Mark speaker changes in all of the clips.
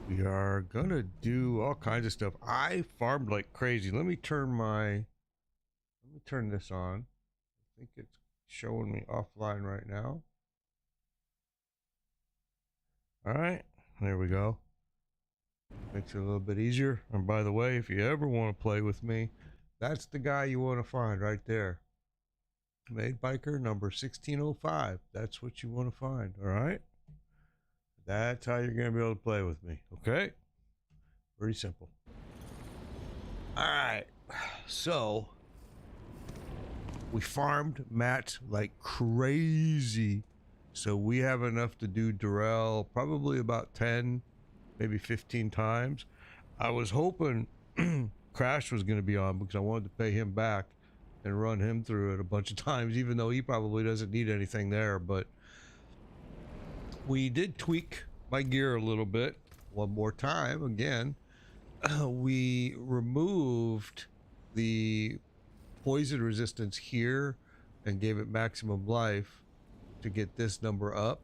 Speaker 1: We are gonna do all kinds of stuff. I farmed like crazy. Let me turn this on. I think it's showing me offline right now. All right, there we go. Makes it a little bit easier. And by the way, if you ever want to play with me, that's the guy you want to find right there. Made biker number 1605. That's what you want to find. All right. That's how you're going to be able to play with me. Okay. Pretty simple. All right. So we farmed mats like crazy. So we have enough to do Durrell probably about 10, maybe 15 times. I was hoping Crash was going to be on because I wanted to pay him back and run him through it a bunch of times, even though he probably doesn't need anything there. But we did tweak my gear a little bit. One more time, again, we removed the poison resistance here and gave it maximum life to get this number up.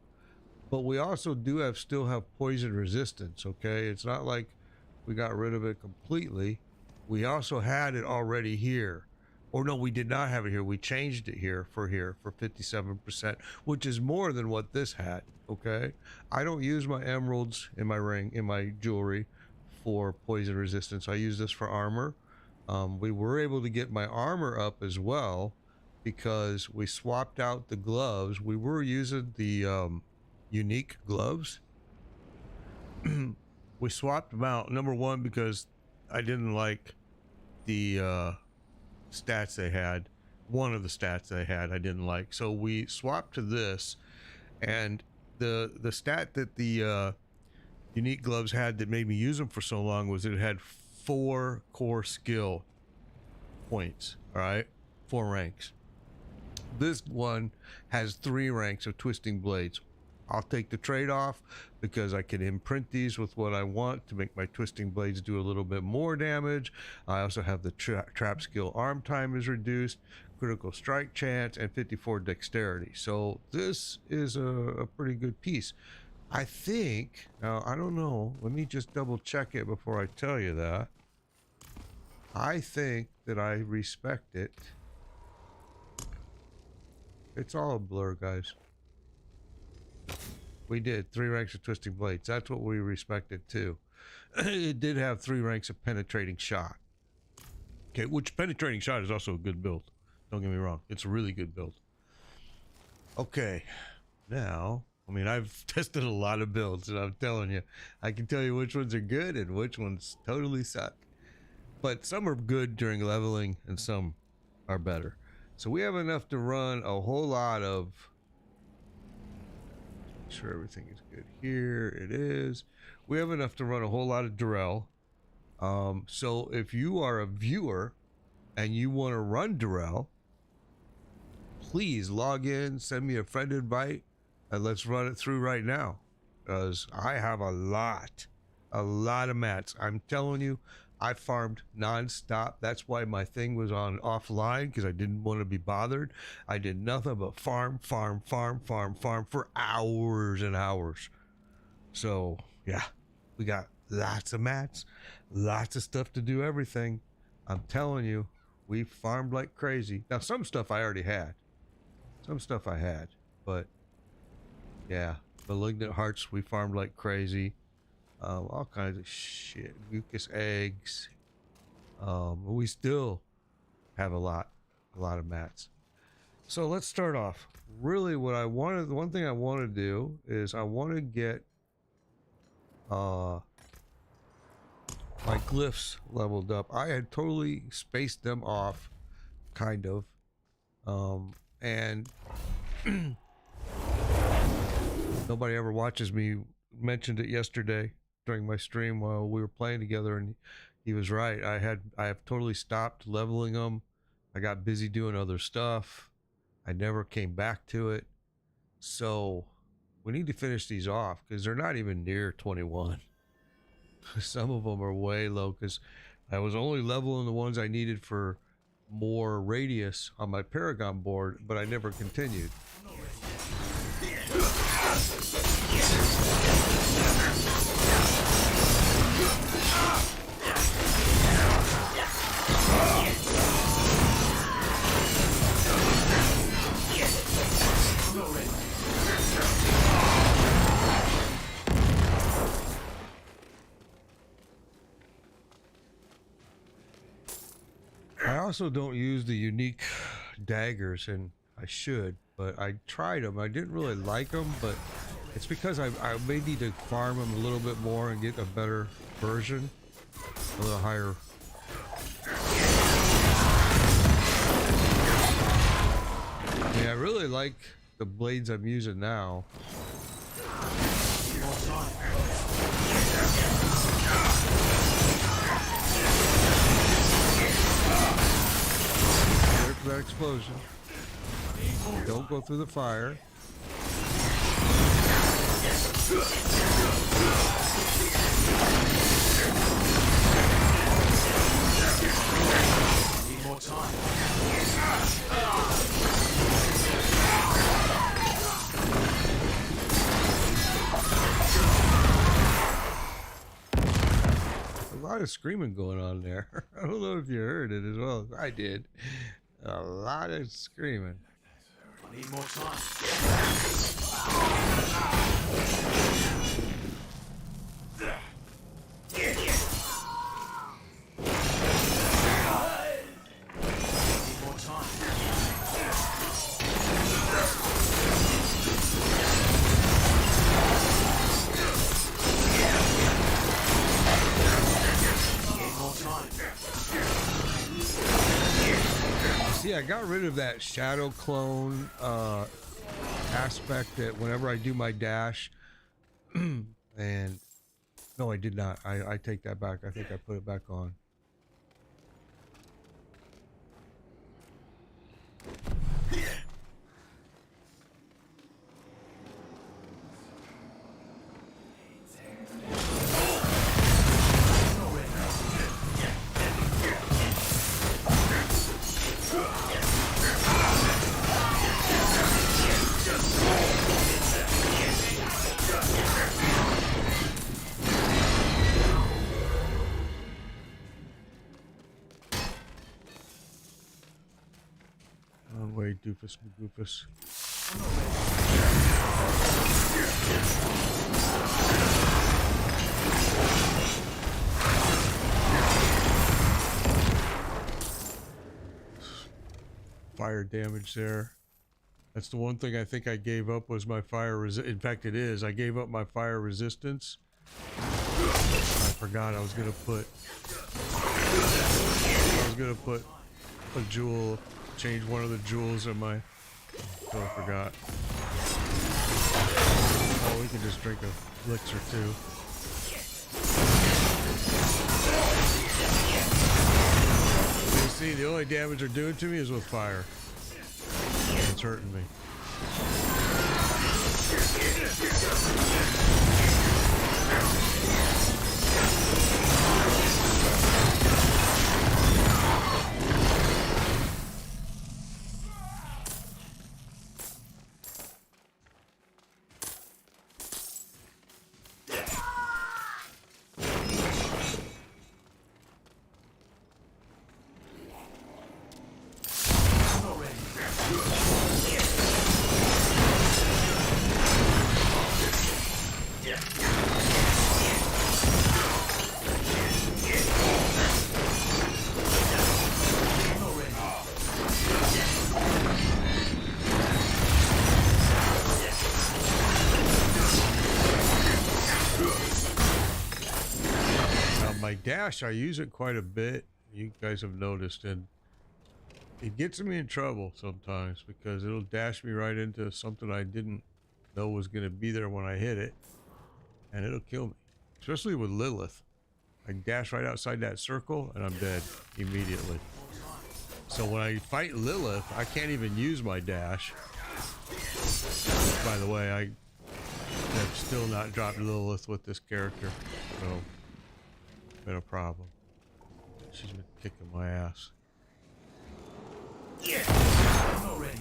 Speaker 1: But we also still have poison resistance, okay? It's not like we got rid of it completely. We also had it already here. Or no, we did not have it here. We changed it here for 57%, which is more than what this had, okay? I don't use my emeralds in my ring, in my jewelry for poison resistance. I use this for armor. We were able to get my armor up as well because we swapped out the gloves. We were using the unique gloves. We swapped them out. Number one, because I didn't like the stats they had. One of the stats they had I didn't like, so we swapped to this. And the stat that the unique gloves had that made me use them for so long was it had 4 core skill points. All right, 4 ranks. This one has 3 ranks of twisting blades. I'll take the trade-off because I can imprint these with what I want to make my twisting blades do a little bit more damage. I also have the trap skill arm time is reduced, critical strike chance, and 54 dexterity. So this is a pretty good piece. I think, now I don't know, let me just double check it before I tell you that. I think that I respect it. It's all a blur, guys. We did 3 ranks of twisting blades. That's what we respected too. It did have 3 ranks of penetrating shot. Okay, which penetrating shot is also a good build. Don't get me wrong. It's a really good build. Okay, now, I mean, I've tested a lot of builds and I'm telling you, I can tell you which ones are good and which ones totally suck. But some are good during leveling and some are better. So we have enough to run a whole lot of... Sure, everything is good here. It is. We have enough to run a whole lot of Durrell. So if you are a viewer and you want to run Durrell, please log in, send me a friend invite, and let's run it through right now. Because I have a lot of mats. I'm telling you, I farmed non-stop. That's why my thing was on offline, because I didn't want to be bothered. I did nothing but farm for hours and hours. So yeah, we got lots of mats, lots of stuff to do everything. I'm telling you, we farmed like crazy. Now some stuff I already had. Some stuff I had, but yeah, malignant hearts we farmed like crazy. All kinds of shit, mucus eggs. We still have a lot of mats. So let's start off. Really, what I wanted, the one thing I want to do is I want to get my glyphs leveled up. I had totally spaced them off, kind of, and nobody ever watches me. Mentioned it yesterday during my stream while we were playing together, and he was right. I have totally stopped leveling them. I got busy doing other stuff. I never came back to it. So we need to finish these off because they're not even near 21. Some of them are way low because I was only leveling the ones I needed for more radius on my Paragon board, but I never continued. also don't use the unique daggers, and I should, but I tried them. I didn't really like them, but it's because I may need to farm them a little bit more and get a better version, a little higher. I mean, I really like the blades I'm using now. There's that explosion. Don't go through the fire.
Speaker 2: Need more time.
Speaker 1: A lot of screaming going on there. I don't know if you heard it as well. I did. A lot of screaming.
Speaker 2: I need more time.
Speaker 1: See, I got rid of that shadow clone aspect that whenever I do my dash, and no, I did not. I take that back. I think I put it back on. Wait, doofus, goofus. Fire damage there. That's the one thing I think I gave up was my fire in fact, it is. I gave up my fire resistance. I forgot I was gonna put a jewel. Change one of the jewels in my. Oh, I forgot. Oh, we can just drink a elixir too. You see, the only damage they're doing to me is with fire. It's hurting me. Dash, I use it quite a bit. You guys have noticed, and it gets me in trouble sometimes because it'll dash me right into something I didn't know was going to be there when I hit it, and it'll kill me. Especially with Lilith. I dash right outside that circle and I'm dead immediately. So when I fight Lilith, I can't even use my dash. By the way, I have still not dropped Lilith with this character, so been a problem. She's been kicking my ass.
Speaker 2: Yeah, I'm not ready.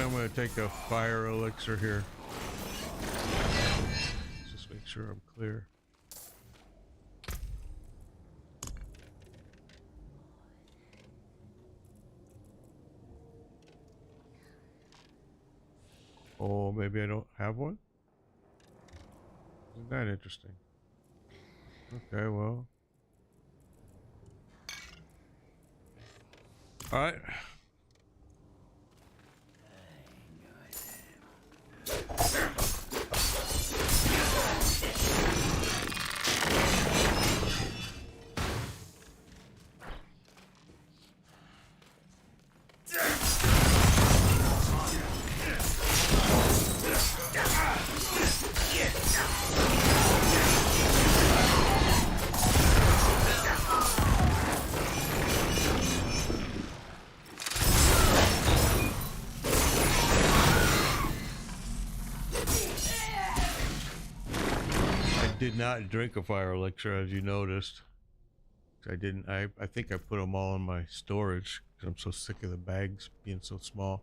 Speaker 1: I'm going to take a fire elixir here. Just make sure I'm clear. Oh, maybe I don't have one? Isn't that interesting? Okay, well. Alright. I did not drink a fire elixir, as you noticed. I didn't. I think I put them all in my storage because I'm so sick of the bags being so small.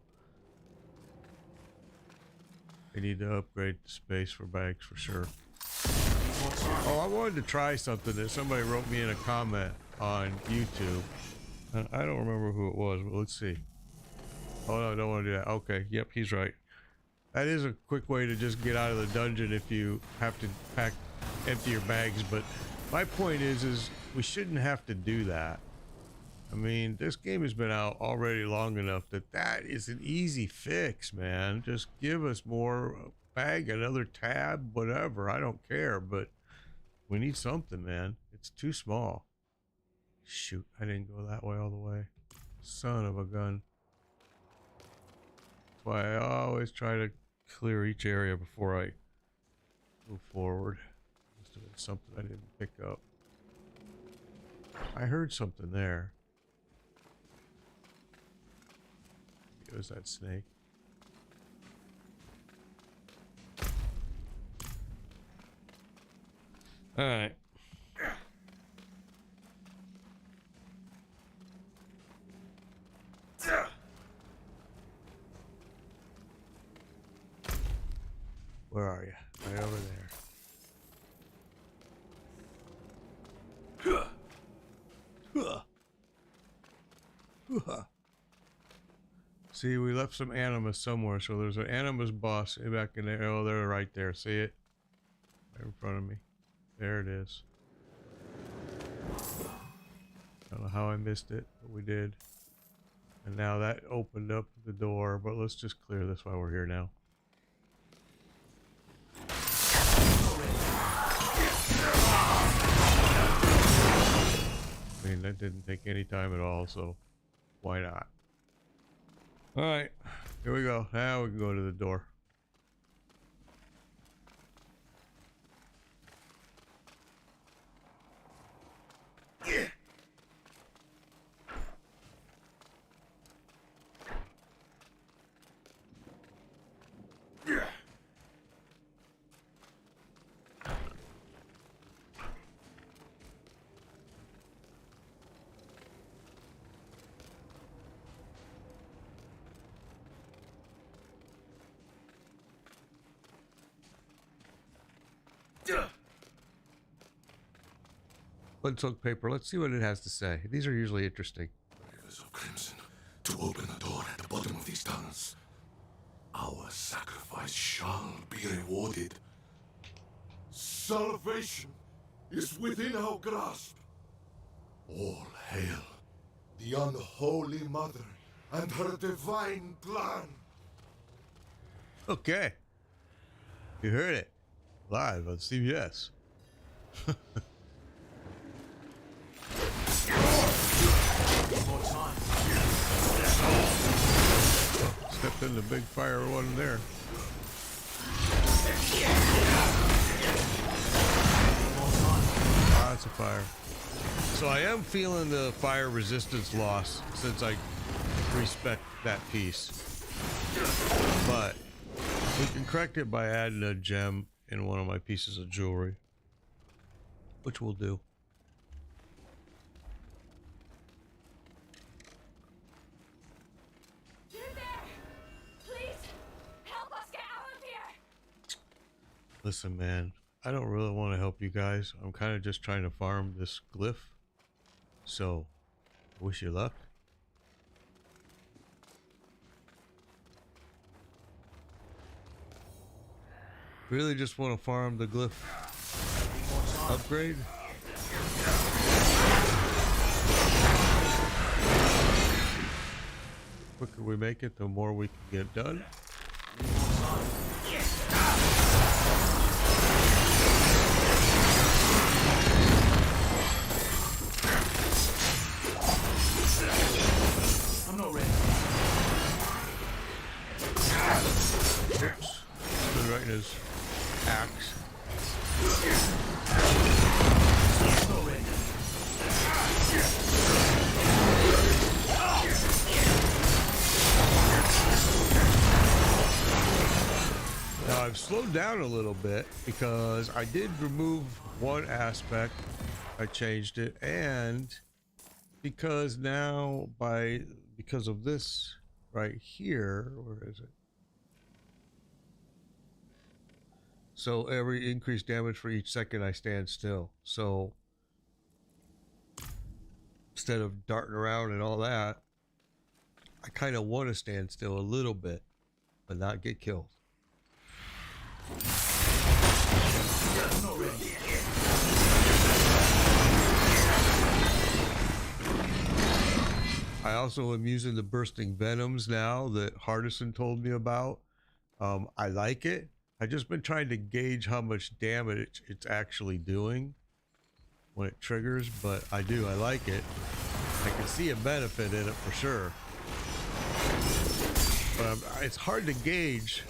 Speaker 1: I need to upgrade the space for bags for sure. Oh, I wanted to try something that somebody wrote me in a comment on YouTube. I don't remember who it was, but let's see. Oh no, I don't want to do that. Okay, yep, he's right. That is a quick way to just get out of the dungeon if you have to empty your bags, but my point is we shouldn't have to do that. I mean, this game has been out already long enough that is an easy fix, man. Just give us more bag, another tab, whatever. I don't care, but we need something, man. It's too small. Shoot, I didn't go that way all the way. Son of a gun. That's why I always try to clear each area before I move forward. Must have been something I didn't pick up. I heard something there. It was that snake. All right. Where are you? Right over there. See, we left some animus somewhere, so there's an animus boss back in there. Oh, they're right there. See it? Right in front of me. There it is. I don't know how I missed it, but we did. And now that opened up the door, but let's just clear this while we're here now. I mean, that didn't take any time at all, so why not? Alright, here we go. Now we can go to the door. Unsoaked paper. Let's see what it has to say. These are usually interesting.
Speaker 3: Rivers of crimson to open a door at the bottom of these tunnels. Our sacrifice shall be rewarded. Salvation is within our grasp. All hail the unholy mother and her divine plan.
Speaker 1: Okay. You heard it. Live on CBS.
Speaker 2: More time.
Speaker 1: Stepped in the big fire one there. Lots of fire. So I am feeling the fire resistance loss since I respect that piece. But we can correct it by adding a gem in one of my pieces of jewelry, which we'll do. Listen, man, I don't really want to help you guys. I'm kind of just trying to farm this glyph. So, wish you luck. Really just want to farm the glyph upgrade. The quicker we make it, the more we can get done.
Speaker 2: I'm not ready.
Speaker 1: Oops. Been right in his axe.
Speaker 2: I'm not ready.
Speaker 1: Now I've slowed down a little bit because I did remove one aspect. I changed it, and because now because of this right here, where is it? So every increased damage for each second I stand still. So instead of darting around and all that, I kind of want to stand still a little bit, but not get killed.
Speaker 2: I'm not ready.
Speaker 1: I also am using the bursting venoms now that Hardison told me about. I like it. I've just been trying to gauge how much damage it's actually doing when it triggers, but I like it. I can see a benefit in it for sure. But it's hard to gauge.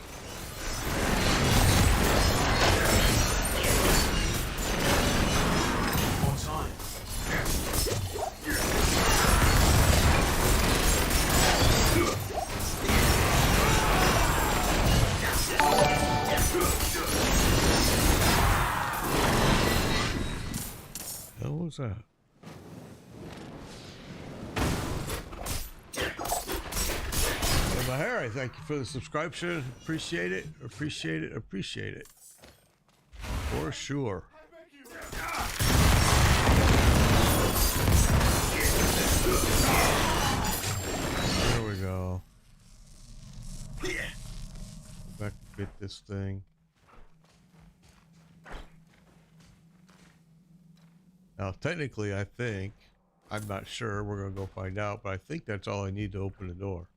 Speaker 2: On time.
Speaker 1: What was that? Mahari, thank you for the subscription. Appreciate it. Appreciate it. Appreciate it. For sure. There we go. Back to get this thing. Now, technically, I think, I'm not sure, we're going to go find out, but I think that's all I need to open the door.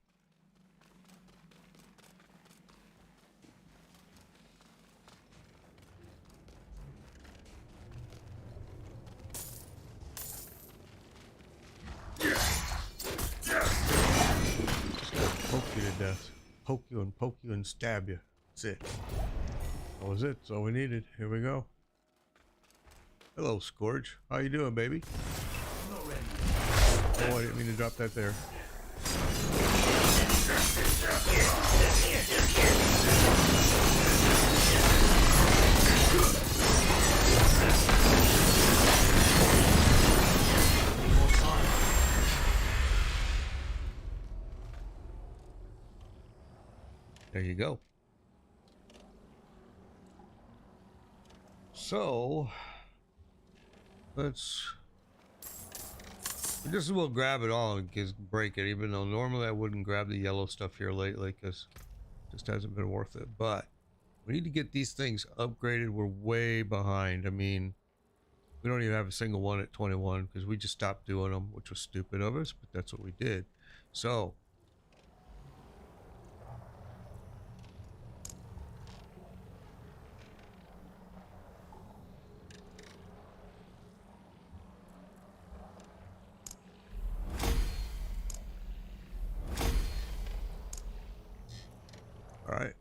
Speaker 1: Poke you to death. Poke you and stab you. That's it. That was it. That's all we needed. Here we go. Hello, Scourge. How you doing, baby?
Speaker 2: I'm not ready.
Speaker 1: Oh, I didn't mean to drop that there.
Speaker 2: More time.
Speaker 1: There you go. So let's just we'll grab it all and just break it, even though normally I wouldn't grab the yellow stuff here lately because it just hasn't been worth it. But we need to get these things upgraded. We're way behind. I mean, we don't even have a single one at 21 because we just stopped doing them, which was stupid of us, but that's what we did. So alright,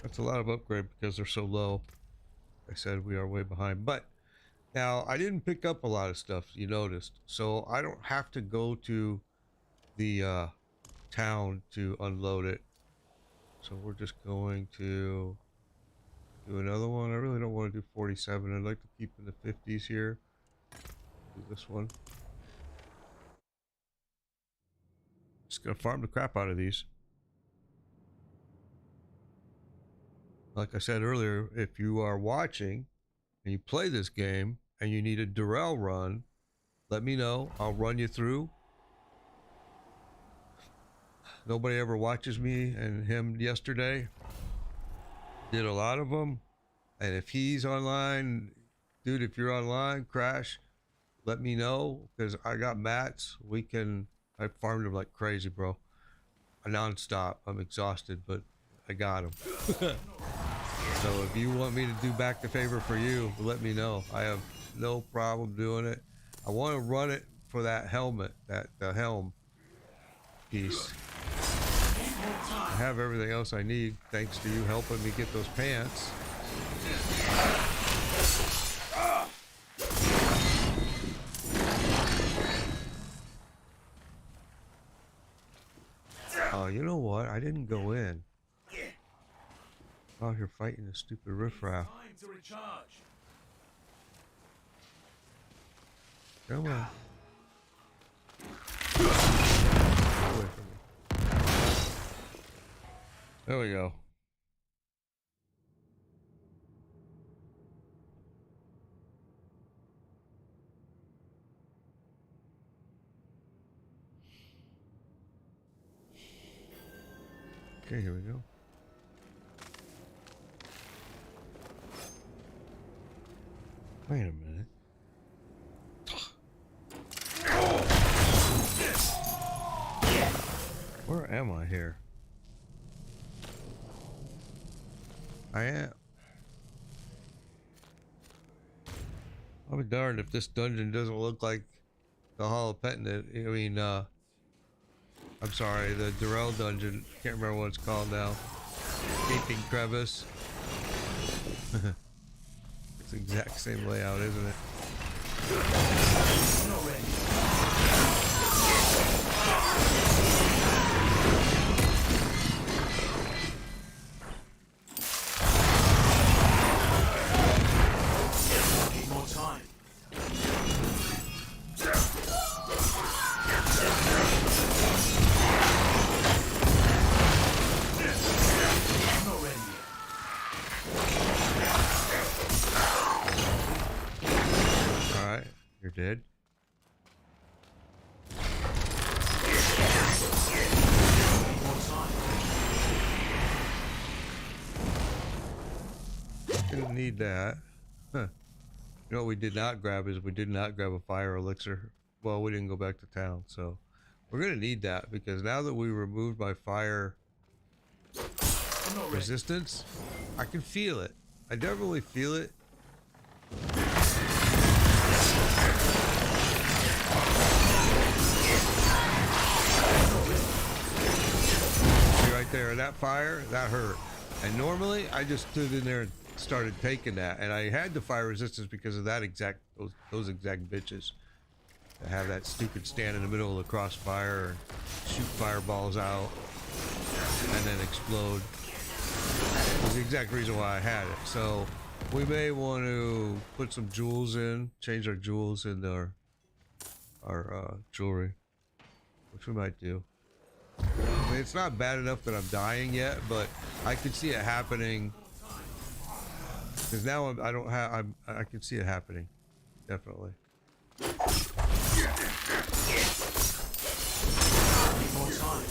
Speaker 1: that's a lot of upgrade because they're so low. Like I said, we are way behind. But now I didn't pick up a lot of stuff, you noticed, so I don't have to go to the town to unload it. So we're just going to do another one. I really don't want to do 47. I'd like to keep in the 50s here. Do this one. Just gonna farm the crap out of these. Like I said earlier, if you are watching and you play this game and you need a Durrell run, let me know. I'll run you through. Nobody ever watches me and him yesterday. Did a lot of them. And if he's online, dude, if you're online, Crash, let me know because I got mats. I farmed them like crazy, bro. Nonstop. I'm exhausted, but I got them. So if you want me to do back the favor for you, let me know. I have no problem doing it. I want to run it for that helmet, the helm piece. I have everything else I need thanks to you helping me get those pants. Oh, you know what? I didn't go in. Oh, you're fighting the stupid riffraff.
Speaker 2: Time to recharge.
Speaker 1: Come on. Get away from me. There we go. Okay, here we go. Wait a minute. Where am I here? I am. I'll be darned if this dungeon doesn't look like the Hall of Penitence. I mean, I'm sorry, the Durrell dungeon. Can't remember what it's called now. Gaping Crevice. It's the exact same layout, isn't it?
Speaker 2: I'm not ready. Need more time. I'm not ready yet.
Speaker 1: Alright, you're dead.
Speaker 2: Need more time.
Speaker 1: Didn't need that. Huh. You know what we did not grab is we did not grab a fire elixir. Well, we didn't go back to town, so we're gonna need that because now that we removed my fire
Speaker 2: I'm not ready.
Speaker 1: resistance, I can feel it. I definitely feel it. See right there, that fire, that hurt. And normally I just stood in there and started taking that, and I had the fire resistance because of that exact those exact bitches that have that stupid stand in the middle of the crossfire and shoot fireballs out and then explode. That's the exact reason why I had it. So we may want to put some jewels in, change our jewels in our jewelry, which we might do. I mean, it's not bad enough that I'm dying yet, but I can see it happening. Because now I don't have. I can see it happening, definitely.
Speaker 2: Need more time.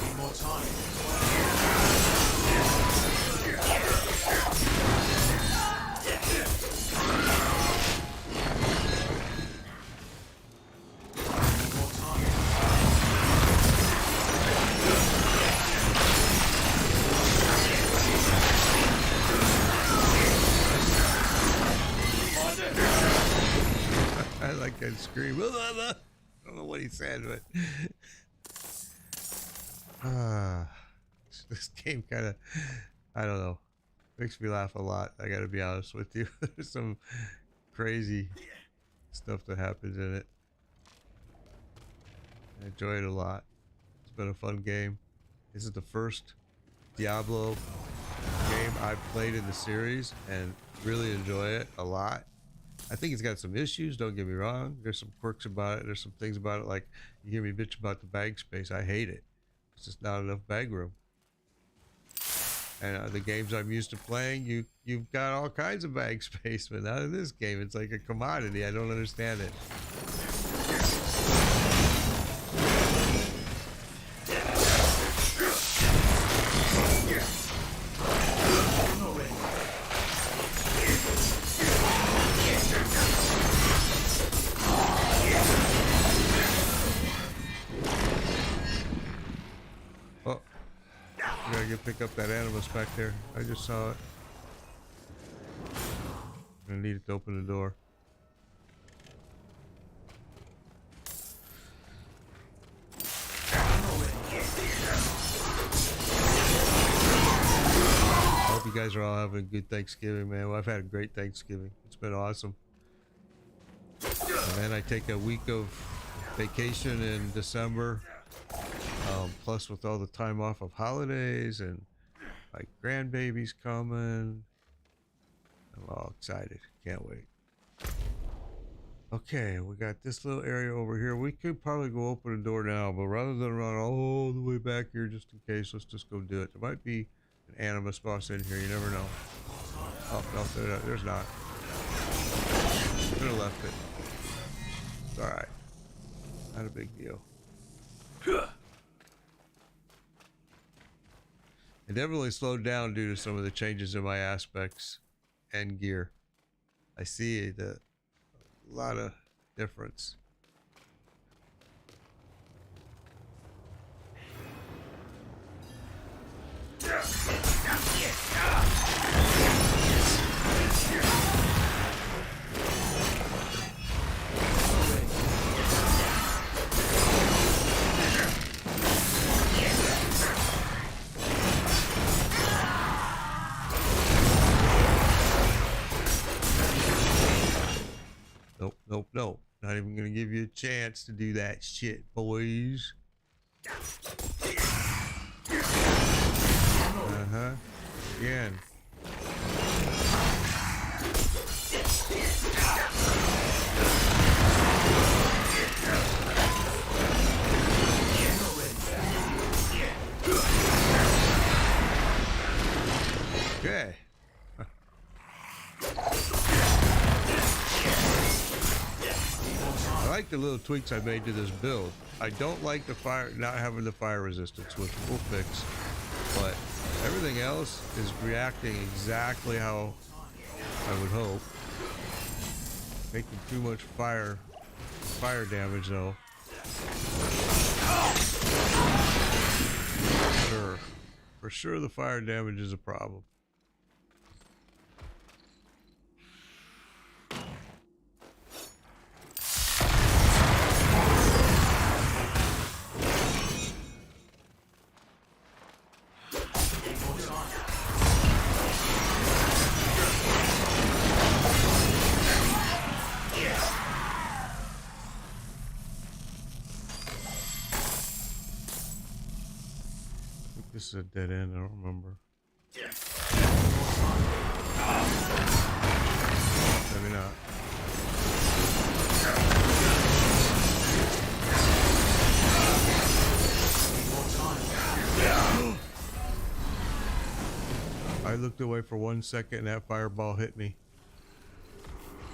Speaker 2: Need more time. Need more time.
Speaker 1: I like that scream. I don't know what he said, but this game kind of, I don't know, makes me laugh a lot. I gotta be honest with you. There's some crazy stuff that happens in it. I enjoy it a lot. It's been a fun game. This is the first Diablo game I've played in the series and really enjoy it a lot. I think it's got some issues, don't get me wrong. There's some quirks about it. There's some things about it, like you hear me bitch about the bag space. I hate it. It's just not enough bag room. And the games I'm used to playing, you've got all kinds of bag space, but not in this game. It's like a commodity. I don't understand it. Oh, you gotta get pick up that animus back there. I just saw it. I'm gonna need it to open the door. I hope you guys are all having a good Thanksgiving, man. Well, I've had a great Thanksgiving. It's been awesome. And then I take a week of vacation in December. Plus with all the time off of holidays and my grandbaby's coming. I'm all excited. Can't wait. Okay, we got this little area over here. We could probably go open the door now, but rather than run all the way back here just in case, let's just go do it. There might be an animus boss in here. You never know. Oh, no, there's not. Could have left it. It's alright. Not a big deal. It definitely slowed down due to some of the changes in my aspects and gear. I see a lot of difference. Nope, nope. Not even gonna give you a chance to do that shit, boys. Uh-huh. Again. Okay. I like the little tweaks I made to this build. I don't like the fire, not having the fire resistance, which we'll fix, but everything else is reacting exactly how I would hope. Making too much fire damage though. For sure the fire damage is a problem. This is a dead end, I don't remember. Maybe not. I looked away for 1 second and that fireball hit me.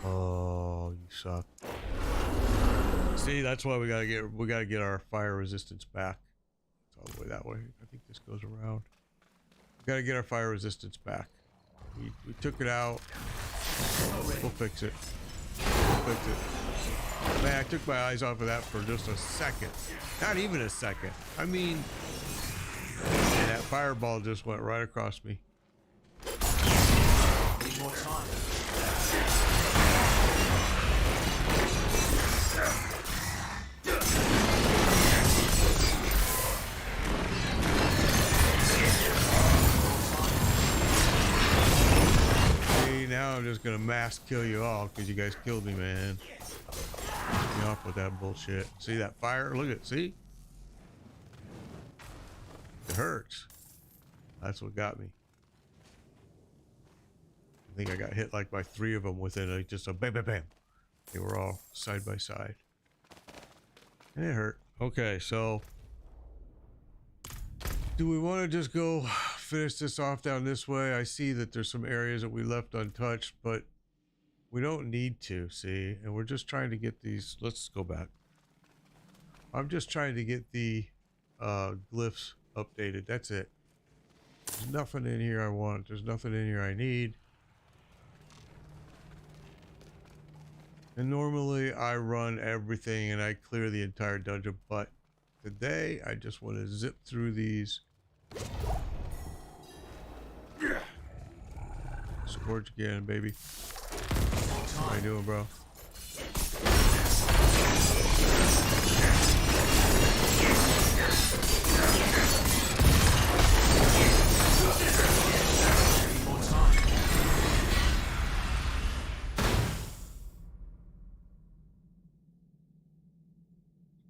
Speaker 1: Oh, you suck. See, that's why we gotta get our fire resistance back. All the way that way. I think this goes around. We gotta get our fire resistance back. We took it out. We'll fix it. We'll fix it. Man, I took my eyes off of that for just a second. Not even a second. I mean, that fireball just went right across me.
Speaker 2: Need more time.
Speaker 1: Now I'm just gonna mass kill you all because you guys killed me, man. Get me off with that bullshit. See that fire? Look at it. See? It hurts. That's what got me. I think I got hit like by 3 of them within just a bam, bam, bam. They were all side by side. And it hurt. Okay, so do we want to just go finish this off down this way. I see that there's some areas that we left untouched, but we don't need to, see? And we're just trying to get these... Let's go back. I'm just trying to get the glyphs updated. That's it. There's nothing in here I want. There's nothing in here I need. And normally I run everything and I clear the entire dungeon, but today I just want to zip through these. Scorch again, baby. How you doing, bro?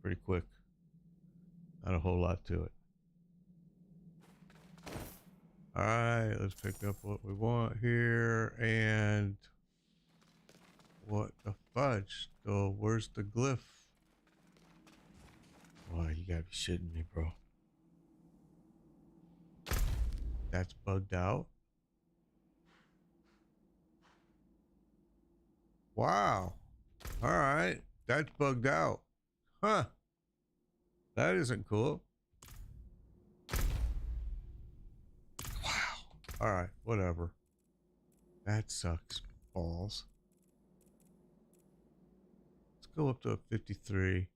Speaker 1: Pretty quick. Not a whole lot to it. Alright, let's pick up what we want here. And what the fudge? So where's the glyph? Why, you gotta be shitting me, bro. That's bugged out. Wow. Alright. That's bugged out. Huh. That isn't cool. Wow. Alright, whatever. That sucks balls. Let's go up to a 53.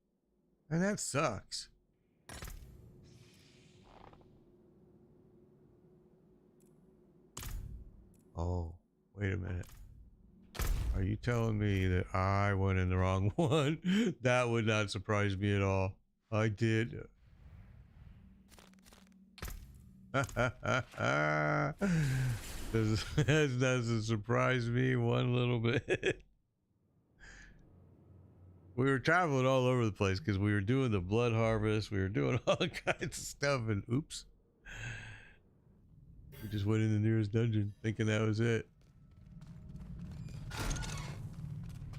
Speaker 1: And that sucks. Oh, wait a minute. Are you telling me that I went in the wrong one? That would not surprise me at all. I did. This doesn't surprise me one little bit. We were traveling all over the place because we were doing the blood harvest. We were doing all kinds of stuff, and oops. We just went in the nearest dungeon thinking that was it.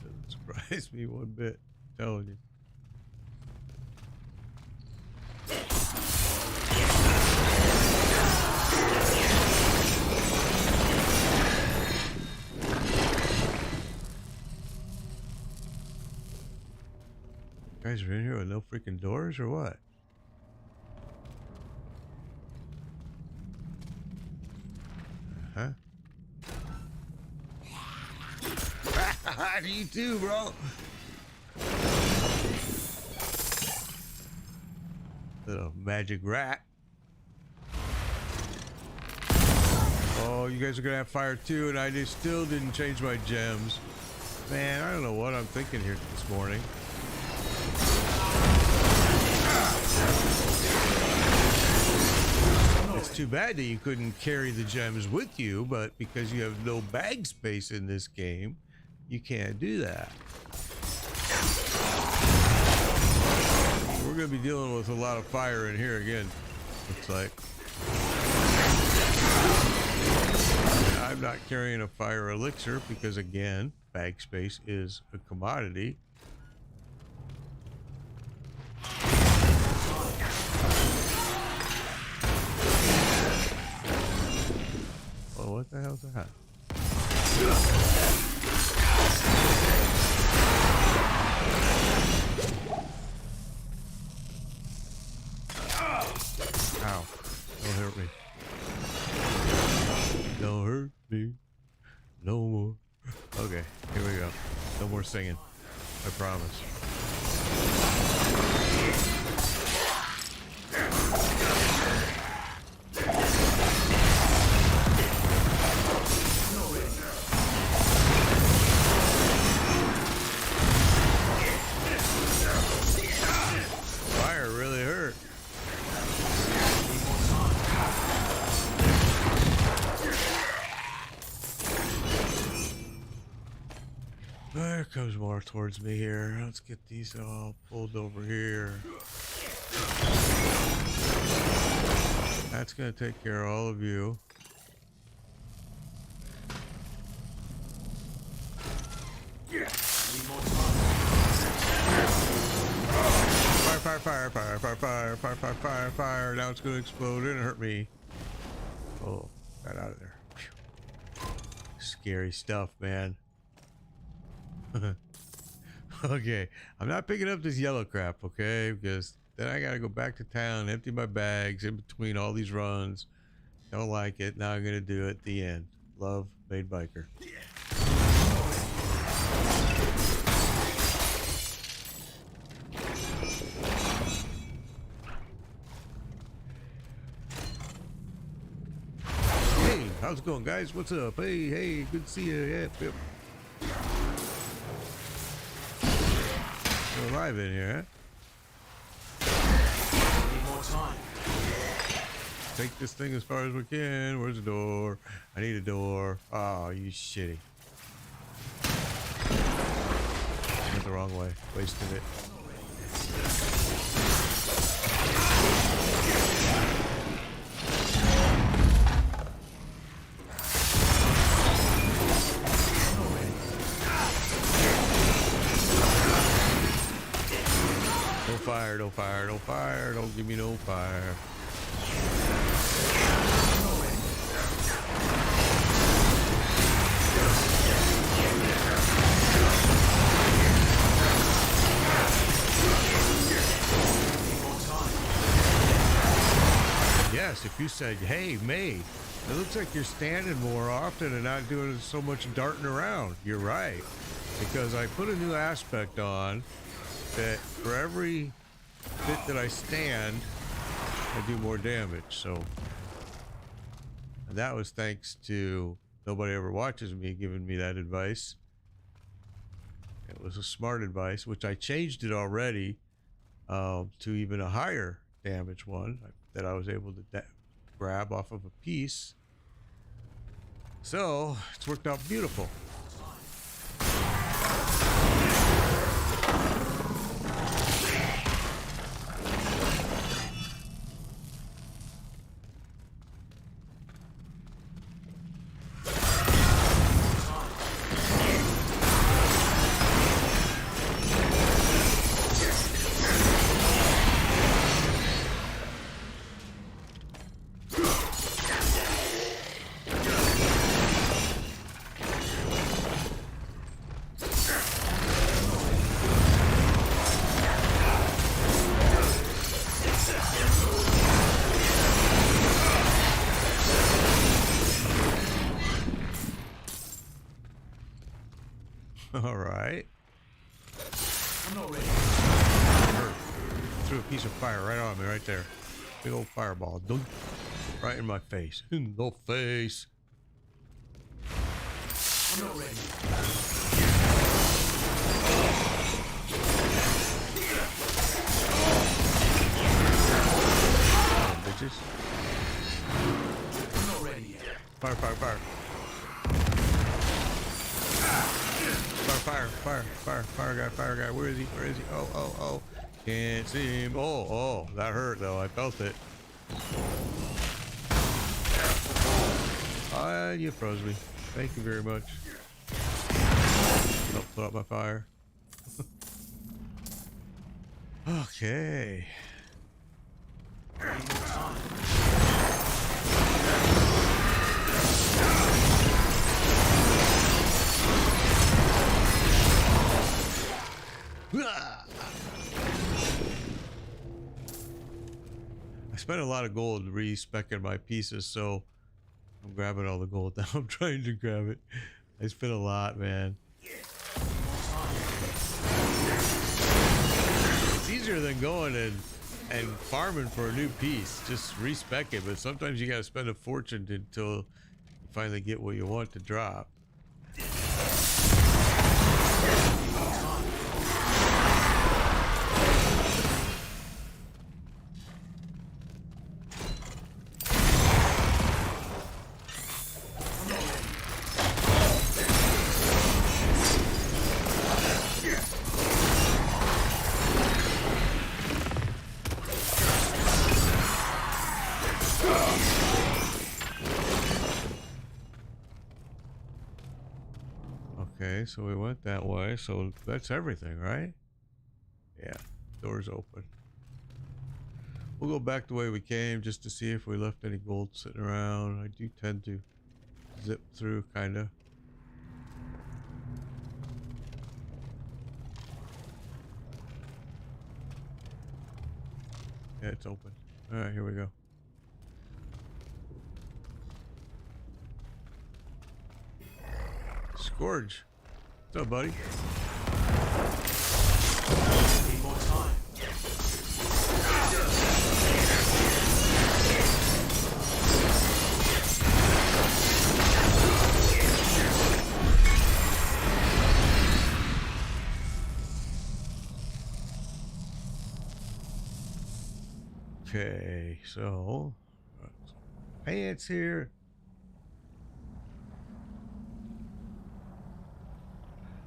Speaker 1: Doesn't surprise me one bit, I'm telling you. You guys are in here with no freaking doors or what? Huh? How do you do, bro? Little magic rat. Oh, you guys are gonna have fire too, and I just still didn't change my gems. Man, I don't know what I'm thinking here this morning. It's too bad that you couldn't carry the gems with you, but because you have no bag space in this game, you can't do that. We're going to be dealing with a lot of fire in here again, looks like. I'm not carrying a fire elixir because, again, bag space is a commodity. Oh, what the hell's that? Ow. Don't hurt me. Don't hurt me. No more. Okay, here we go. No more singing. I promise. Fire really hurt. There comes more towards me here. Let's get these all pulled over here. That's gonna take care of all of you. Fire, fire, fire, fire, fire, fire, fire, fire, fire. Now it's gonna explode and hurt me. Oh, got out of there. Phew. Scary stuff, man. Okay, I'm not picking up this yellow crap, okay? Because then I gotta go back to town, empty my bags in between all these runs. Don't like it. Now I'm gonna do it. The end. Love, Made Biker. Hey, how's it going, guys? What's up? Hey, good to see you. Yep. You're alive in here, huh?
Speaker 2: Need more time.
Speaker 1: Take this thing as far as we can. Where's the door? I need a door. Oh, you shitty. Went the wrong way. Wasted it. Don't fire, don't fire, don't fire. Don't give me no fire. Yes, if you said, hey, May, it looks like you're standing more often and not doing so much darting around. You're right. Because I put a new aspect on that for every bit that I stand, I do more damage. So, and that was thanks to Nobody Ever Watches Me giving me that advice. It was a smart advice, which I changed it already to even a higher damage one that I was able to grab off of a piece. So it's worked out beautiful. All right.
Speaker 2: I'm not ready.
Speaker 1: Threw a piece of fire right on me, right there. Big old fireball. Dunk. Right in my face. In the face.
Speaker 2: I'm not ready.
Speaker 1: Oh, bitches.
Speaker 2: I'm not ready yet.
Speaker 1: Fire, fire, fire. Fire guy. Where is he? Oh. Can't see him. Oh, that hurt though. I felt it. You froze me. Thank you very much. Don't put out my fire. Okay.
Speaker 2: Need more time.
Speaker 1: I spent a lot of gold re-speccing my pieces, so I'm grabbing all the gold now. I'm trying to grab it. I spent a lot, man. It's easier than going and farming for a new piece. Just respec it, but sometimes you gotta spend a fortune until you finally get what you want to drop. Okay, so we went that way, so that's everything, right? Yeah, door's open. We'll go back the way we came just to see if we left any gold sitting around. I do tend to zip through, kind of. Yeah, it's open. All right, here we go. Scourge. What's up, buddy?
Speaker 2: Need more time.
Speaker 1: Okay, so pants here.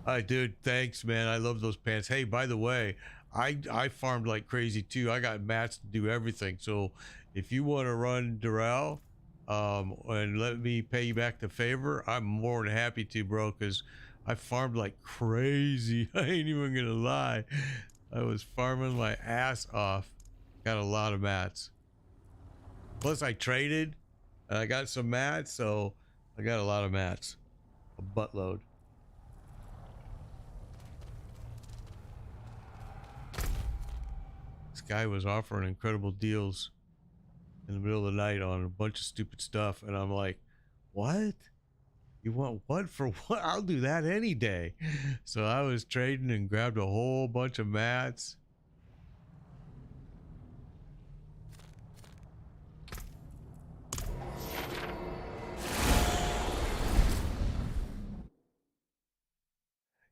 Speaker 1: All right, dude. Thanks, man. I love those pants. Hey, by the way, I farmed like crazy too. I got mats to do everything. So if you want to run Durrell, and let me pay you back the favor, I'm more than happy to, bro. Because I farmed like crazy. I ain't even gonna lie. I was farming my ass off. Got a lot of mats. Plus, I traded, and I got some mats, so I got a lot of mats. A buttload. This guy was offering incredible deals in the middle of the night on a bunch of stupid stuff, and I'm like, what? You want what for what? I'll do that any day. So I was trading and grabbed a whole bunch of mats.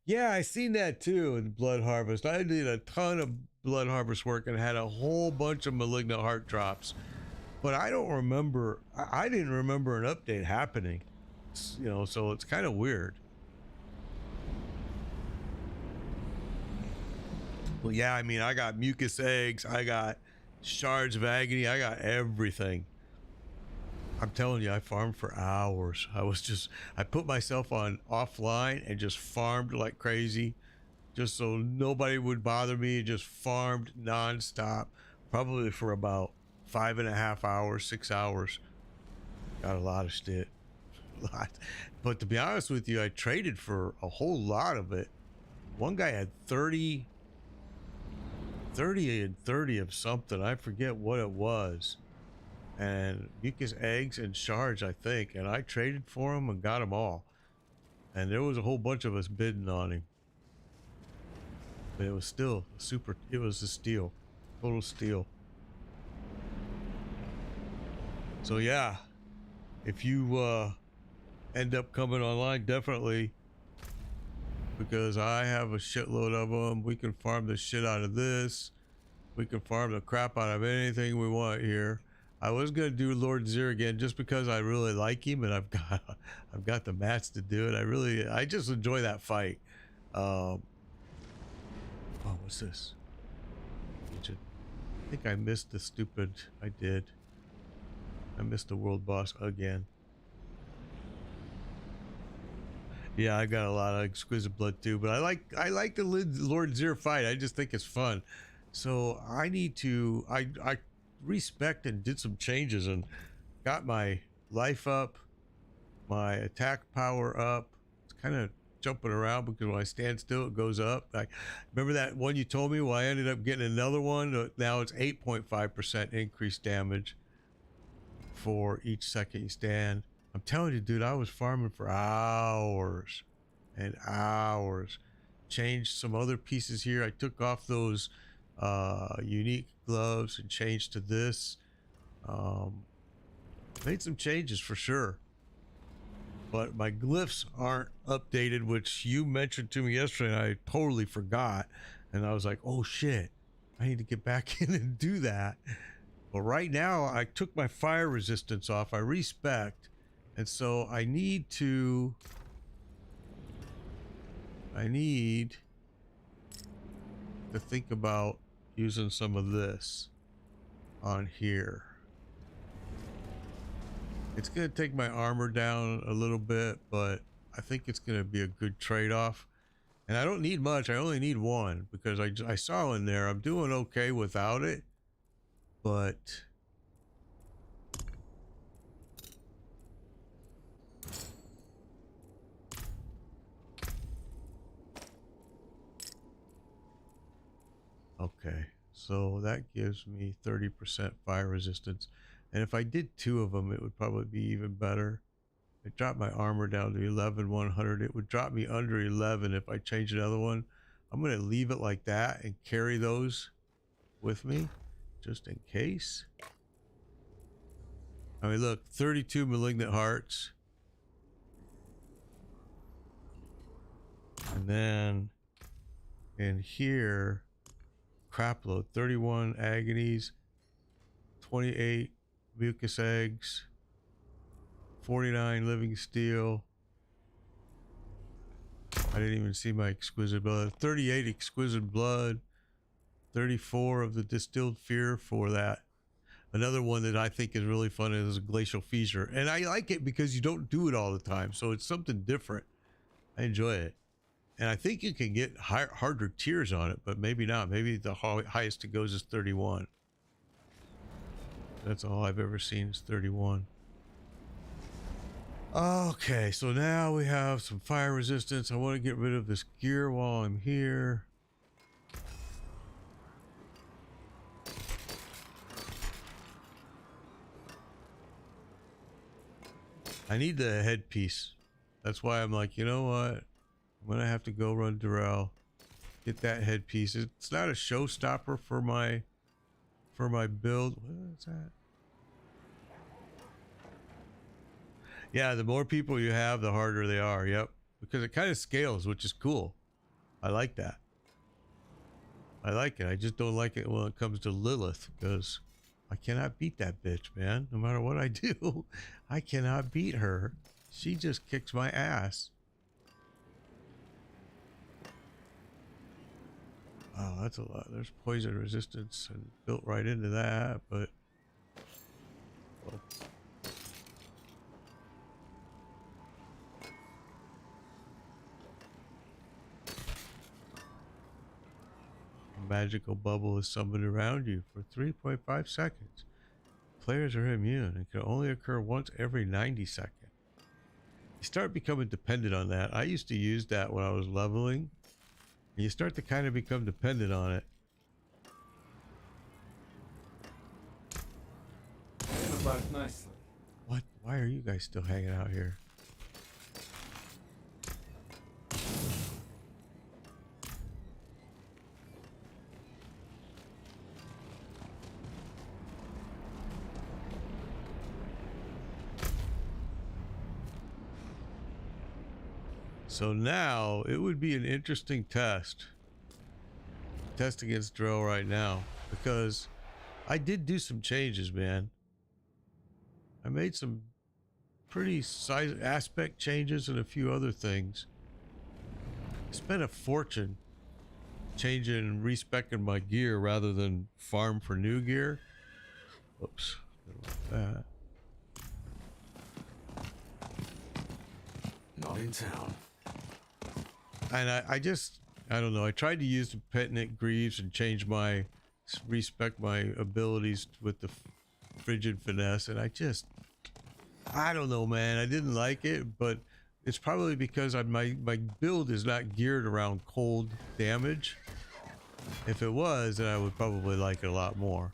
Speaker 1: Yeah, I seen that too in Blood Harvest. I did a ton of Blood Harvest work and had a whole bunch of malignant heart drops. But I don't remember, I didn't remember an update happening. You know, so it's kind of weird. Well, yeah, I mean, I got mucus eggs, I got shards of agony, I got everything. I'm telling you, I farmed for hours. I put myself on offline and just farmed like crazy, just so nobody would bother me. Just farmed nonstop, probably for about 5.5 hours, 6 hours. Got a lot of shit. A lot. But to be honest with you, I traded for a whole lot of it. One guy had 30 and 30 of something. I forget what it was. And mucus eggs and shards, I think, and I traded for them and got them all. And there was a whole bunch of us bidding on him, but it was still super. It was a steal, total steal. So yeah, if you end up coming online, definitely, because I have a shitload of them. We can farm the shit out of this. We can farm the crap out of anything we want here. I was gonna do Lord Zir again just because I really like him and I've got the mats to do it. I just enjoy that fight. Oh, what's this? I think I missed the stupid. I did. I missed the world boss again. Yeah, I got a lot of exquisite blood too, but I like the Lord Zir fight. I just think it's fun. So I need to. I respect and did some changes and got my life up, my attack power up. It's kind of jumping around because when I stand still it goes up. I remember that one you told me. Well, I ended up getting another one. Now it's 8.5% increased damage for each second you stand. I'm telling you, dude, I was farming for hours and hours. Changed some other pieces here. I took off those unique gloves and changed to this. Made some changes for sure, but my glyphs aren't updated, which you mentioned to me yesterday and I totally forgot, and I was like, oh shit, I need to get back in and do that. But right now I took my fire resistance off. I respect, and so I need to think about using some of this on here. It's gonna take my armor down a little bit, but I think it's gonna be a good trade-off. And I don't need much. I only need one because I saw in there I'm doing okay without it, but okay, so that gives me 30% fire resistance. And if I did 2 of them, it would probably be even better. It dropped my armor down to 11,100. It would drop me under 11 if I change another one. I'm going to leave it like that and carry those with me just in case. I mean, look, 32 malignant hearts. And then in here, crap load, 31 agonies, 28 mucus eggs, 49 living steel. I didn't even see my exquisite blood. 38 exquisite blood, 34 of the distilled fear for that. Another one that I think is really fun is a glacial fissure. And I like it because you don't do it all the time. So it's something different. I enjoy it. And I think you can get harder tiers on it, but maybe not. Maybe the highest it goes is 31. That's all I've ever seen is 31. Okay, so now we have some fire resistance. I want to get rid of this gear while I'm here. I need the headpiece. That's why I'm like, you know what? I'm gonna have to go run Durrell, get that headpiece. It's not a showstopper for my build. What is that? Yeah, the more people you have, the harder they are. Yep, because it kind of scales, which is cool. I like that. I like it. I just don't like it when it comes to Lilith because I cannot beat that bitch, man. No matter what I do, I cannot beat her. She just kicks my ass. Wow, that's a lot. There's poison resistance and built right into that, but well. A magical bubble is summoned around you for 3.5 seconds. Players are immune and can only occur once every 90 seconds. You start becoming dependent on that. I used to use that when I was leveling. And you start to kind of become dependent on it.
Speaker 2: About nicely.
Speaker 1: What? Why are you guys still hanging out here? So now it would be an interesting test against drill right now, because I did do some changes, man. I made some pretty size aspect changes and a few other things. I spent a fortune changing and respecing my gear rather than farm for new gear. Oops, like that.
Speaker 2: Not in town.
Speaker 1: And I don't know. I tried to use the Penitent Greaves and change respec my abilities with the Frigid Finesse, and I don't know, man. I didn't like it, but it's probably because my build is not geared around cold damage. If it was, then I would probably like it a lot more.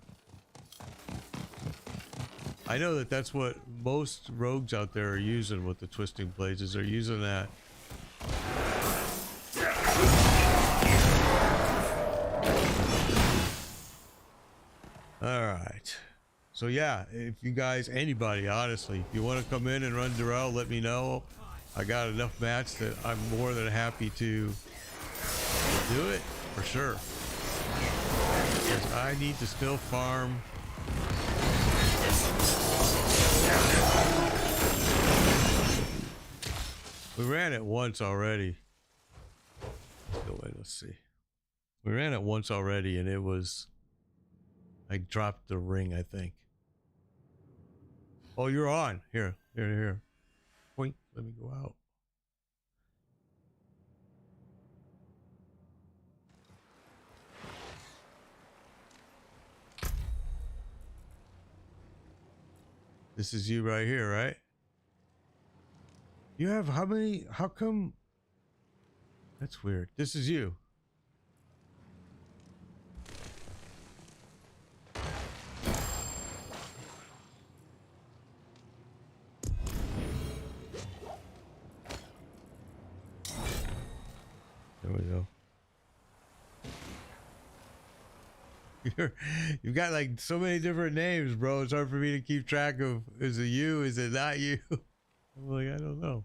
Speaker 1: I know that that's what most rogues out there are using with the Twisting Blades, is they're using that. All right. So yeah, if you guys, anybody, honestly, if you want to come in and run Durrell, let me know. I got enough mats that I'm more than happy to do it for sure. Because I need to still farm. We ran it once already. Let's go in, let's see. We ran it once already and it was, I dropped the ring, I think. Oh, you're on. Here. Point. Let me go out. This is you right here, right? You have how many? How come? That's weird. This is you. There we go. You've got like so many different names, bro. It's hard for me to keep track of. Is it you? Is it not you? I'm like, I don't know.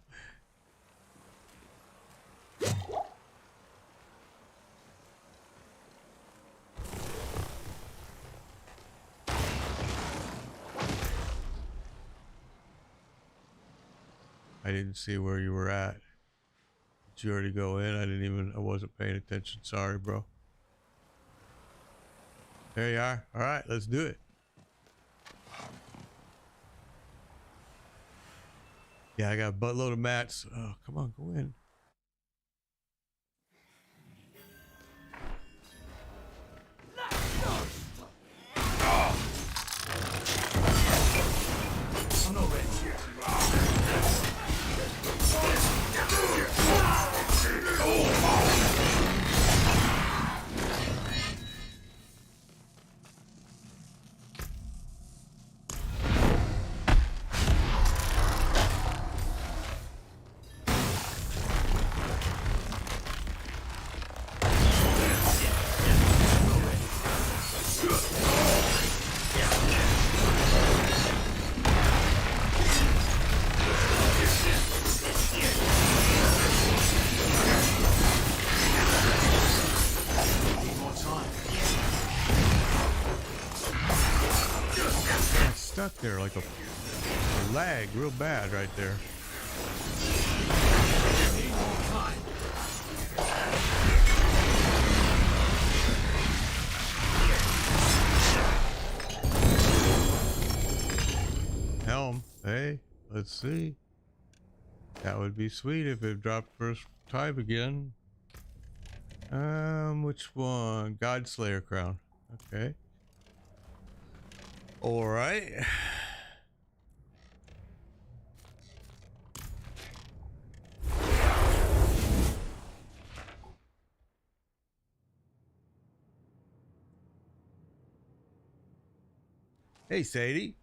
Speaker 1: I didn't see where you were at. Did you already go in? I wasn't paying attention. Sorry, bro. There you are. All right, let's do it. Yeah, I got a buttload of mats. Oh, come on, go in.
Speaker 2: I'm not ready.
Speaker 1: Stuck there like a lag real bad right there. Helm, hey, let's see. That would be sweet if it dropped first time again. Which one? Godslayer crown. Okay. All right. Hey, Sadie.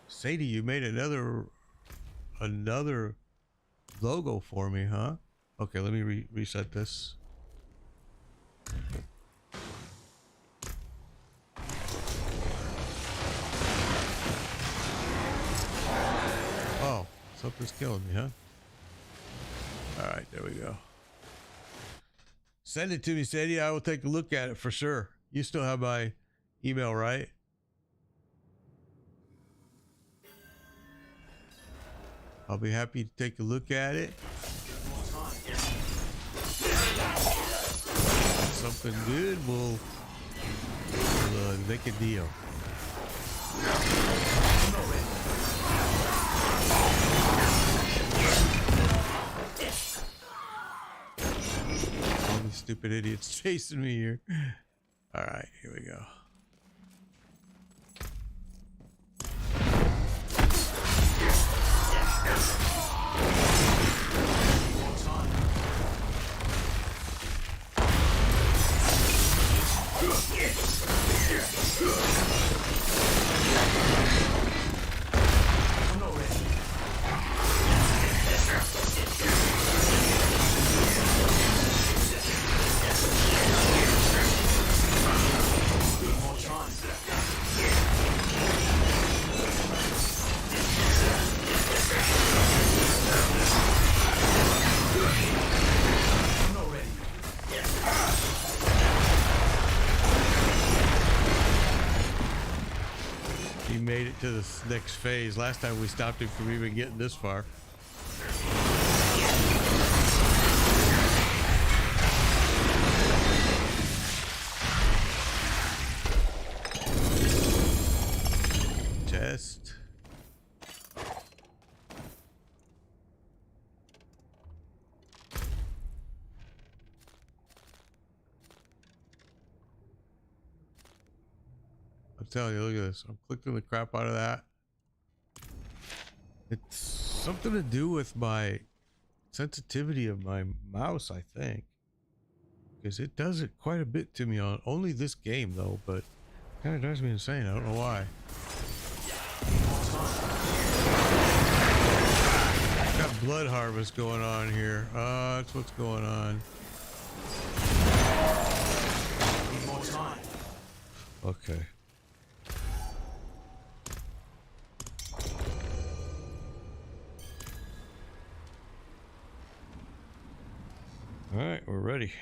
Speaker 1: Sadie, you made another logo for me, huh? Okay, let me reset this. Oh, something's killing me, huh? All right, there we go. Send it to me, Sadie. I will take a look at it for sure. You still have my email, right? I'll be happy to take a look at it. Something good, we'll make a deal. All these stupid idiots chasing me here. All right, here we go. Made it to this next phase. Last time we stopped him from even getting this far. Test. I'm telling you, look at this. I'm clicking the crap out of that. It's something to do with my sensitivity of my mouse, I think. Because it does it quite a bit to me on only this game, though, but kind of drives me insane. I don't know why. Got blood harvest going on here. That's what's going on.
Speaker 2: Need more time.
Speaker 1: Okay. All right, we're ready.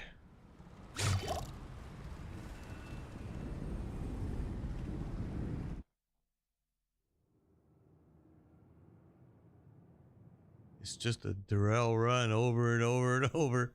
Speaker 1: It's just a Durrell run over and over and over.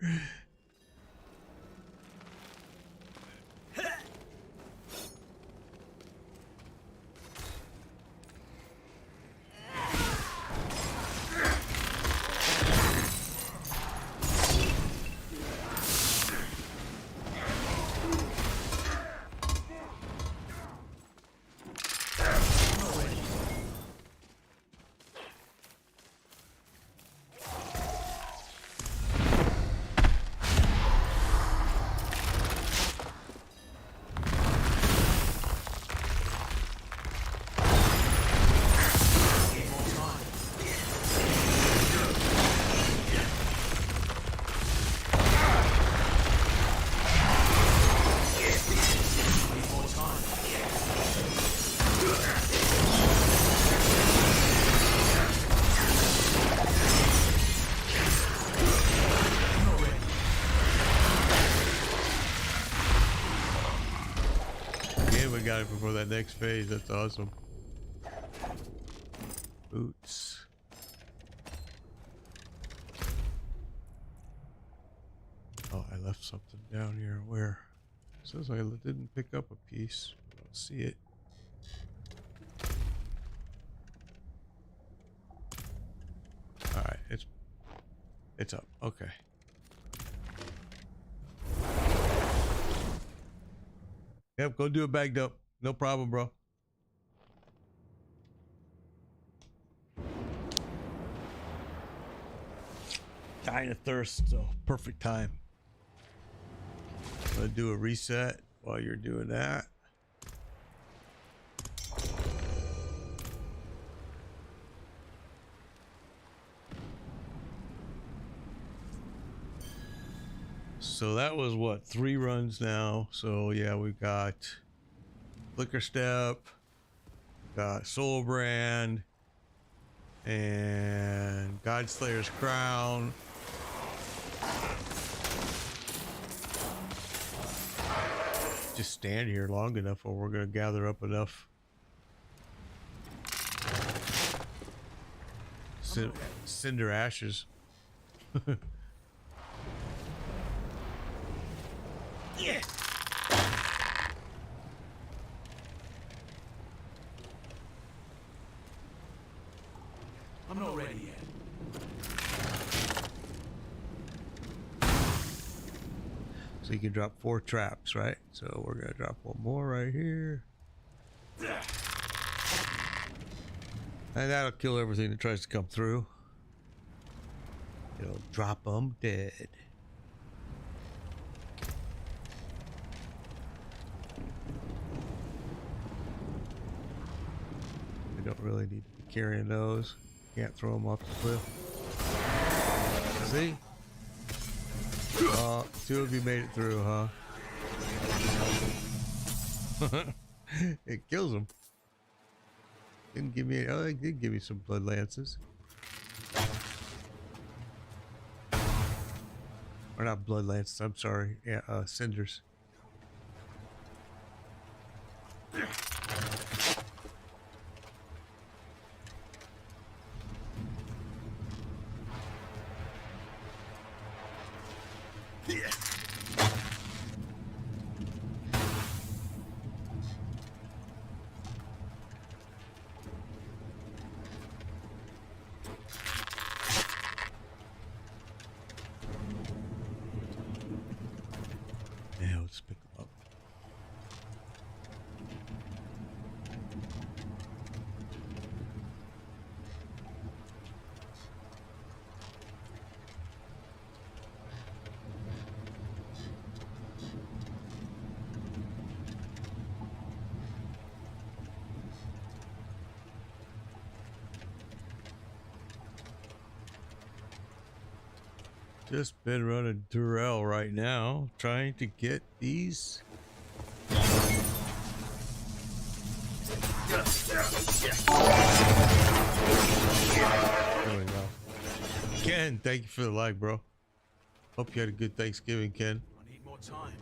Speaker 1: Got it before that next phase. That's awesome. Boots. Oh, I left something down here. Where? It says I didn't pick up a piece. I don't see it. All right, it's up. Okay. Yep, go do a bag dump. No problem, bro. Dying of thirst, so perfect time. I'm gonna do a reset while you're doing that. So that was what, 3 runs now. So yeah, we got Flicker Step, got Soul Brand, and Godslayer's Crown. Just stand here long enough or we're gonna gather up enough cinder ashes.
Speaker 2: Yeah. I'm not ready yet.
Speaker 1: So you can drop 4 traps, right? So we're gonna drop 1 more right here. And that'll kill everything that tries to come through. It'll drop them dead. We don't really need to be carrying those. Can't throw them off the cliff. See? 2 of you made it through, huh? It kills them. Didn't give me. Oh, it did give me some blood lances. Or not blood lances. I'm sorry. Yeah, cinders. Just been running Durrell right now, trying to get these. There we go. Ken, thank you for the like, bro. Hope you had a good Thanksgiving, Ken.
Speaker 2: I need more time.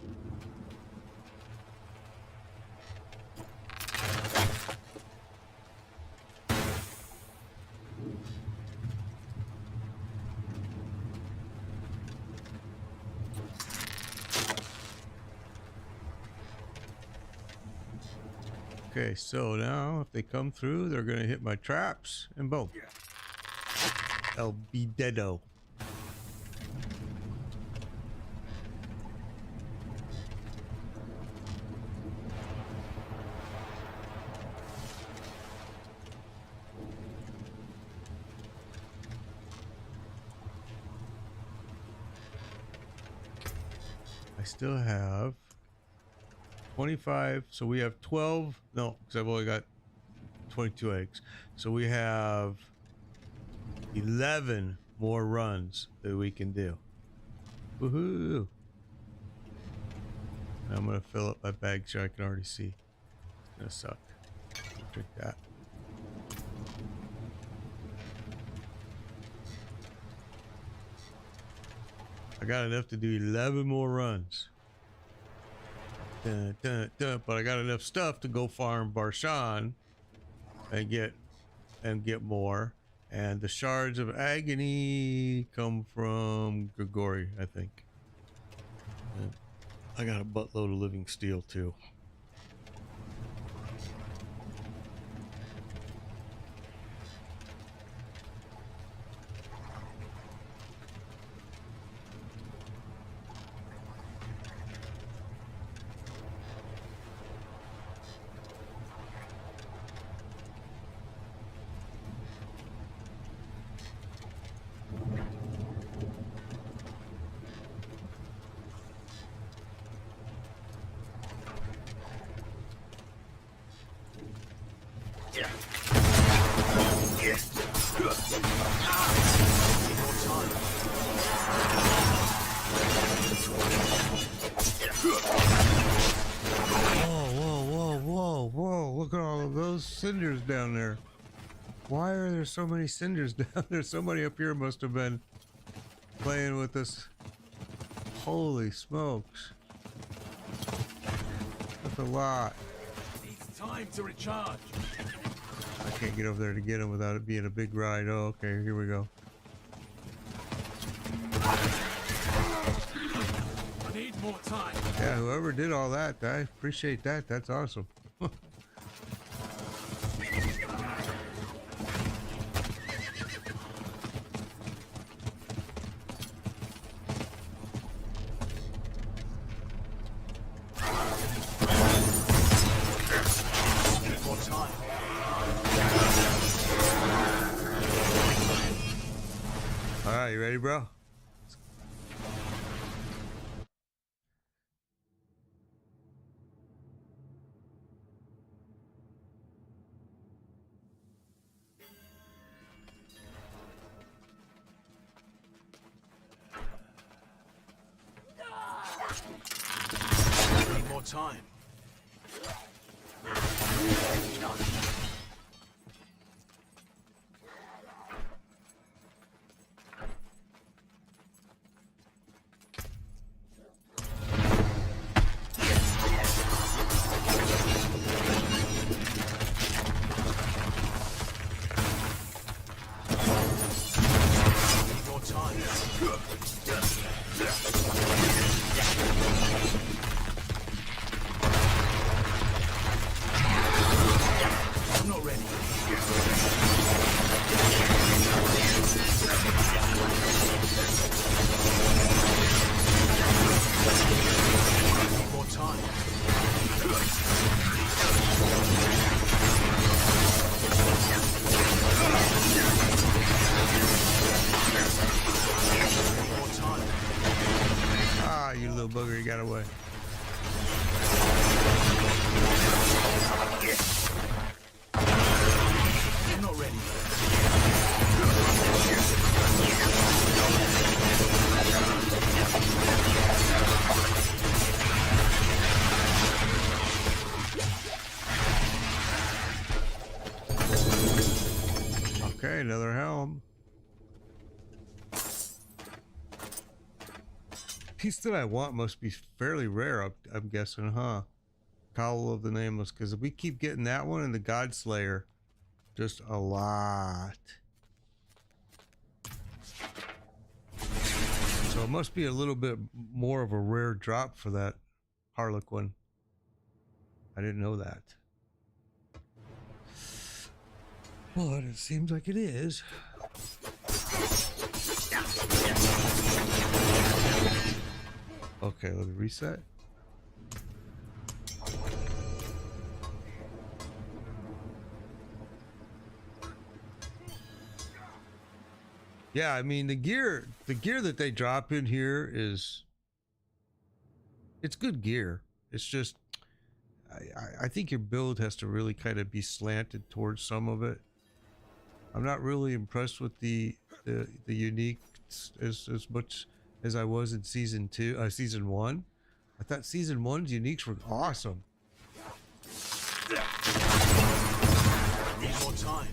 Speaker 1: Okay, so now if they come through, they're gonna hit my traps and boom. El Bidedo. I still have 25, so we have 12. No, because I've only got 22 eggs. So we have 11 more runs that we can do. Woohoo! I'm gonna fill up my bag so I can already see. It's gonna suck. Drink that. I got enough to do 11 more runs. Dun, dun, dun, but I got enough stuff to go farm Barshan and get more. And the shards of agony come from Grigori, I think. And I got a buttload of living steel too. Whoa, look at all of those cinders down there. Why are there so many cinders down there? Somebody up here must have been playing with us. Holy smokes. That's a lot.
Speaker 2: It's time to recharge.
Speaker 1: I can't get over there to get them without it being a big ride. Oh, okay, here we go.
Speaker 2: I need more time.
Speaker 1: Yeah, whoever did all that, I appreciate that. That's awesome. Alright, you ready, bro?
Speaker 2: Need more time. I'm not ready. Need more time. Need more time.
Speaker 1: Ah, you little bugger, you got away.
Speaker 2: I'm not ready.
Speaker 1: Okay, another helm. Piece that I want must be fairly rare, I'm guessing, huh? Cowl of the Nameless, because we keep getting that one and the Godslayer. Just a lot. So it must be a little bit more of a rare drop for that Harlequin. I didn't know that. But it seems like it is. Okay, let me reset. Yeah, I mean the gear that they drop in here it's good gear. It's just I think your build has to really kind of be slanted towards some of it. I'm not really impressed with the unique as much as I was in season 1. I thought season 1's uniques were awesome.
Speaker 2: Need more time.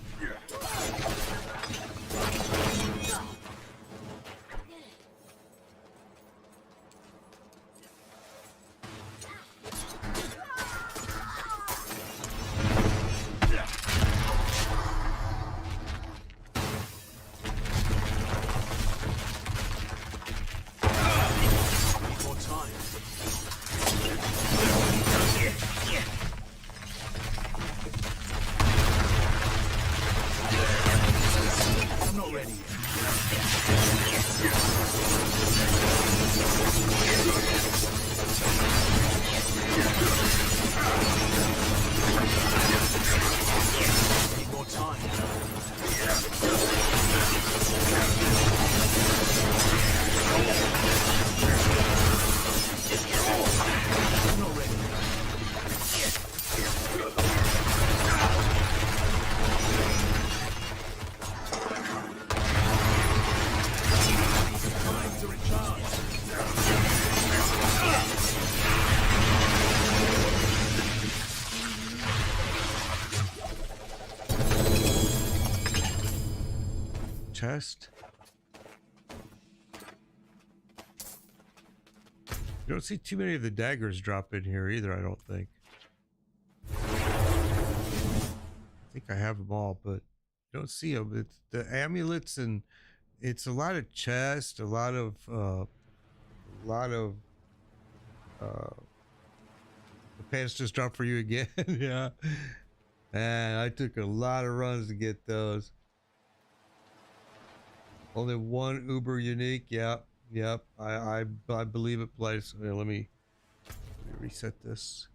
Speaker 1: Chest. You don't see too many of the daggers drop in here either, I don't think. I think I have them all, but you don't see them. It's the amulets, and it's a lot of chest, a lot of the pants just dropped for you again. Yeah, and I took a lot of runs to get those. Only one uber unique. Yep. I believe it, Blaze. Let me reset this.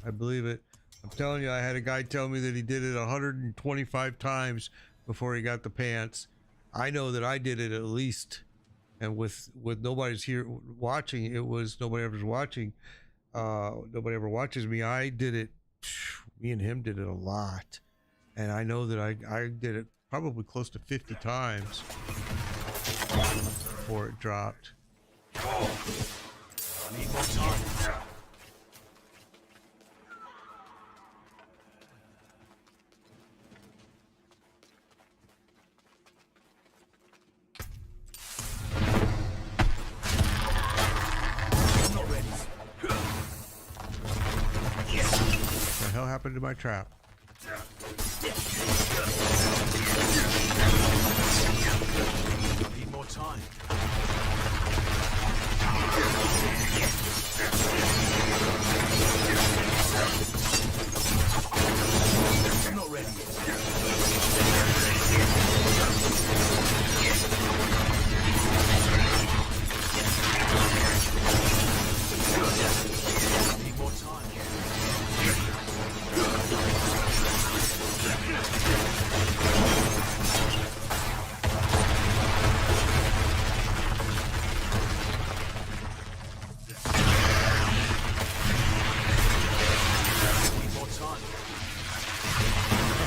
Speaker 1: I believe it. I'm telling you, I had a guy tell me that he did it 125 times before he got the pants. I know that I did it at least, and with nobody's here watching, it was nobody ever's watching. Nobody ever watches me. I did it. Me and him did it a lot, and I know that I did it probably close to 50 times before it dropped.
Speaker 2: Need more time. I'm not ready.
Speaker 1: What the hell happened to my trap?
Speaker 2: Need more time. I'm not ready yet. Need more time.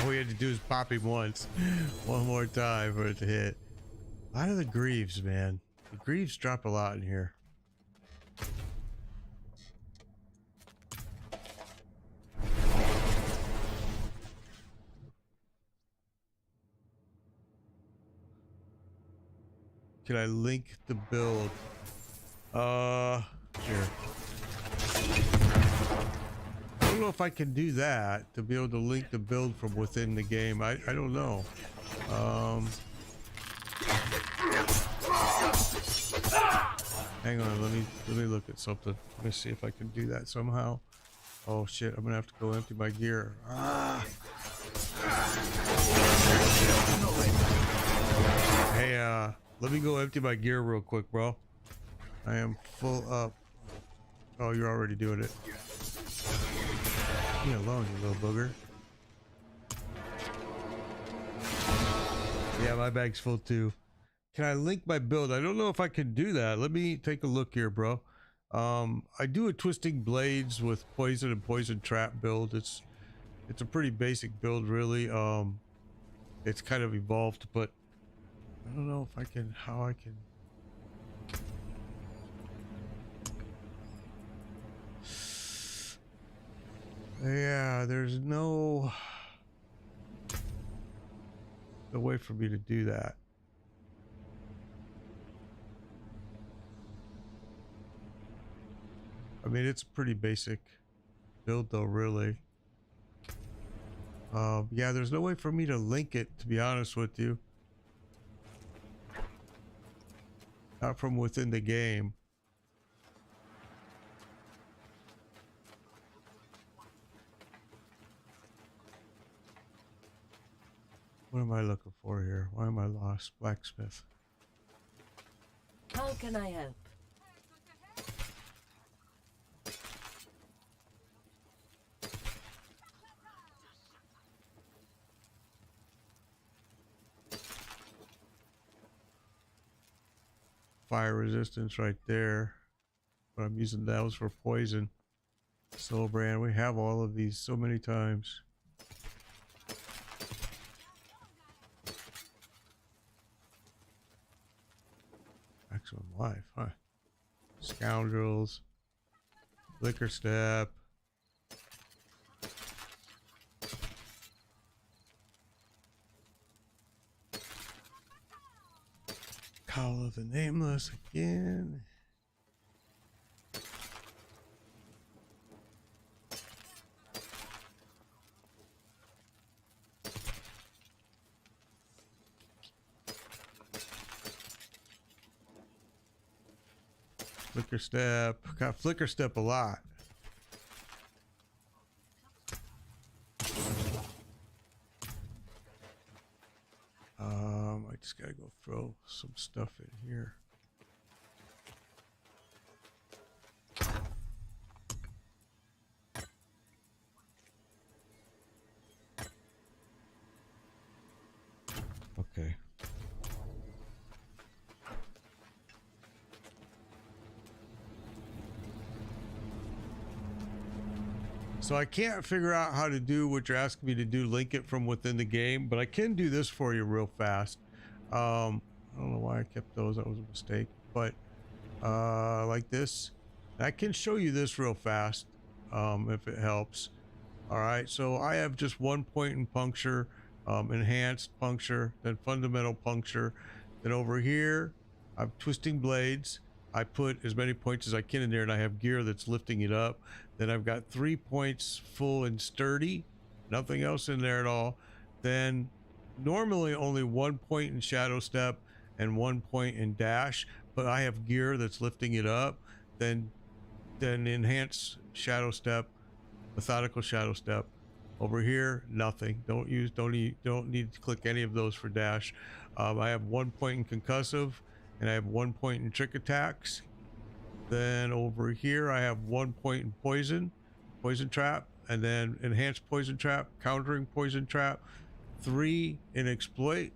Speaker 1: All we had to do is pop him once. One more time for it to hit. A lot of the Greaves, man. The Greaves drop a lot in here. can I link the build? Here. I don't know if I can do that, to be able to link the build from within the game. I don't know. Hang on, let me look at something. Let me see if I can do that somehow. Oh shit, I'm gonna have to go empty my gear. Ah. Hey, let me go empty my gear real quick, bro. I am full up. Oh, you're already doing it. Leave me alone, you little booger. Yeah, my bag's full too. Can I link my build? I don't know if I can do that. Let me take a look here, bro. I do a twisting blades with poison and poison trap build. It's a pretty basic build, really. It's kind of evolved, but I don't know if I can, how I can. Yeah, there's no way for me to do that. I mean, it's a pretty basic build though, really. Yeah, there's no way for me to link it, to be honest with you. Not from within the game. What am I looking for here? Why am I lost? Blacksmith.
Speaker 4: How can I help?
Speaker 1: Fire resistance right there. But I'm using those for poison. Soul brand. We have all of these so many times. Maximum life, huh? Scoundrels. Liquor step. Call of the Nameless again. Flicker step. Got flicker step a lot. I just gotta go throw some stuff in here. Okay. So I can't figure out how to do what you're asking me to do, link it from within the game, but I can do this for you real fast. I don't know why I kept those, that was a mistake, but like this. I can show you this real fast if it helps. All right, so I have just 1 point in puncture, enhanced puncture, then fundamental puncture. Then over here, I'm twisting blades. I put as many points as I can in there, and I have gear that's lifting it up. Then I've got 3 points full and sturdy, nothing else in there at all. Then normally only 1 point in shadow step and 1 point in dash, but I have gear that's lifting it up. Then enhance shadow step, methodical shadow step. Over here, nothing. Don't need to click any of those for dash. I have 1 point in concussive, and I have 1 point in trick attacks. Then over here, I have 1 point in poison trap, and then enhanced poison trap, countering poison trap, 3 in exploit,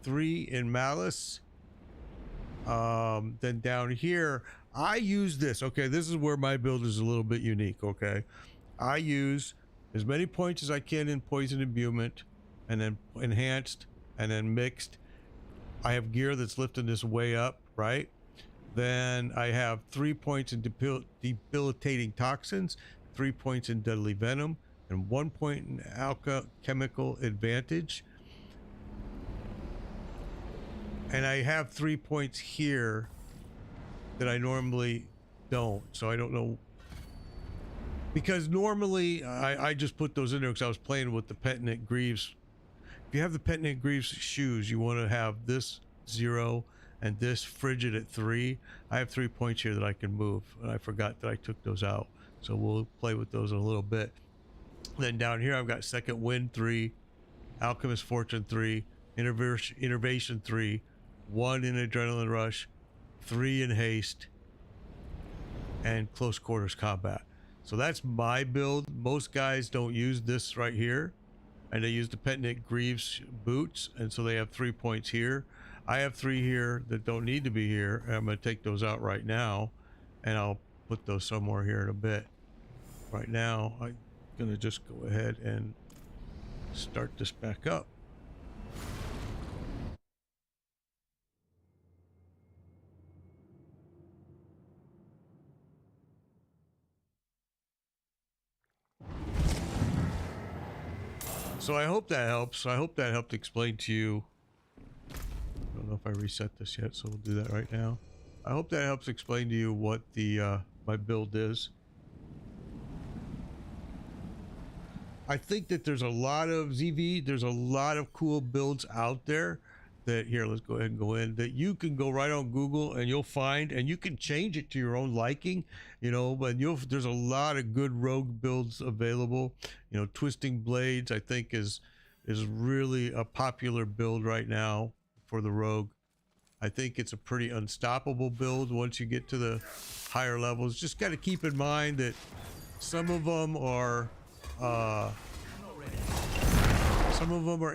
Speaker 1: 3 in malice. Then down here, I use this. Okay, this is where my build is a little bit unique. Okay, I use as many points as I can in poison imbuement, and then enhanced, and then mixed. I have gear that's lifting this way up, right? Then I have 3 points in debilitating toxins, 3 points in deadly venom, and 1 point in chemical advantage. And I have 3 points here that I normally don't. So I don't know. Because normally I just put those in there because I was playing with the Penitent Greaves. If you have the Penitent Greaves shoes, you want to have this 0 and this Frigid at 3. I have 3 points here that I can move, and I forgot that I took those out. So we'll play with those in a little bit. Then down here I've got Second Wind 3, Alchemist Fortune 3, Innervation 3, 1 in Adrenaline Rush, 3 in Haste, and Close Quarters Combat. So that's my build. Most guys don't use this right here, and they use the Penitent Greaves boots, and so they have 3 points here. I have 3 here that don't need to be here, and I'm going to take those out right now, and I'll put those somewhere here in a bit. Right now I'm going to just go ahead and start this back up. So I hope that helps. I hope that helped explain to you. I don't know if I reset this yet, so we'll do that right now. I hope that helps explain to you what the my build is. I think that there's a lot of ZV, there's a lot of cool builds out there that, here, let's go ahead and go in, that you can go right on Google and you'll find, and you can change it to your own liking, you know, but there's a lot of good rogue builds available. You know, Twisting Blades, I think is really a popular build right now for the rogue. I think it's a pretty unstoppable build once you get to the higher levels. Just got to keep in mind that some of them are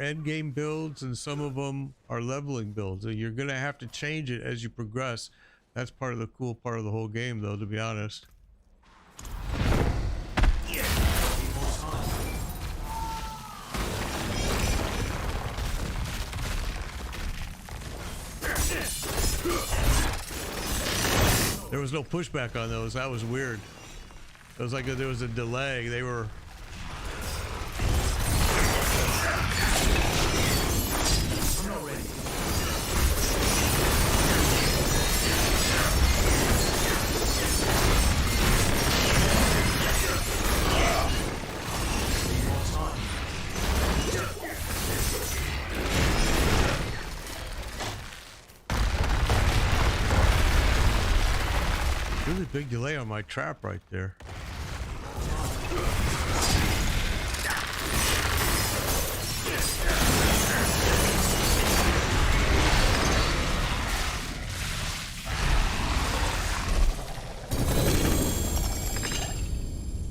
Speaker 1: end game builds and some of them are leveling builds, and you're gonna have to change it as you progress. That's part of the cool part of the whole game, though, to be honest. There was no pushback on those. That was weird. It was like there was a delay. They were... Really big delay on my trap right there.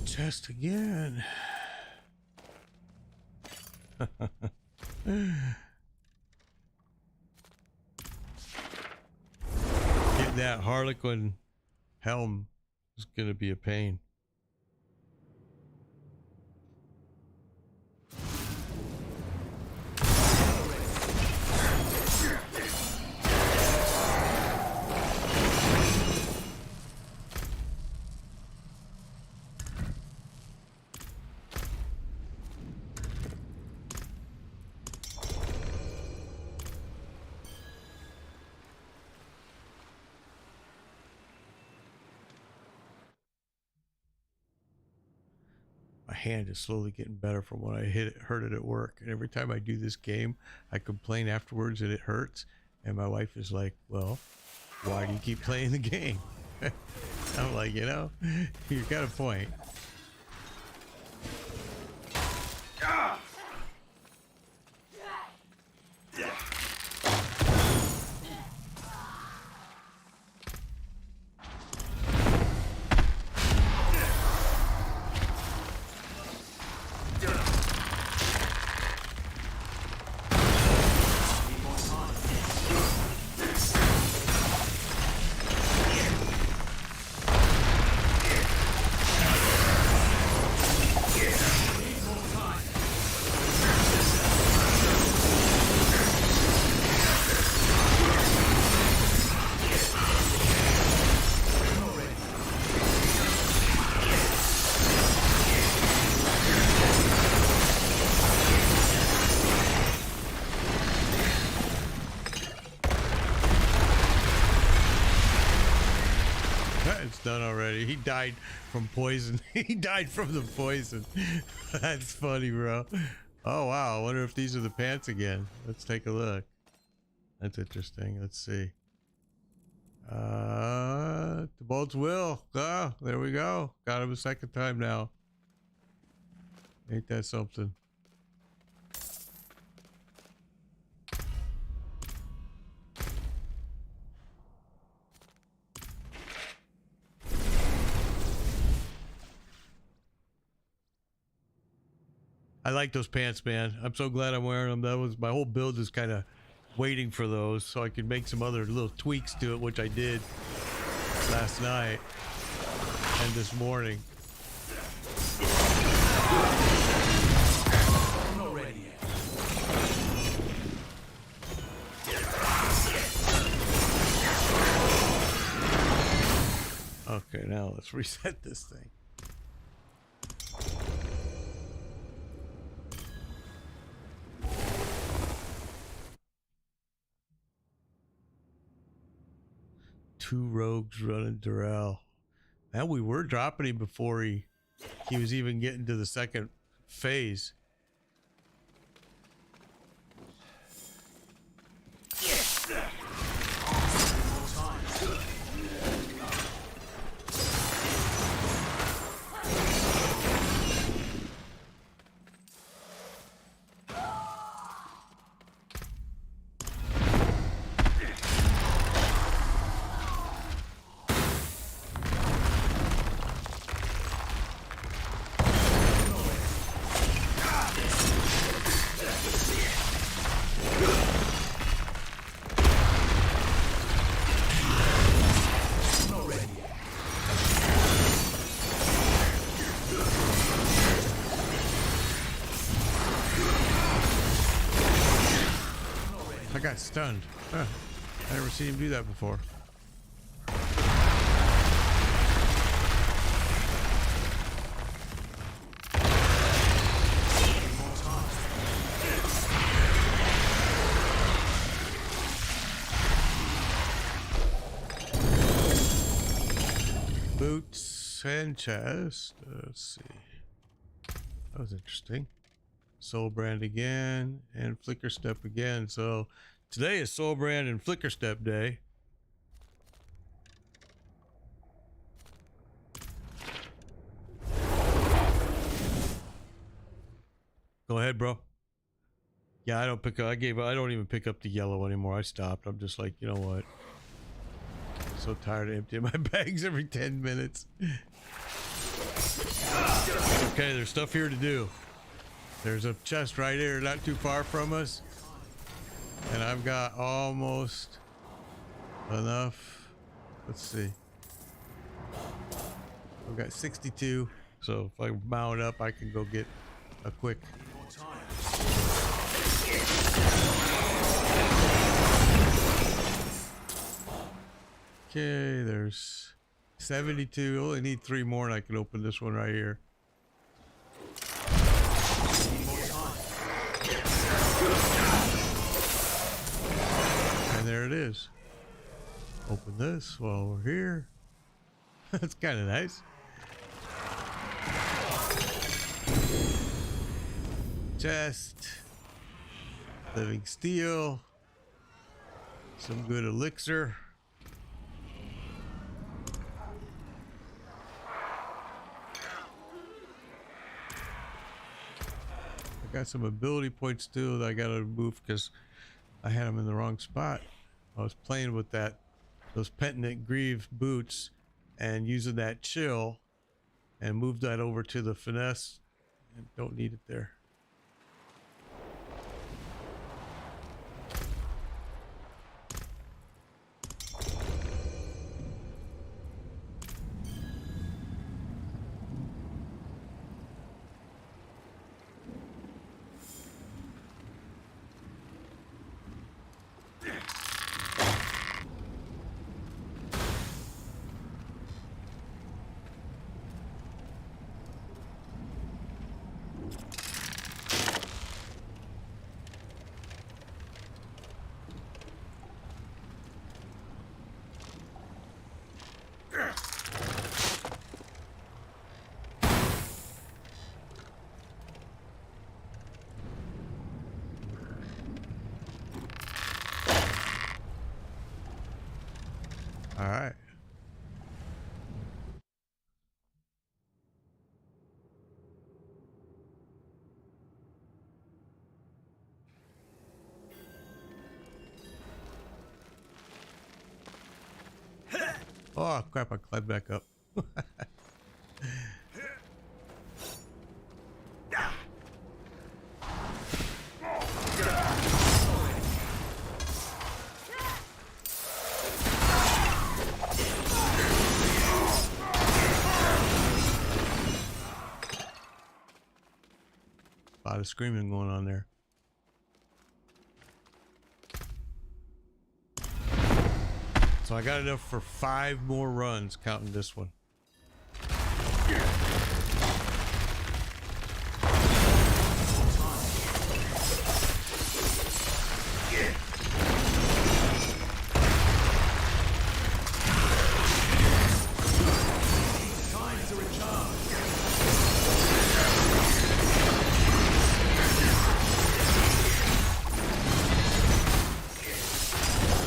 Speaker 1: Test again. Getting that Harlequin helm is going to be a pain. My hand is slowly getting better from when I hurt it at work, and every time I do this game I complain afterwards that it hurts, and my wife is like, well, why do you keep playing the game? I'm like, you know, you've got a point. done already. He died from poison. He died from the poison. That's funny, bro. Oh, wow. I wonder if these are the pants again. Let's take a look. That's interesting. Let's see. The bolts will. Ah, there we go. Got him a second time now. Ain't that something? I like those pants, man. I'm so glad I'm wearing them. That was my whole build is kind of waiting for those so I could make some other little tweaks to it, which I did last night and this morning.
Speaker 2: I'm not ready yet.
Speaker 1: Okay, now let's reset this thing. Two rogues running Durrell. Man, we were dropping him before he was even getting to the second phase. I got stunned. Huh. I never seen him do that before. Boots and chest. Let's see. That was interesting. Soul Brand again and Flicker Step again. So today is Soul Brand and Flicker Step day. Go ahead, bro. Yeah, I don't pick up. I don't even pick up the yellow anymore. I stopped. I'm just like, you know what? I'm so tired of emptying my bags every 10 minutes. It's okay, there's stuff here to do. There's a chest right here, not too far from us. And I've got almost enough. Let's see. I've got 62. So if I mount up, I can go get a quick. Okay, there's 72. Only need 3 more and I can open this one right here. And there it is. Open this while we're here. That's kind of nice. Chest. Living steel. Some good elixir. I got some ability points too that I gotta move because I had them in the wrong spot. I was playing with those Penitent Greave boots and using that chill and moved that over to the finesse and don't need it there. Oh crap! I climbed back up. A lot of screaming going on there. So I got enough for 5 more runs, counting this one.
Speaker 2: Time to recharge.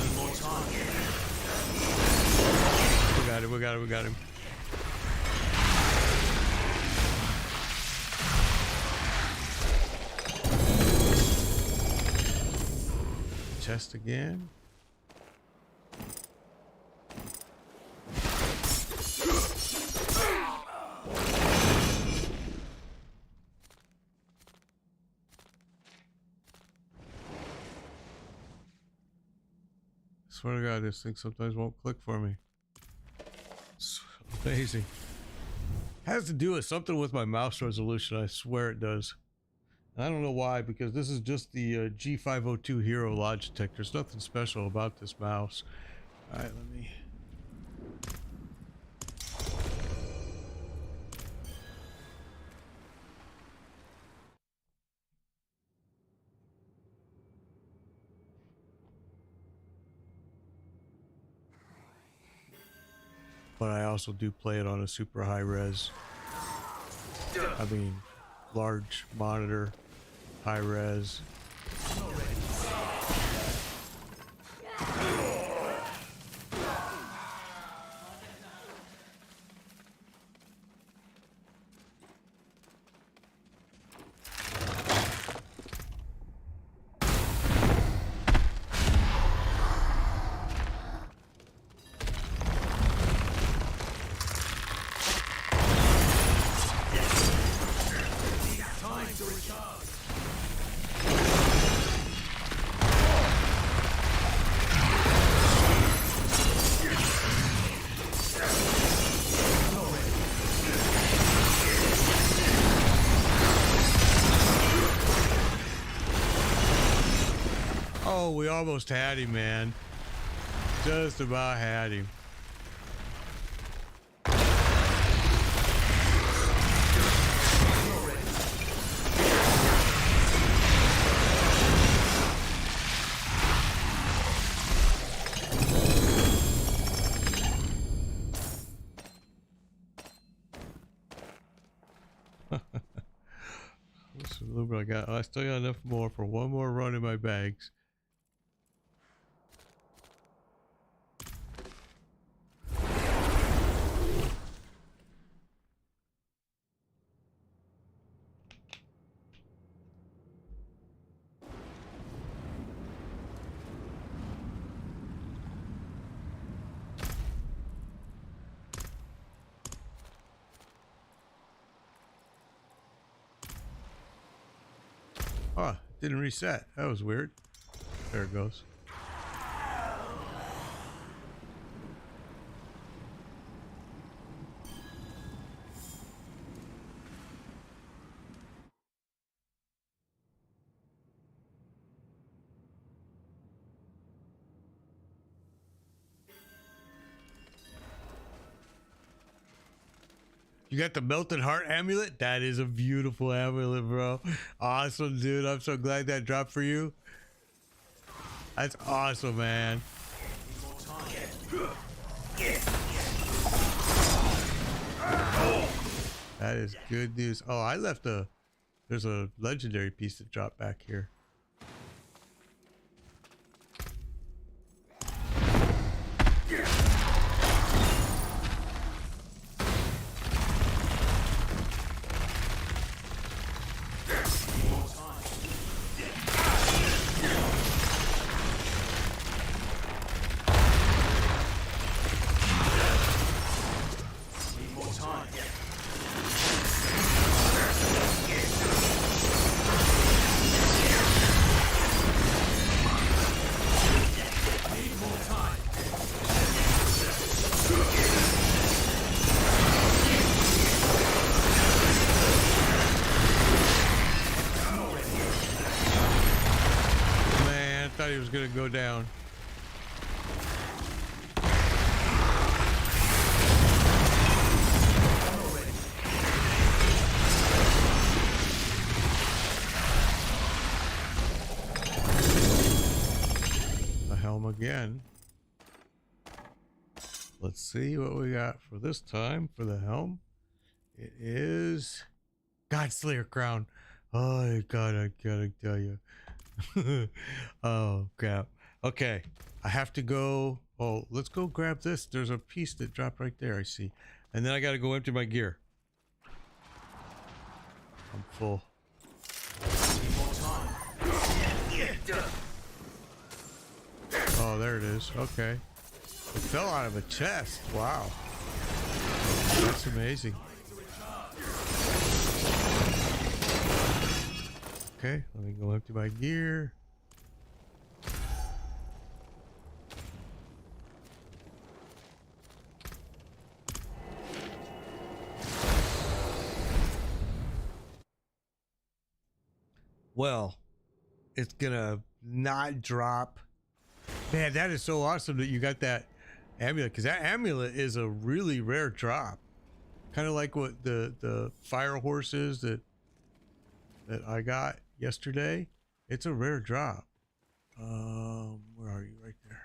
Speaker 2: Need more time.
Speaker 1: We got him. Chest again. Swear to God, this thing sometimes won't click for me. It's amazing. Has to do with something with my mouse resolution. I swear it does. And I don't know why, because this is just the G502 Hero Logitech. There's nothing special about this mouse. All right, let me. But I also do play it on a super high res. I mean, large monitor, high res.
Speaker 2: Time to recharge.
Speaker 1: Oh, we almost had him, man. Just about had him. This is a little bit I got. I still got enough more for one more run in my bags. Oh, it didn't reset. That was weird. There it goes. You got the melted heart amulet? That is a beautiful amulet, bro. Awesome, dude. I'm so glad that dropped for you. That's awesome, man. That is good news. Oh, I left there's a legendary piece that dropped back here. is gonna go down. The helm again. Let's see what we got for this time for the helm. It is Godslayer crown. Oh God, I gotta tell you. Oh crap. Okay, I have to go. Oh, let's go grab this. There's a piece that dropped right there, I see. And then I gotta go empty my gear. I'm full.
Speaker 2: More time.
Speaker 1: Oh, there it is. Okay. It fell out of a chest. Wow. That's amazing. Okay, let me go empty my gear. Well, it's gonna not drop. Man, that is so awesome that you got that amulet, because that amulet is a really rare drop. Kind of like what the fire horse is that I got yesterday. It's a rare drop. Where are you? Right there.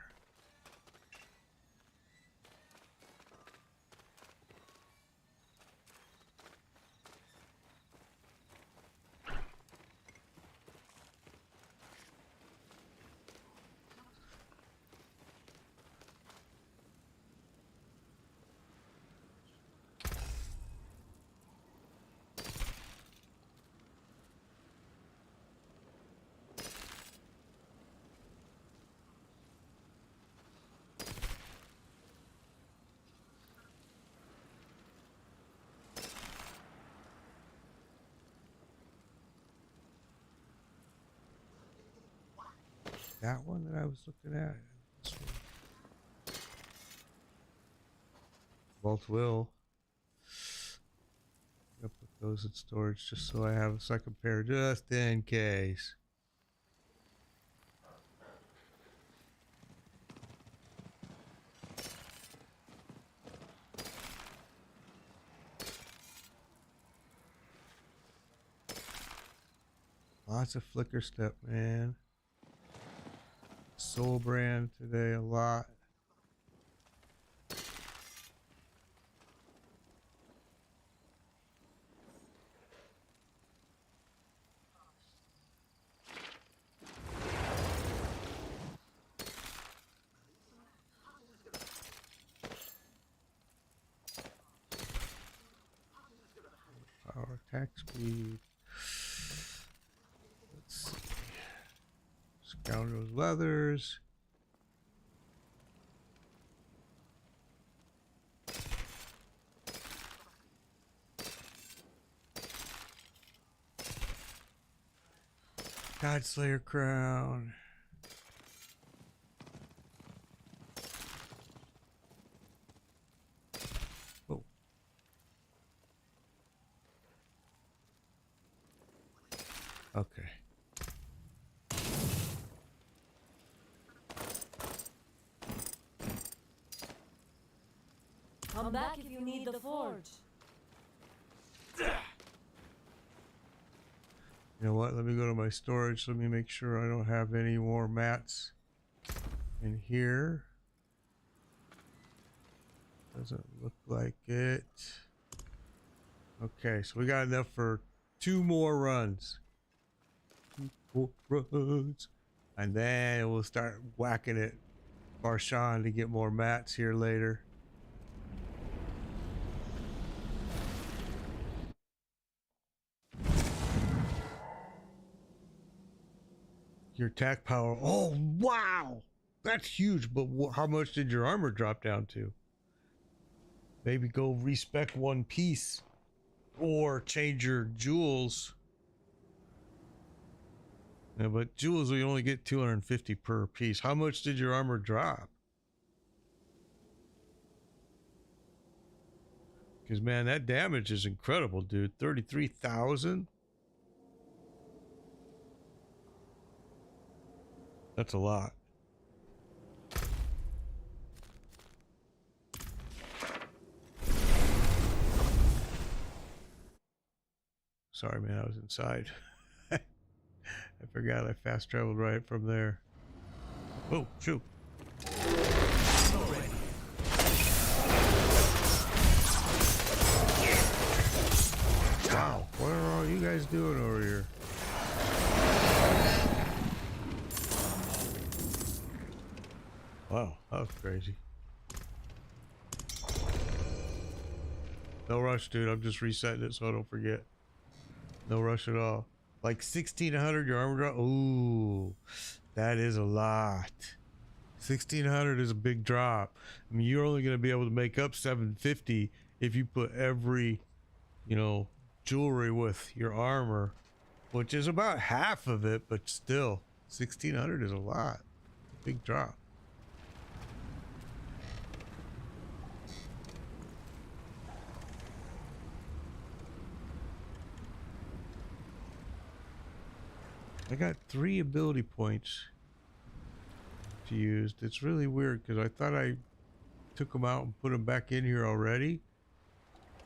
Speaker 1: That one that I was looking at. This one. Both will. I'll put those in storage just so I have a second pair just in case. Lots of flicker step, man. Soul brand today a lot. Power attack speed. Let's see. Scoundrel's leathers. Godslayer crown. Oh. Okay.
Speaker 4: Come back if you need the forge.
Speaker 1: You know what? Let me go to my storage. Let me make sure I don't have any more mats in here. Doesn't look like it. Okay, so we got enough for 2 more runs. 2 more runs. And then we'll start whacking it Barshan to get more mats here later. Your attack power. Oh, wow. That's huge. But how much did your armor drop down to? Maybe go respec one piece or change your jewels. Yeah, but jewels, we only get 250 per piece. How much did your armor drop? Because, man, that damage is incredible, dude. 33,000? That's a lot. Sorry, man, I was inside. I forgot I fast traveled right from there. Oh, shoot. Wow, what are all you guys doing over here? Wow, that was crazy. No rush, dude. I'm just resetting it so I don't forget. No rush at all. Like 1600, your armor drop. Ooh, that is a lot. 1600 is a big drop. I mean, you're only going to be able to make up 750 if you put every, you know, jewelry with your armor, which is about half of it, but still, 1600 is a lot. Big drop. I got 3 ability points to use. It's really weird because I thought I took them out and put them back in here already,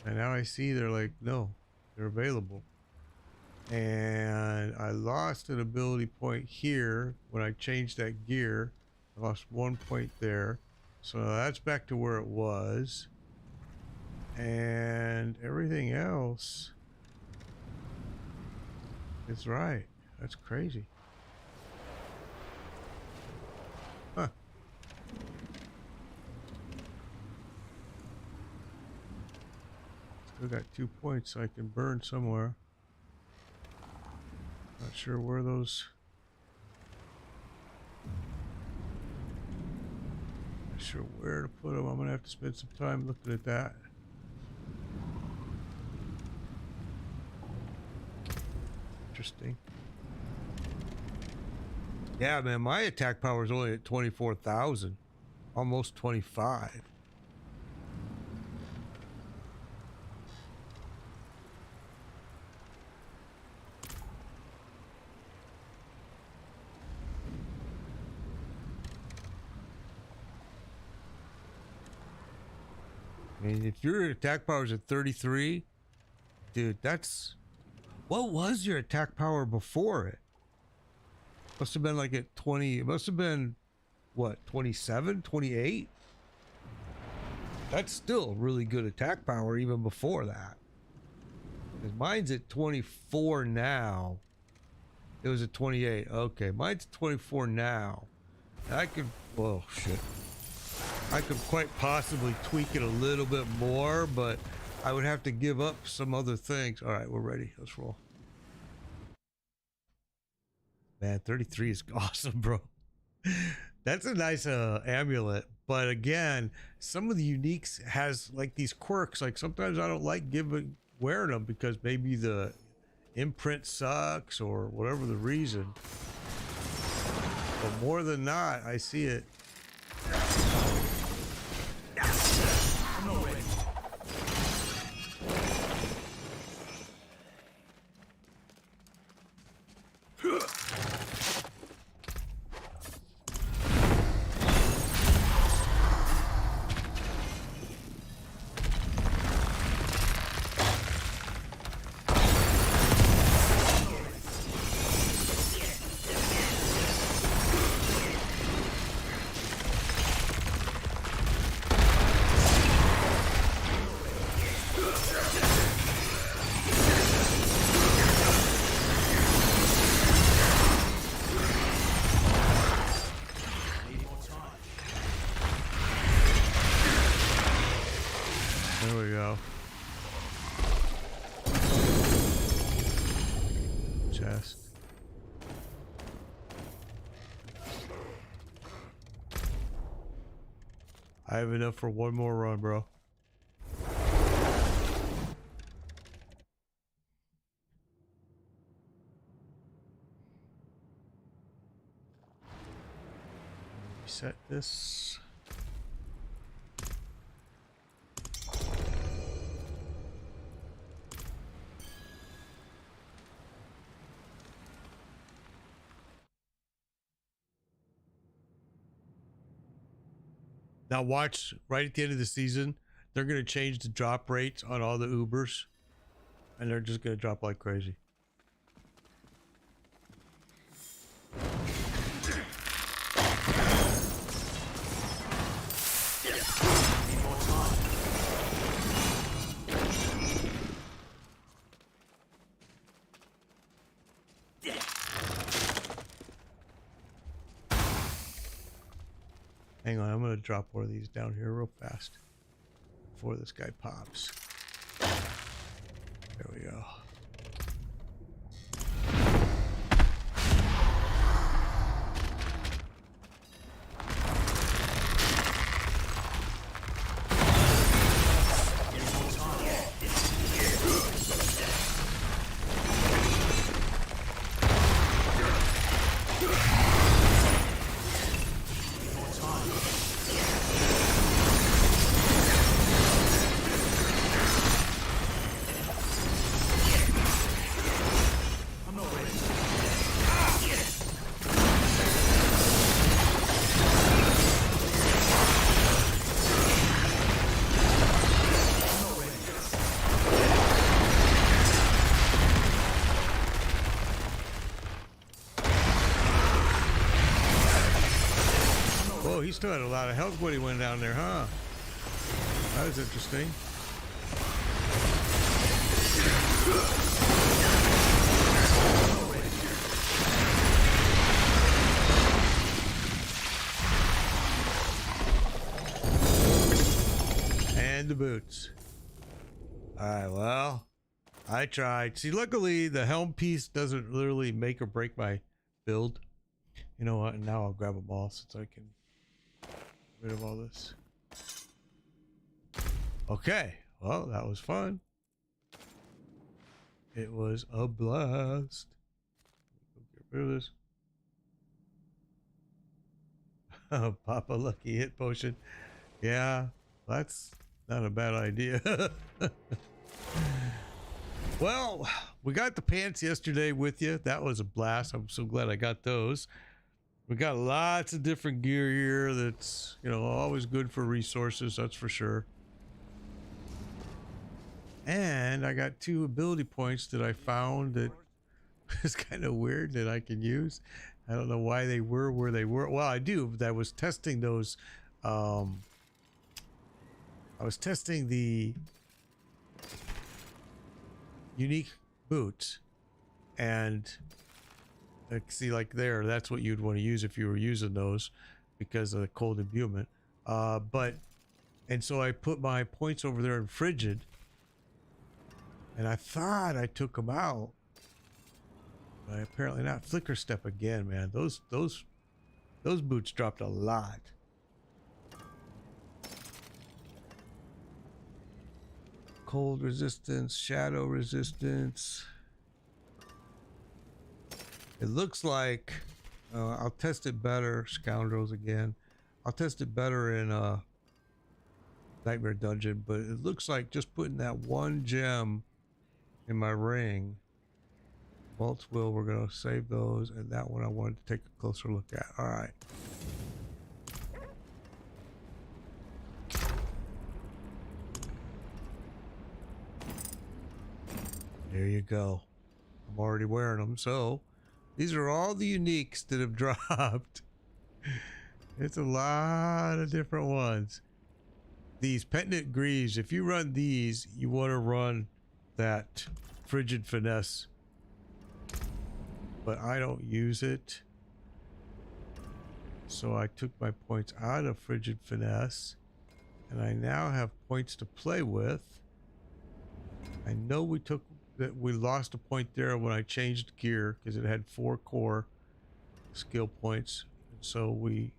Speaker 1: and now I see they're like, no, they're available. And I lost an ability point here when I changed that gear. I lost 1 point there, so that's back to where it was, and everything else is right. That's crazy. Huh. Still got 2 points I can burn somewhere. Not sure where those... Not sure where to put them. I'm gonna have to spend some time looking at that. Interesting. Yeah, man, my attack power is only at 24,000. Almost 25. I mean, if your attack power is at 33, dude, that's... What was your attack power before it? Must have been like at 20. It must have been, what, 27, 28? That's still really good attack power even before that. Because mine's at 24 now. It was at 28. Okay, mine's 24 now. I could... Oh, shit. I could quite possibly tweak it a little bit more, but I would have to give up some other things. All right, we're ready. Let's roll. Man, 33 is awesome, bro. That's a nice amulet, but again, some of the uniques has like these quirks. Like sometimes I don't like wearing them because maybe the imprint sucks or whatever the reason. But more than not, I see it. There we go. Chest. I have enough for one more run, bro. Reset this. Now watch, right at the end of the season, they're going to change the drop rates on all the Ubers, and they're just going to drop like crazy.
Speaker 2: Need more time.
Speaker 1: Hang on, I'm going to drop one of these down here real fast before this guy pops. There we go. Whoa, he still had a lot of health when he went down there, huh? That was interesting. And the boots. Alright, well, I tried. See, luckily the helm piece doesn't literally make or break my build. You know what? Now I'll grab them all since I can get rid of all this. Okay, well, that was fun. It was a blast. Get rid of this. Papa Lucky hit potion. Yeah, that's not a bad idea. Well, we got the pants yesterday with you. That was a blast. I'm so glad I got those. We got lots of different gear here that's, you know, always good for resources, that's for sure. And I got 2 ability points that I found that is kind of weird that I can use. I don't know why they were where they were. Well, I do, but I was testing those. I was testing the unique boots, and see, like there, that's what you'd want to use if you were using those because of the cold imbuement. And so I put my points over there in frigid, and I thought I took them out, but apparently not. Flicker step again, man. Those boots dropped a lot. Cold resistance, shadow resistance. It looks like I'll test it better. Scoundrels again. I'll test it better in Nightmare Dungeon, but it looks like just putting that one gem in my ring. Bolt's Will, we're gonna save those, and that one I wanted to take a closer look at. All right. There you go. I'm already wearing them, so these are all the uniques that have dropped. It's a lot of different ones. These Pendant Greaves, if you run these, you want to run that Frigid Finesse. But I don't use it. So I took my points out of Frigid Finesse. And I now have points to play with. I know we lost a point there when I changed gear because it had 4 core skill points. And so we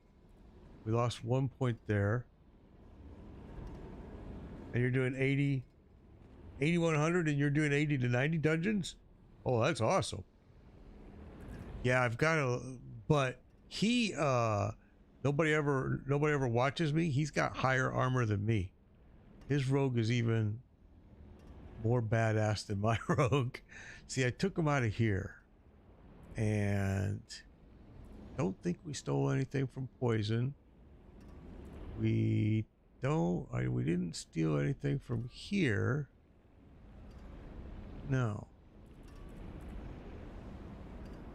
Speaker 1: lost 1 point there. And you're doing 8100 and you're doing 80 to 90 dungeons? Oh, that's awesome. Yeah, I've got a, but he nobody ever watches me. He's got higher armor than me. His rogue is even more badass than my rogue. See, I took him out of here, and don't think we stole anything from Poison. We don't. We didn't steal anything from here. No.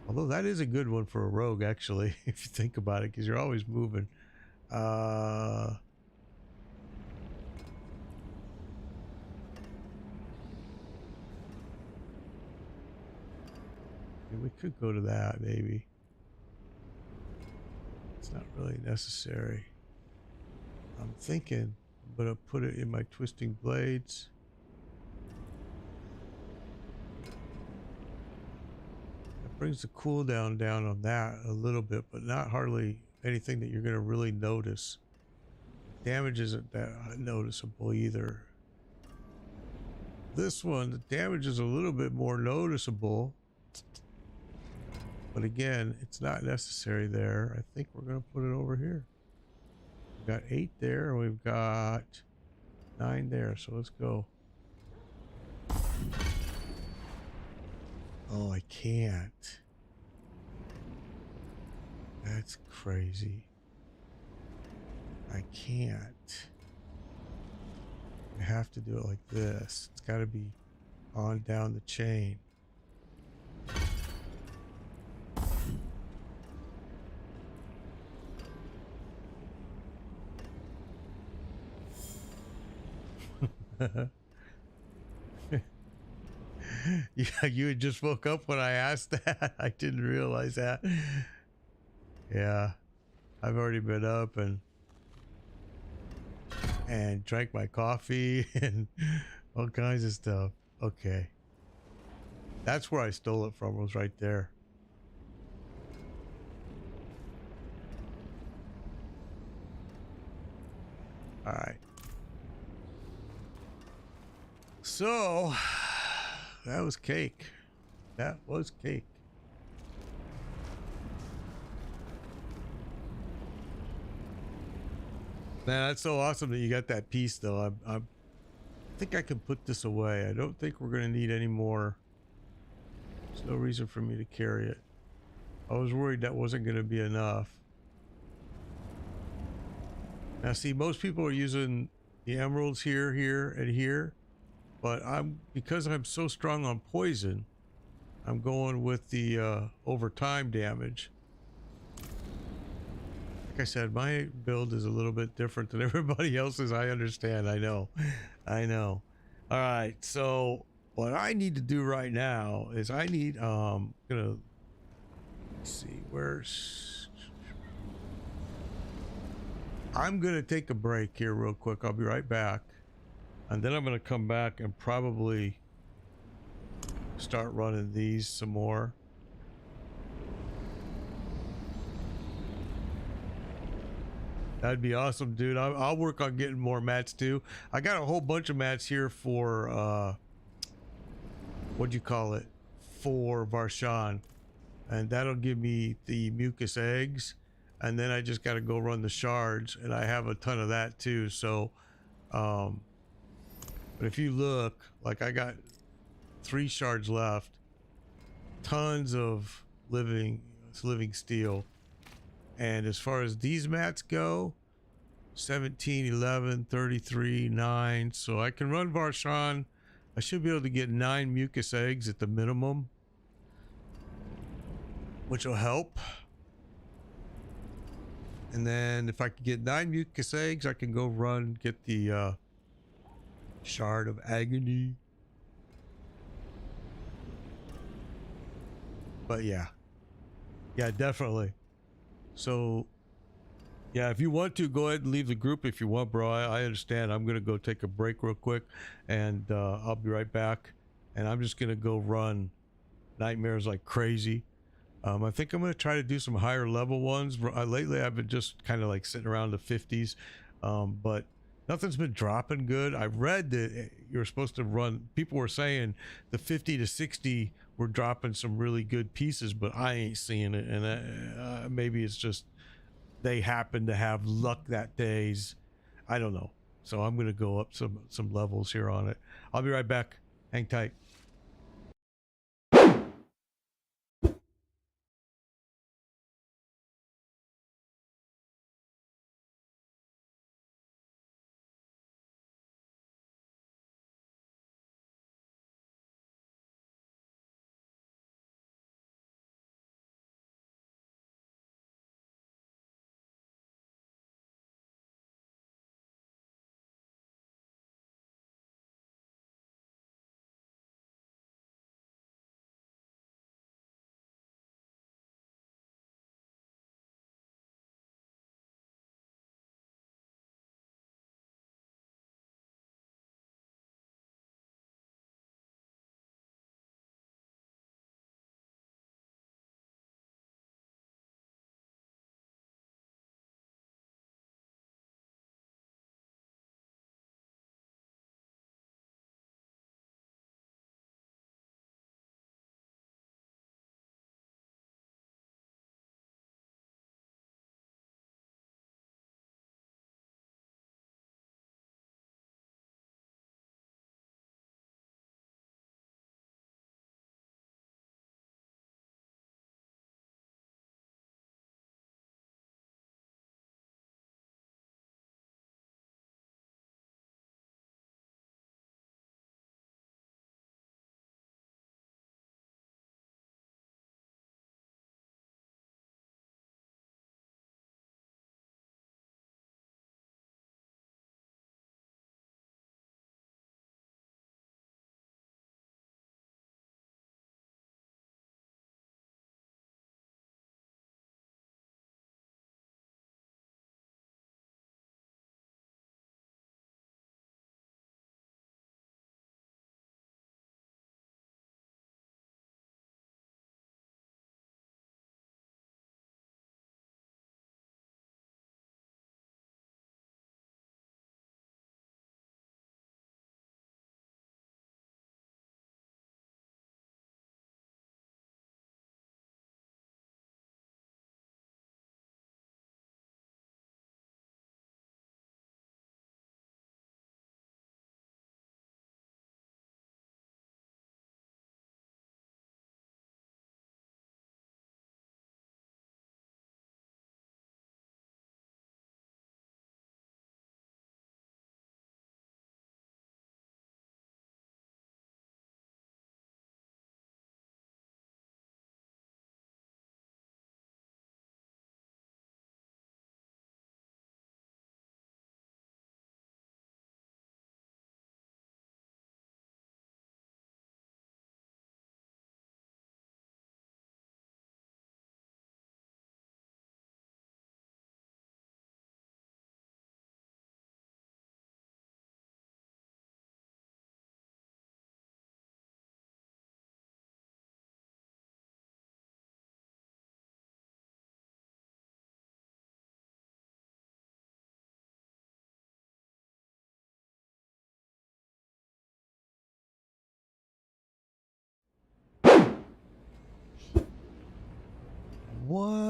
Speaker 1: Although that is a good one for a rogue, actually, if you think about it, because you're always moving. We could go to that, maybe. It's not really necessary. I'm thinking I'm gonna put it in my twisting blades. That brings the cooldown down on that a little bit, but not hardly anything that you're gonna really notice. Damage isn't that noticeable either. This one, the damage is a little bit more noticeable. But again, it's not necessary there. I think we're going to put it over here. We've got 8 there, and we've got 9 there. So let's go. Oh, I can't. That's crazy. I can't. I have to do it like this. It's got to be on down the chain. Yeah, you had just woke up when I asked that. I didn't realize that. Yeah, I've already been up and drank my coffee and all kinds of stuff. Okay, that's where I stole it from. Was right there. All right. So that was cake. That was cake. Man, that's so awesome that you got that piece, though. I think I can put this away. I don't think we're going to need any more. There's no reason for me to carry it. I was worried that wasn't going to be enough. Now, see, most people are using the emeralds here, here, and here. But because I'm so strong on poison, I'm going with the over time damage. Like I said, my build is a little bit different than everybody else's. I understand. I know. I know. All right. So what I need to do right now is let's see, I'm gonna take a break here real quick. I'll be right back. And then I'm gonna come back and probably start running these some more. That'd be awesome, dude. I'll work on getting more mats too. I got a whole bunch of mats here for what'd you call it, for Varshan, and that'll give me the mucus eggs, and then I just got to go run the shards, and I have a ton of that too. So but if you look, like, I got 3 shards left, tons of living steel. And as far as these mats go, 17, 11, 33, 9. So I can run Varshan. I should be able to get 9 mucus eggs at the minimum, which will help. And then if I can get 9 mucus eggs, I can go run, get the shard of agony. But yeah, definitely. So yeah, if you want to, go ahead and leave the group if you want, bro. I understand. I'm gonna go take a break real quick, and I'll be right back. And I'm just gonna go run nightmares like crazy. I think I'm gonna try to do some higher level ones. Lately I've been just kind of like sitting around the 50s, but nothing's been dropping good. I read that you're supposed to run, people were saying the 50 to 60 were dropping some really good pieces, but I ain't seeing it. And maybe it's just they happen to have luck that days. I don't know. So I'm going to go up some levels here on it. I'll be right back. Hang tight.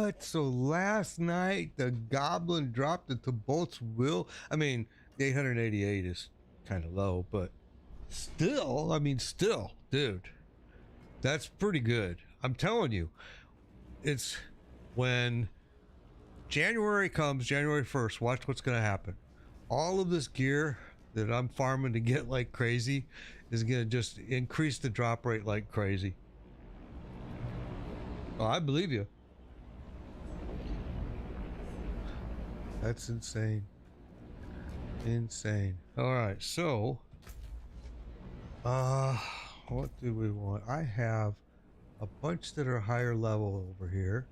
Speaker 1: What? So last night the goblin dropped it to Bolt's will. I mean, the 888 is kind of low, but still, I mean, still, dude, that's pretty good. I'm telling you, it's when January comes, January 1st, watch what's going to happen. All of this gear that I'm farming to get like crazy is going to just increase the drop rate like crazy. Oh, I believe you. That's insane. Insane. All right, so what do we want? I have a bunch that are higher level over here.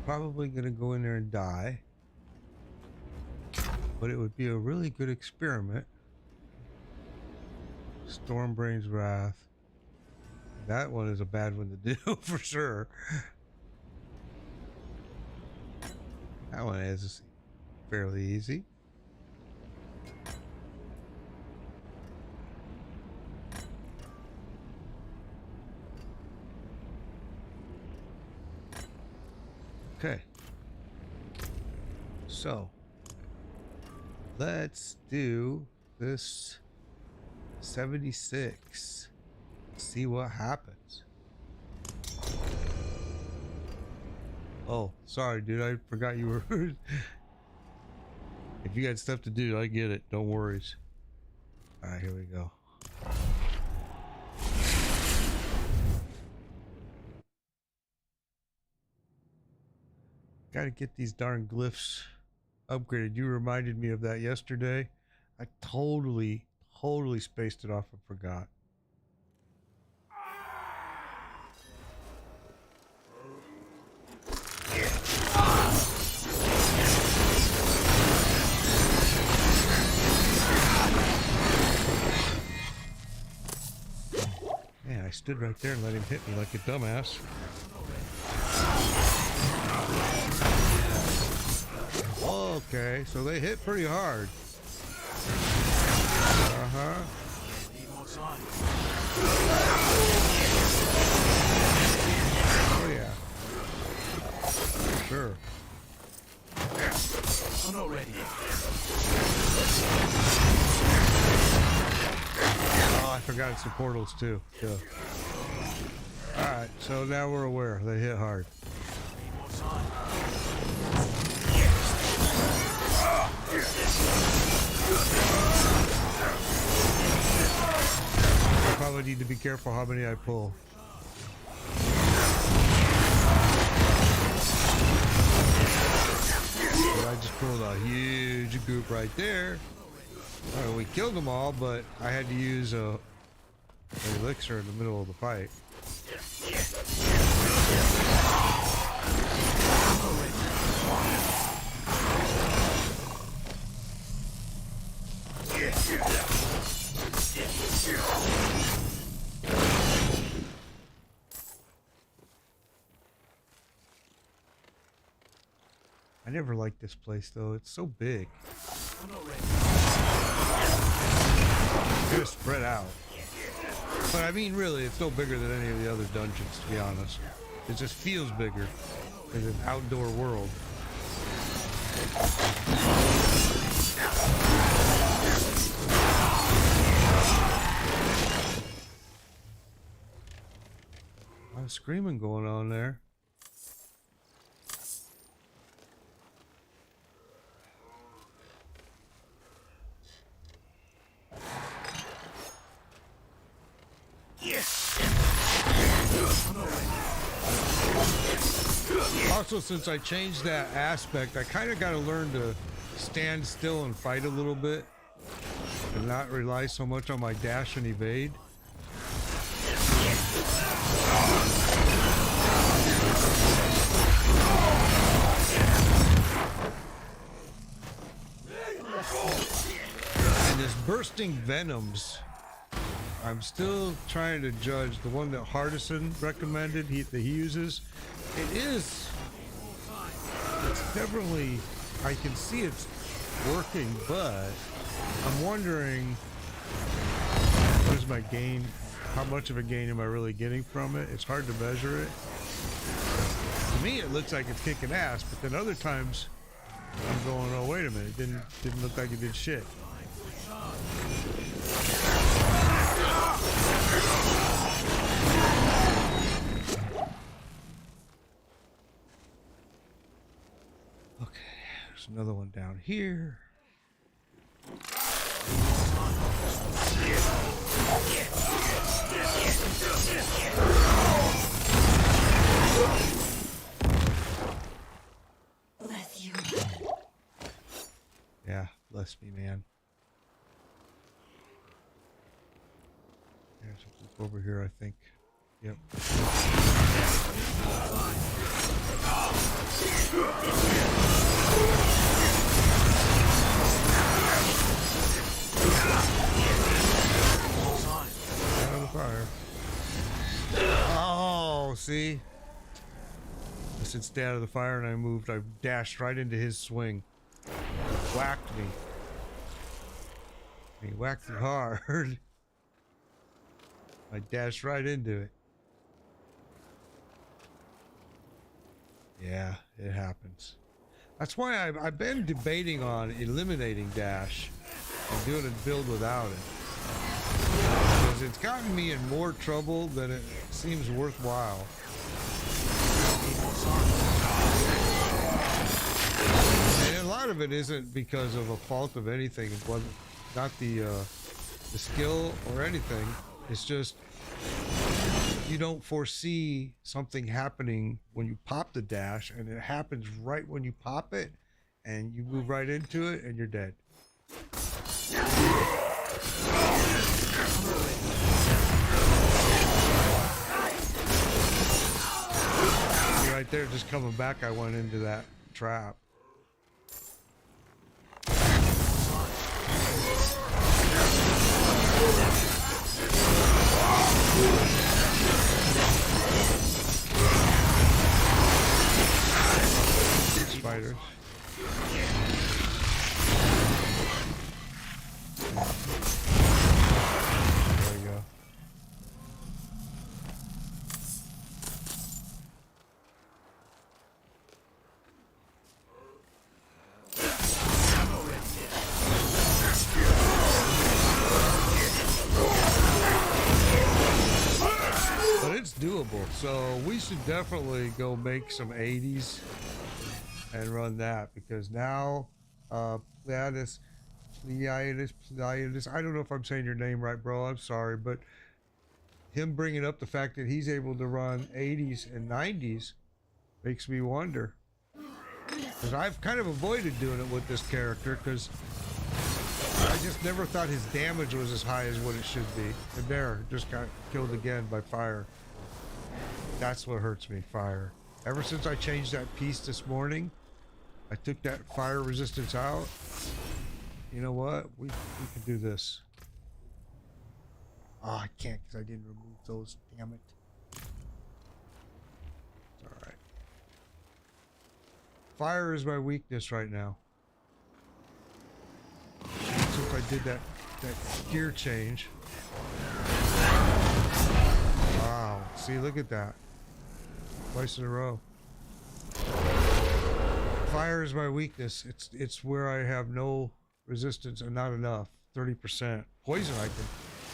Speaker 1: Probably gonna go in there and die, but it would be a really good experiment. Stormbrain's Wrath. That one is a bad one to do for sure. That one is fairly easy. Okay. So let's do this 76. See what happens. Oh, sorry, dude. I forgot you were. If you got stuff to do, I get it. Don't worry. All right, here we go. Got to get these darn glyphs upgraded. You reminded me of that yesterday. I totally spaced it off and forgot. Man, I stood right there and let him hit me like a dumbass. Okay, so they hit pretty hard. Uh-huh. Oh yeah. Sure.
Speaker 2: I'm not ready.
Speaker 1: Oh, I forgot some portals too. Yeah. Alright, so now we're aware. They hit hard. I probably need to be careful how many I pull. But I just pulled a huge group right there. We killed them all, but I had to use an elixir in the middle of the fight. I never liked this place though. It's so big. It's kind of spread out. But I mean, really, it's no bigger than any of the other dungeons, to be honest. It just feels bigger in an outdoor world. A lot of screaming going on there. Also, since I changed that aspect, I kind of got to learn to stand still and fight a little bit and not rely so much on my dash and evade. And this bursting venoms, I'm still trying to judge the one that Hardison recommended that he uses. It's definitely, I can see it's working, but I'm wondering, where's my gain? How much of a gain am I really getting from it? It's hard to measure it. To me, it looks like it's kicking ass, but then other times I'm going, oh wait a minute, didn't look like it did shit. Okay, there's another one down here.
Speaker 4: Bless you.
Speaker 1: Yeah, bless me, man. There's a group over here, I think. Yep. Out of the fire. Oh, see? I said stay out of the fire and I moved. I dashed right into his swing. Whacked me. He whacked me hard. I dashed right into it. Yeah, it happens. That's why I've been debating on eliminating dash and doing a build without it. Because it's gotten me in more trouble than it seems worthwhile. And a lot of it isn't because of a fault of anything. It wasn't, not the skill or anything. It's just you don't foresee something happening when you pop the dash, and it happens right when you pop it, and you move right into it, and you're dead. Right there, just coming back, I went into that trap. Spiders. There we go. But it's doable, so we should definitely go make some 80s and run that, because now Pleiades, I don't know if I'm saying your name right, bro, I'm sorry, but him bringing up the fact that he's able to run 80s and 90s makes me wonder, because I've kind of avoided doing it with this character because I just never thought his damage was as high as what it should be. And there, just got killed again by fire. That's what hurts me, fire. Ever since I changed that piece this morning, I took that fire resistance out. You know what? We can do this. Oh, I can't because I didn't remove those. Damn it. It's alright. Fire is my weakness right now. Since I did that gear change. Wow. See, look at that. Twice in a row. Fire is my weakness. It's where I have no resistance and not enough. 30%. Poison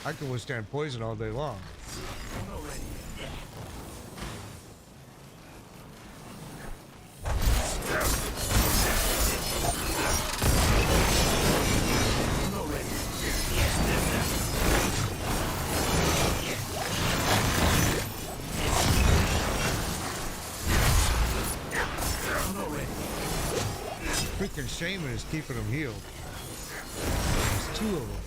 Speaker 1: I can withstand poison all day long. Freaking shaman is keeping them healed. There's two of them.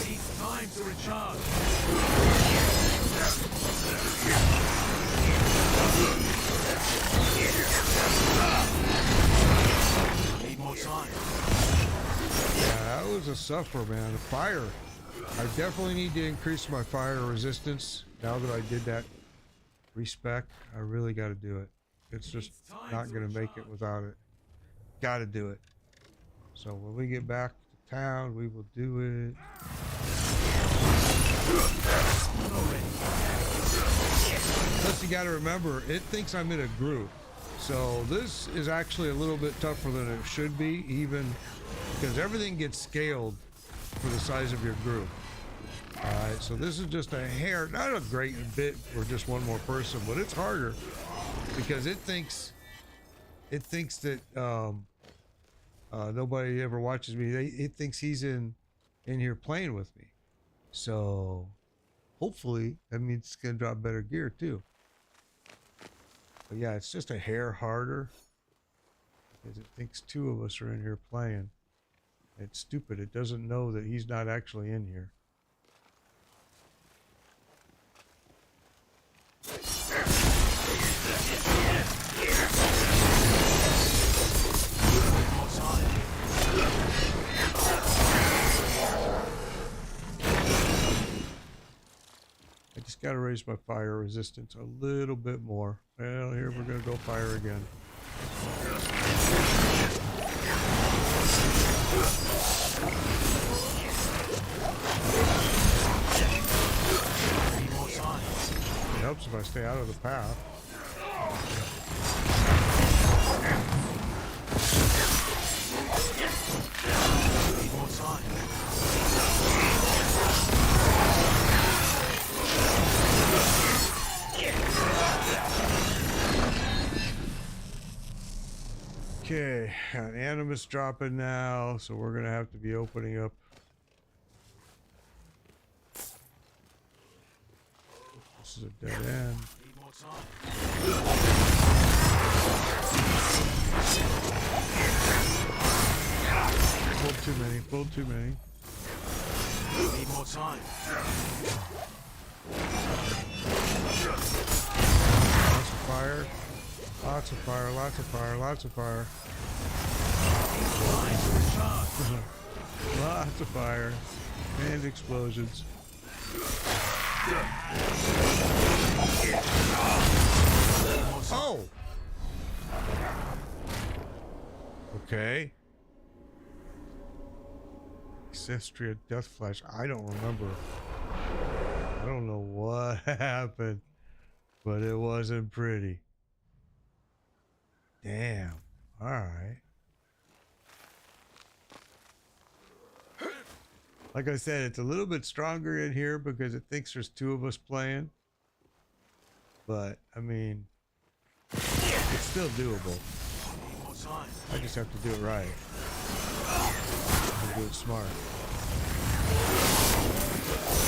Speaker 2: It's time to recharge. Need more time.
Speaker 1: Yeah, that was a suffer, man. Fire. I definitely need to increase my fire resistance now that I did that respec. I really got to do it. It's just not going to make it without it. Got to do it. So when we get back to town, we will do it. got to remember, it thinks I'm in a group. So this is actually a little bit tougher than it should be, even because everything gets scaled for the size of your group. Alright, so this is just a hair, not a great bit for just one more person, but it's harder because it thinks that nobody ever watches me. It thinks he's in here playing with me. So hopefully that means it's gonna drop better gear too. But yeah, it's just a hair harder because it thinks two of us are in here playing. It's stupid. It doesn't know that he's not actually in here. I just got to raise my fire resistance a little bit more. Well, here we're going to go fire again. It helps if I stay out of the path. Okay, got Animus dropping now, so we're gonna have to be opening up. This is a dead end. Pulled too many, pulled too many.
Speaker 2: Need more time.
Speaker 1: Lots of fire. Lots of fire, lots of fire, lots of fire. Lots of fire. And explosions. Oh! Okay. Ancestria Death Flash. I don't remember. I don't know what happened, but it wasn't pretty. Damn. Alright. Like I said, it's a little bit stronger in here because it thinks there's two of us playing. But, I mean, it's still doable. I just have to do it right. Do it smart.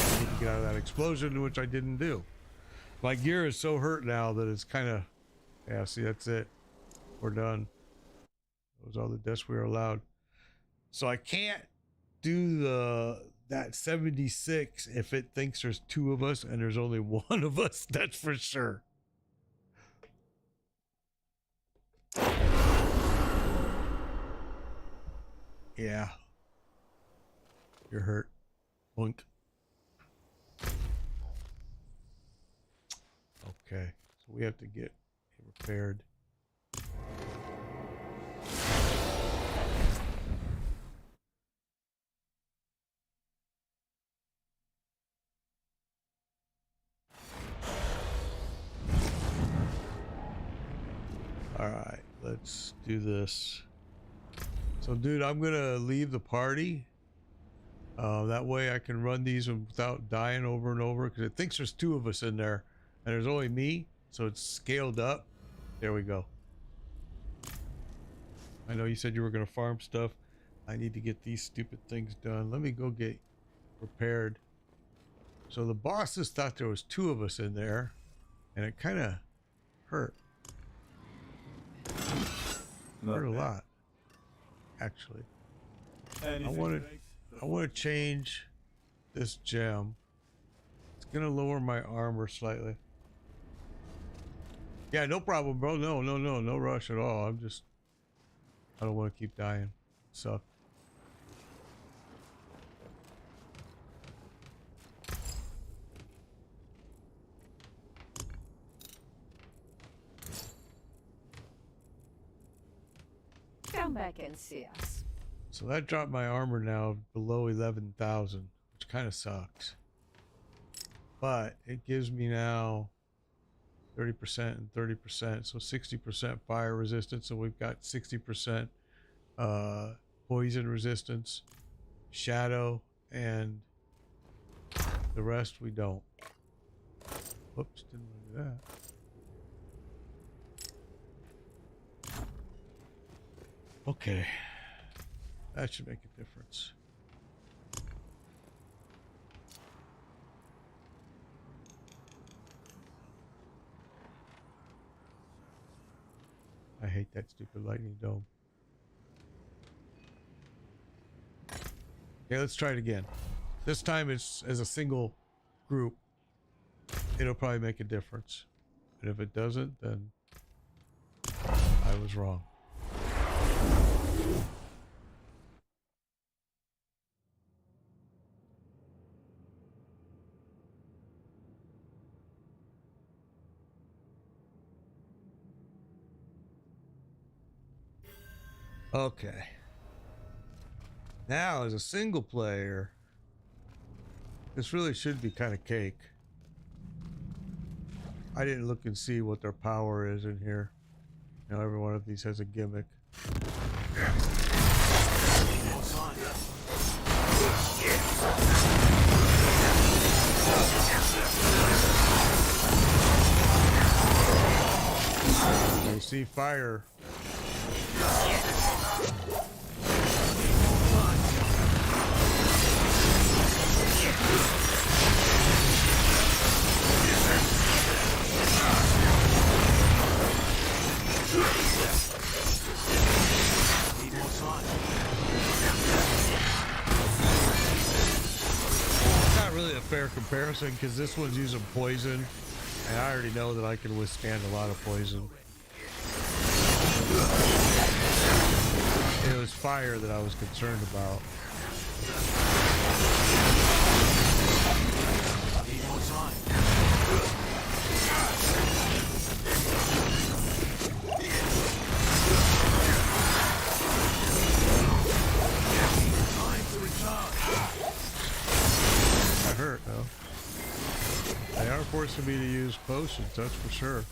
Speaker 1: I need to get out of that explosion, which I didn't do. My gear is so hurt now that it's kind of... Yeah, see, that's it. We're done. That was all the deaths we were allowed. So I can't do that 76 if it thinks there's two of us and there's only one of us. That's for sure. Yeah. You're hurt. Boink. Okay. So we have to get it repaired. All right, let's do this. So, dude, I'm gonna leave the party. That way I can run these without dying over and over because it thinks there's two of us in there and there's only me, so it's scaled up. There we go. I know you said you were gonna farm stuff. I need to get these stupid things done. Let me go get prepared. So the bosses thought there was two of us in there and it kind of hurt. Hurt a lot, actually. I want to change this gem. It's gonna lower my armor slightly. Yeah, no problem, bro. No rush at all. I don't want to keep dying. Suck.
Speaker 4: Come back and see us.
Speaker 1: So that dropped my armor now below 11,000, which kind of sucks. But it gives me now 30% and 30%, so 60% fire resistance. So we've got 60% poison resistance, shadow, and the rest we don't. Whoops, didn't want to do that. Okay, that should make a difference. I hate that stupid lightning dome. Okay, let's try it again. This time it's as a single group. It'll probably make a difference. And if it doesn't, then I was wrong. Okay. Now, as a single player, this really should be kind of cake. I didn't look and see what their power is in here. You know, every one of these has a gimmick. You see fire. Fair comparison because this one's using poison and I already know that I can withstand a lot of poison. It was fire that I was concerned about. Hurt though. They are forcing me to use potions, that's for sure.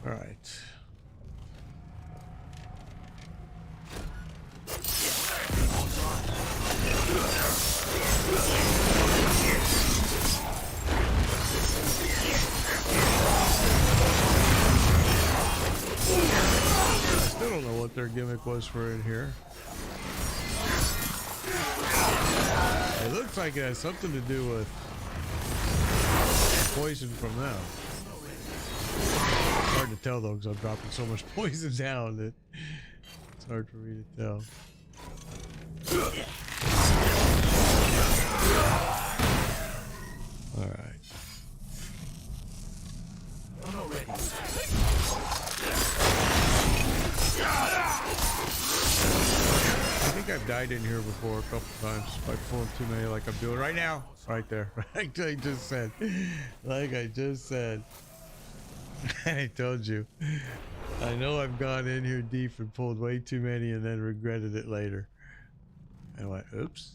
Speaker 1: All right. Their gimmick was for in here. It looks like it has something to do with poison from them. It's hard to tell though because I'm dropping so much poison down that it's hard for me to tell. All right. I think I've died in here before a couple times by pulling too many like I'm doing right now. Right there. Like I just said. Like I just said. I told you. I know I've gone in here deep and pulled way too many and then regretted it later. And went, oops.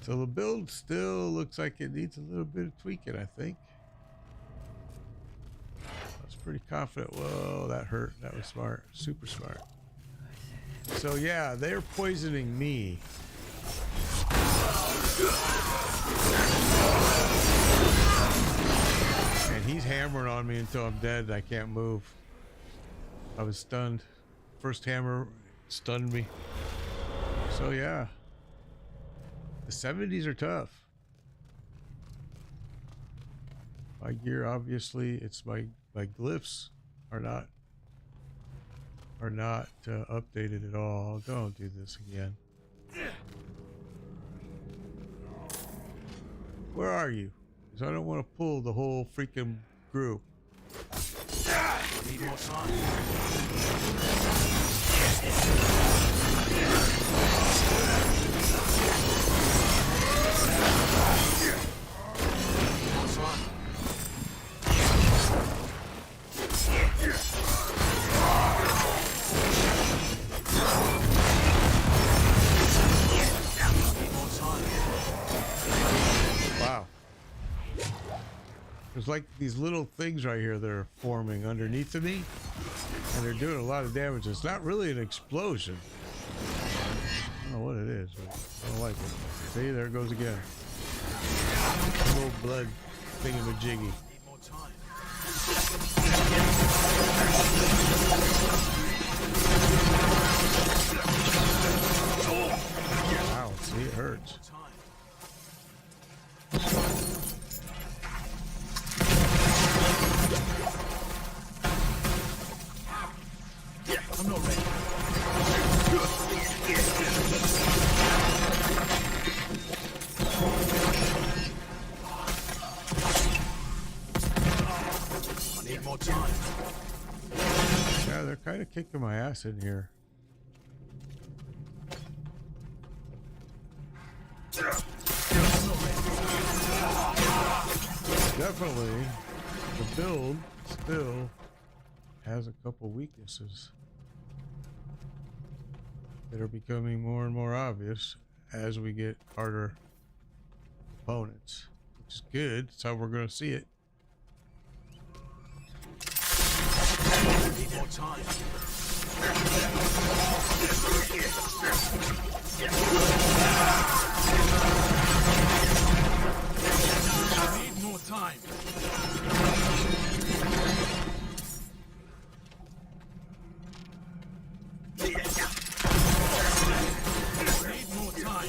Speaker 1: So the build still looks like it needs a little bit of tweaking, I think. Pretty confident. Whoa, that hurt. That was smart. Super smart. So yeah, they're poisoning me. And he's hammering on me until I'm dead and I can't move. I was stunned. First hammer stunned me. So yeah. The 70s are tough. My gear, obviously, it's my glyphs are not updated at all. Don't do this again. Where are you? Because I don't want to pull the whole freaking group.
Speaker 2: Need more time.
Speaker 1: there's like these little things right here that are forming underneath of me, and they're doing a lot of damage. It's not really an explosion. I don't know what it is, but I don't like it. See, there it goes again. Little blood thingamajiggy.
Speaker 2: Need more time.
Speaker 1: Ow, see, it hurts.
Speaker 2: Time. I'm not ready. I need more time.
Speaker 1: Yeah, they're kind of kicking my ass in here. Definitely, the build still has a couple weaknesses that are becoming more and more obvious as we get harder opponents, which is good. That's how we're going to see it.
Speaker 2: Need more time. I need more time. Need more time. More time. More time.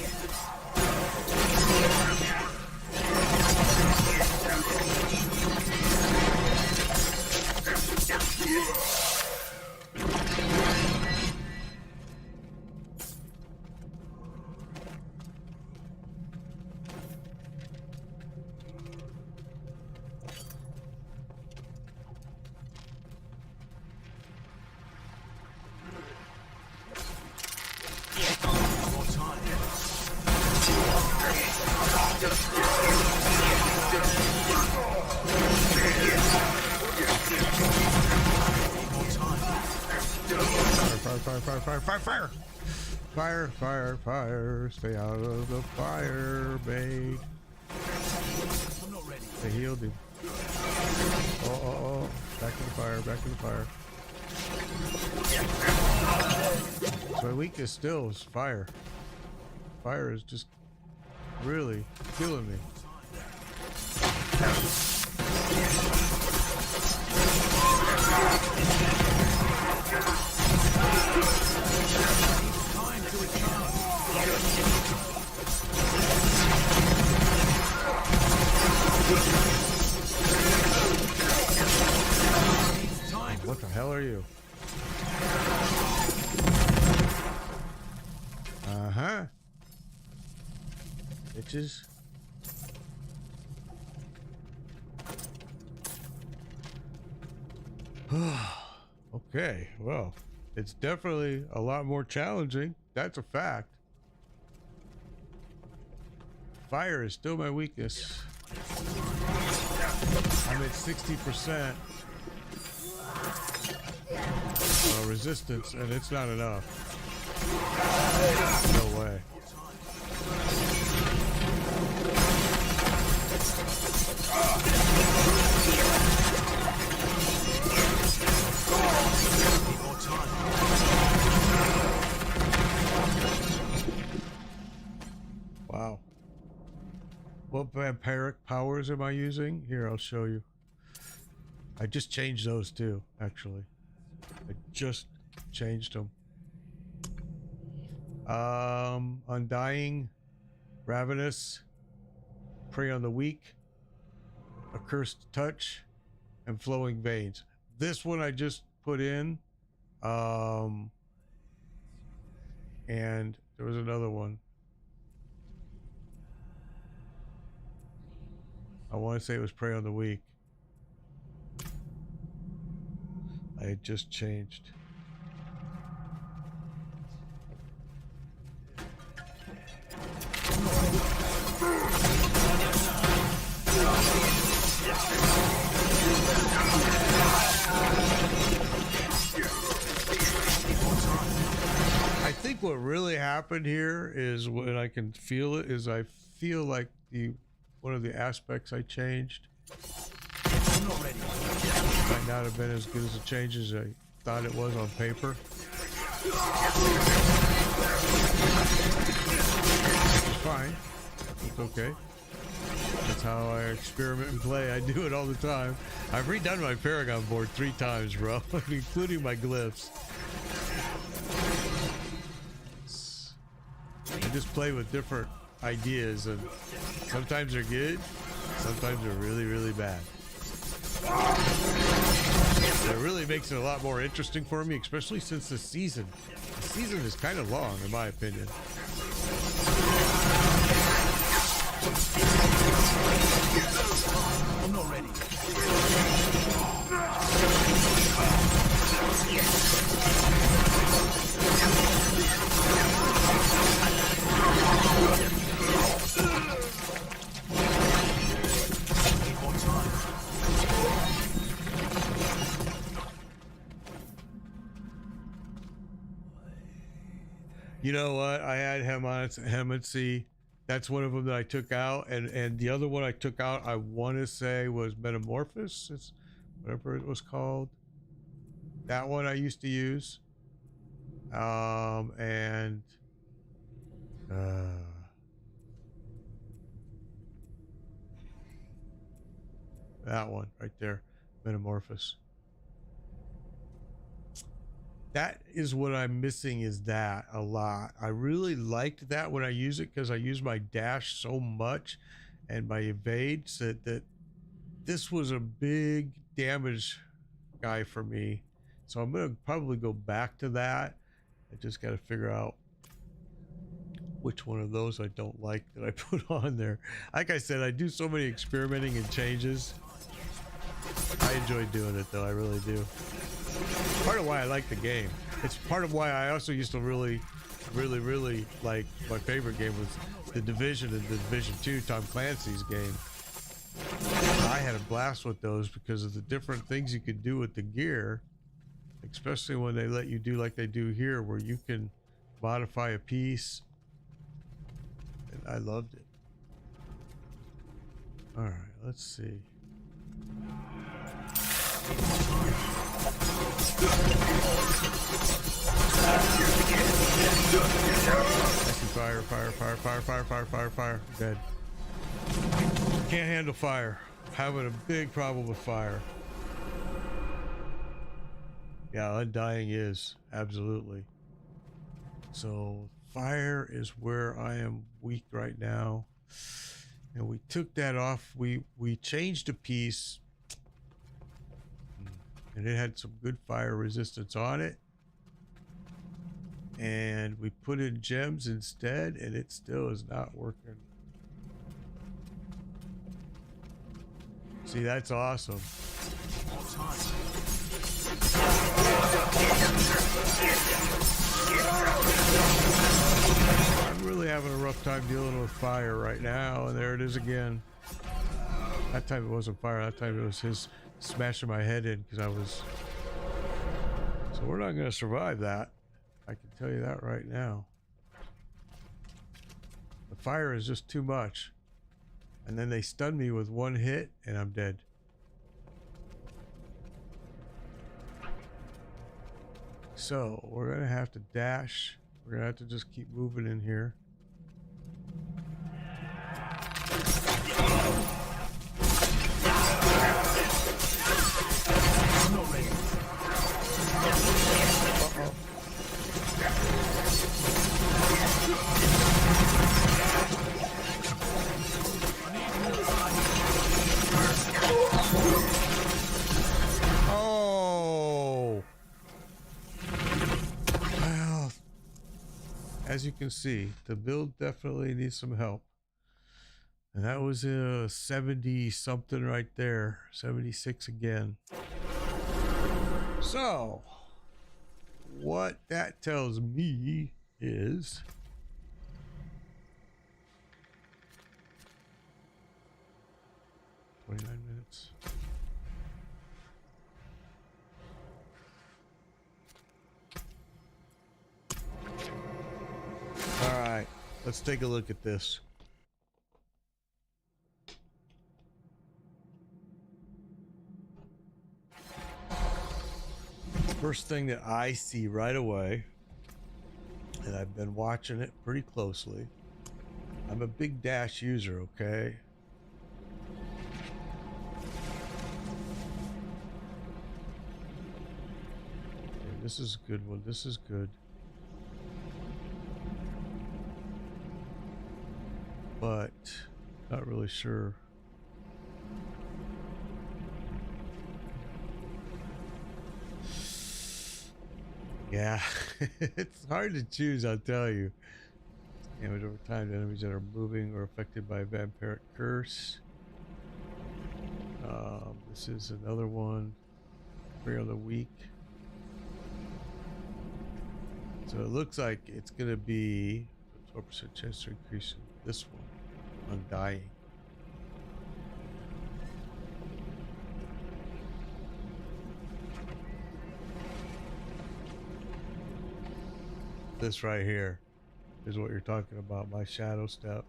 Speaker 1: Fire! Fire, fire, fire. Stay out of the fire, babe.
Speaker 2: I'm not ready.
Speaker 1: They healed him. Oh. Back in the fire, back in the fire. So my weakness still is fire. Fire is just really killing me.
Speaker 2: Time to return. Time.
Speaker 1: What the hell are you? Uh-huh. Bitches. Okay, well, it's definitely a lot more challenging. That's a fact. Fire is still my weakness. I'm at 60% resistance, and it's not enough. No way.
Speaker 2: Need more time.
Speaker 1: Wow. What vampiric powers am I using? Here, I'll show you. I just changed those too, actually. I just changed them. Undying, Ravenous, Prey on the Weak, Accursed Touch, and Flowing Veins. This one I just put in. And there was another one. I want to say it was Prey on the Weak. I had just changed. I think what really happened here is, when I can feel it, is I feel like one of the aspects I changed
Speaker 2: not ready.
Speaker 1: Might not have been as good as the changes I thought it was on paper. It's fine. It's okay. That's how I experiment and play. I do it all the time. I've redone my Paragon board 3 times, bro, including my glyphs. I just play with different ideas, and sometimes they're good, sometimes they're really, really bad. It really makes it a lot more interesting for me, especially since the season is kind of long, in my opinion.
Speaker 2: I'm not ready. Need more time.
Speaker 1: You know what? I had Hemancy. That's one of them that I took out, and the other one I took out, I want to say was Metamorphosis, whatever it was called. That one I used to use, and that one right there, Metamorphosis. That is what I'm missing, is that a lot. I really liked that when I use it because I use my dash so much and my evade, so that this was a big damage guy for me. So I'm gonna probably go back to that. I just got to figure out which one of those I don't like that I put on there. Like I said, I do so many experimenting and changes. I enjoy doing it though, I really do. Part of why I like the game. It's part of why I also used to really like, my favorite game was The Division and The Division 2, Tom Clancy's game. I had a blast with those because of the different things you could do with the gear, especially when they let you do like they do here, where you can modify a piece. And I loved it. All right, let's see. I see fire, fire, fire, fire, fire, fire, fire, fire. Dead. Can't handle fire. Having a big problem with fire. Yeah, Undying is. Absolutely. So, fire is where I am weak right now. And we took that off. We changed a piece. And it had some good fire resistance on it. And we put in gems instead, and it still is not working. See, that's awesome.
Speaker 2: More time.
Speaker 1: I'm really having a rough time dealing with fire right now, and there it is again. That time it wasn't fire, that time it was his smashing my head in because I was... So we're not going to survive that. I can tell you that right now. The fire is just too much. And then they stun me with one hit and I'm dead. So we're going to have to dash. We're going to have to just keep moving in here.
Speaker 2: I'm not ready.
Speaker 1: Uh-oh. Oh! Well, as you can see, the build definitely needs some help. And that was a 70 something right there. 76 again. So, what that tells me is $29 minutes. All right, let's take a look at this. First thing that I see right away, and I've been watching it pretty closely. I'm a big dash user, okay? Okay, this is a good one. This is good. But not really sure. Yeah, it's hard to choose, I'll tell you. Damage over time to enemies that are moving or affected by a vampiric curse. This is another one. Every other week. So it looks like it's going to be a 12% chance to increase this one, Undying. This right here is what you're talking about, my shadow step.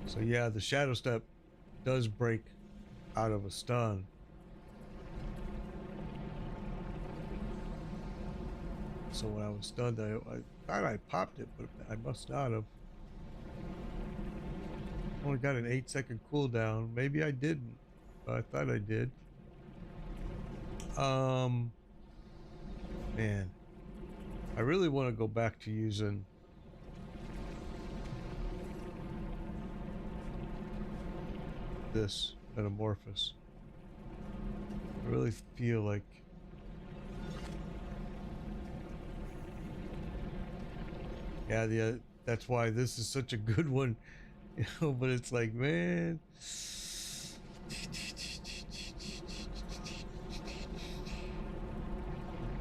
Speaker 1: So yeah, the shadow step does break out of a stun. So when I was stunned, I thought I popped it, but I must not have. Only got an 8-second cooldown. Maybe I didn't, but I thought I did. Man, I really want to go back to using this metamorphosis. I really feel like yeah, that's why this is such a good one, you know, but it's like, man,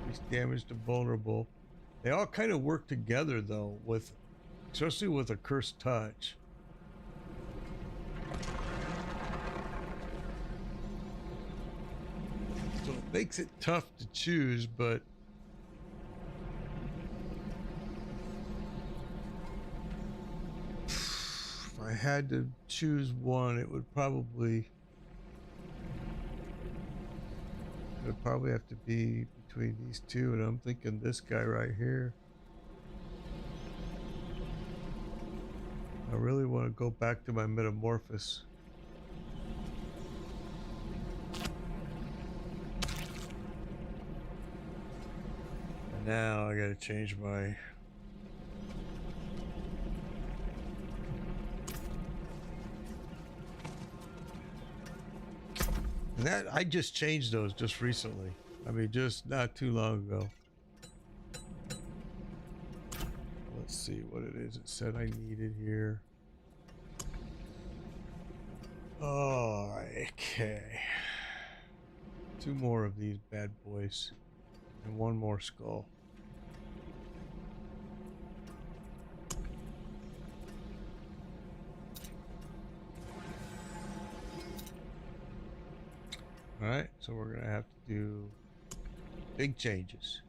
Speaker 1: increase damage to vulnerable. They all kind of work together though, with especially with a cursed touch. So it makes it tough to choose, but if I had to choose one, it would probably have to be between these two, and I'm thinking this guy right here. I really want to go back to my metamorphosis. And now I gotta change my and that I just changed those just recently. I mean, just not too long ago. Let's see what it is. It said I needed here. Oh, okay. 2 more of these bad boys. And 1 more skull. Alright, so we're gonna have to do big changes.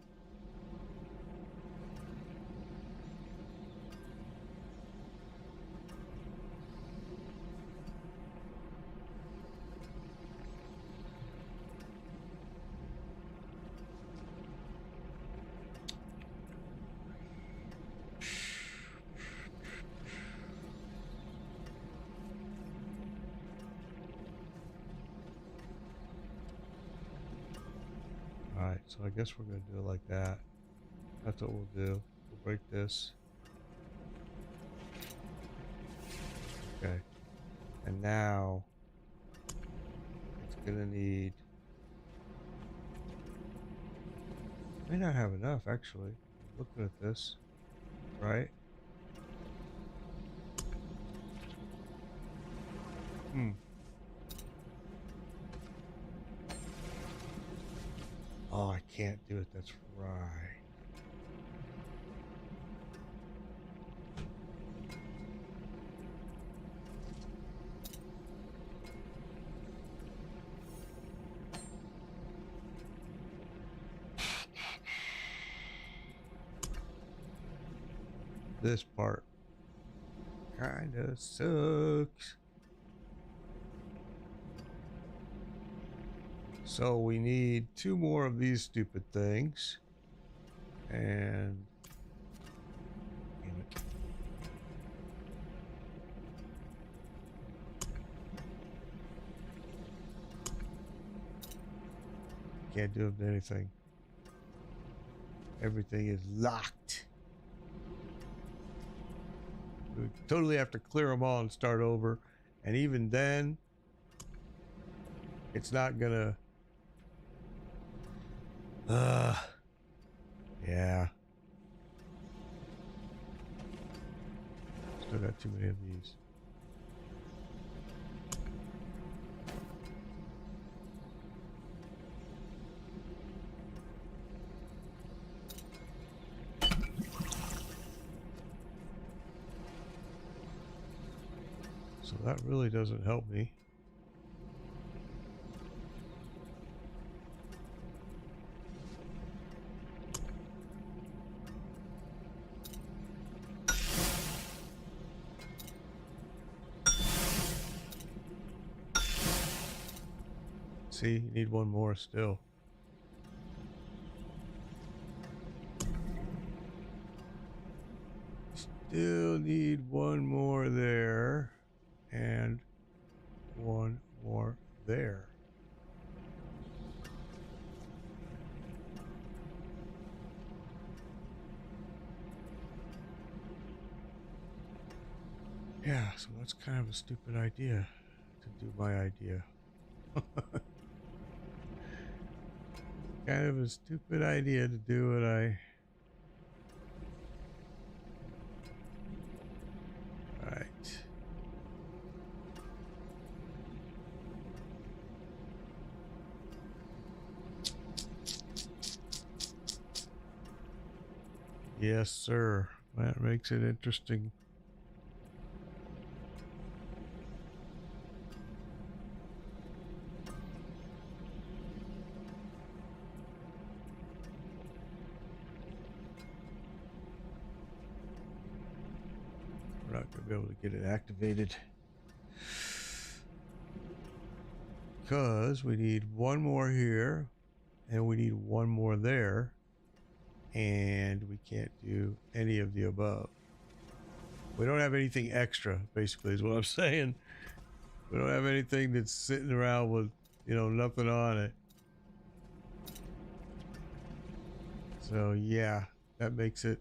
Speaker 1: Alright, so I guess we're gonna do it like that. That's what we'll do. We'll break this. Okay. And now it's gonna need, may not have enough actually. Looking at this, right? Oh, I can't do it. That's right. This part. Kinda sucks. So we need 2 more of these stupid things. And damn it. Can't do anything. Everything is locked. We totally have to clear them all and start over. And even then, it's not gonna. Yeah. Still got too many of these. So that really doesn't help me. See, you need one more still. Still need one more there. And one more there. Yeah, so that's kind of a stupid idea to do my idea. Kind of a stupid idea to do what I... Right. Yes, sir. That makes it interesting. We're not going to be able to get it activated. Because we need one more here, and we need one more there, and we can't do any of the above. We don't have anything extra, basically, is what I'm saying. We don't have anything that's sitting around with, you know, nothing on it. So, yeah, that makes it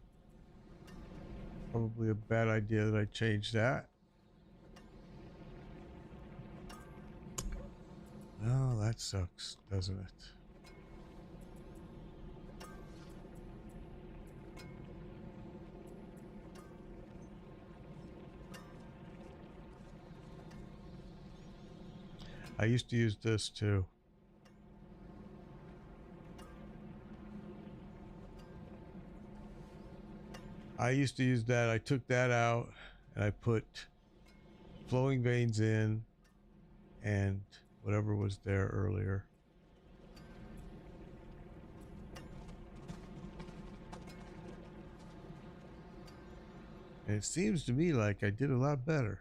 Speaker 1: probably a bad idea that I changed that. Oh, that sucks, doesn't it? I used to use this too. I used to use that. I took that out and I put flowing veins in and whatever was there earlier. And it seems to me like I did a lot better.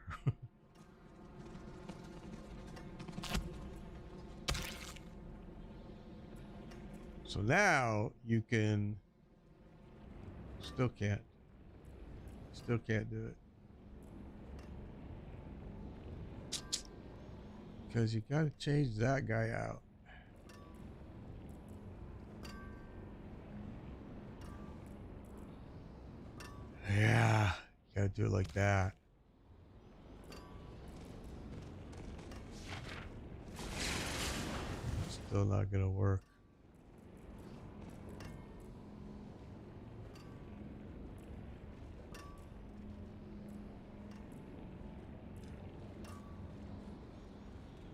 Speaker 1: So now you can... Still can't do it. Because you gotta change that guy out. Yeah, you gotta do it like that. Still not gonna work.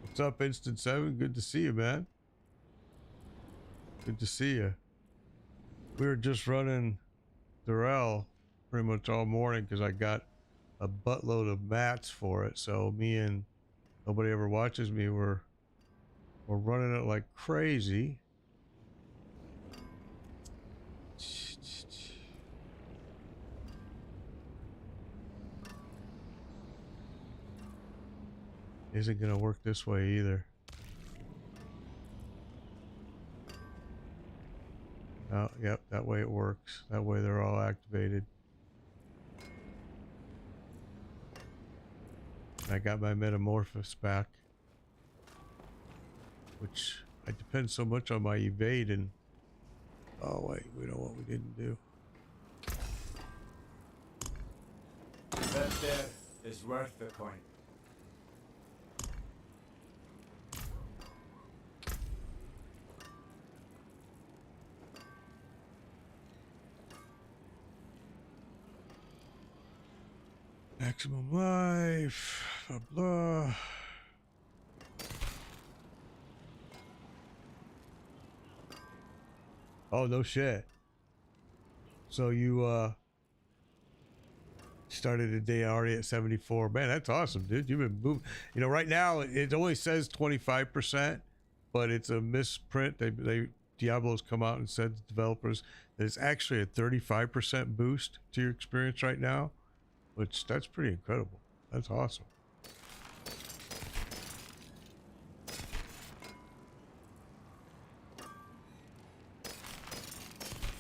Speaker 1: What's up, Instant 7? Good to see you, man. Good to see you. We were just running Durrell pretty much all morning because I got a buttload of mats for it. So me and nobody ever watches me. We're running it like crazy. isn't gonna work this way either. Oh, yep, that way it works. That way they're all activated. I got my metamorphosis back, which I depend so much on my evade and... Oh wait, we know what we didn't do.
Speaker 5: That there is worth the coin.
Speaker 1: Maximum life, blah blah. Oh no shit. So you started the day already at 74. Man, that's awesome, dude. You've been moving. You know, right now it only says 25%, but it's a misprint. Diablo's come out and said to developers that it's actually a 35% boost to your experience right now, which that's pretty incredible. That's awesome.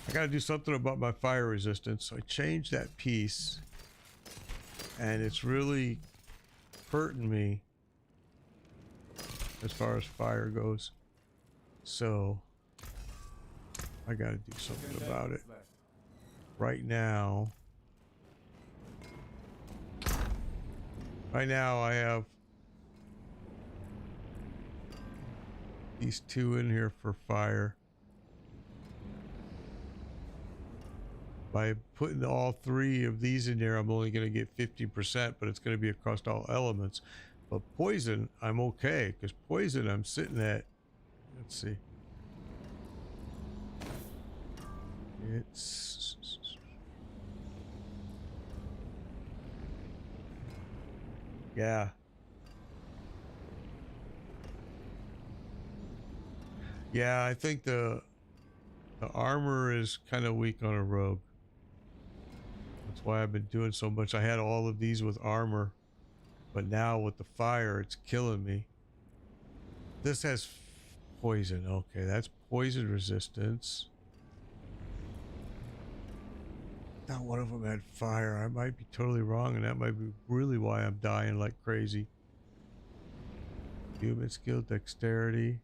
Speaker 1: I gotta do something about my fire resistance. So I changed that piece and it's really hurting me as far as fire goes. So I gotta do something about it. Right now I have these two in here for fire. By putting all three of these in there, I'm only going to get 50%, but it's going to be across all elements. But poison, I'm okay, because poison, I'm sitting at, let's see. It's... Yeah. Yeah, I think the armor is kind of weak on a rogue. That's why I've been doing so much. I had all of these with armor, but now with the fire, it's killing me. This has poison. Okay, that's poison resistance. Not one of them had fire. I might be totally wrong, and that might be really why I'm dying like crazy. Human skill, dexterity.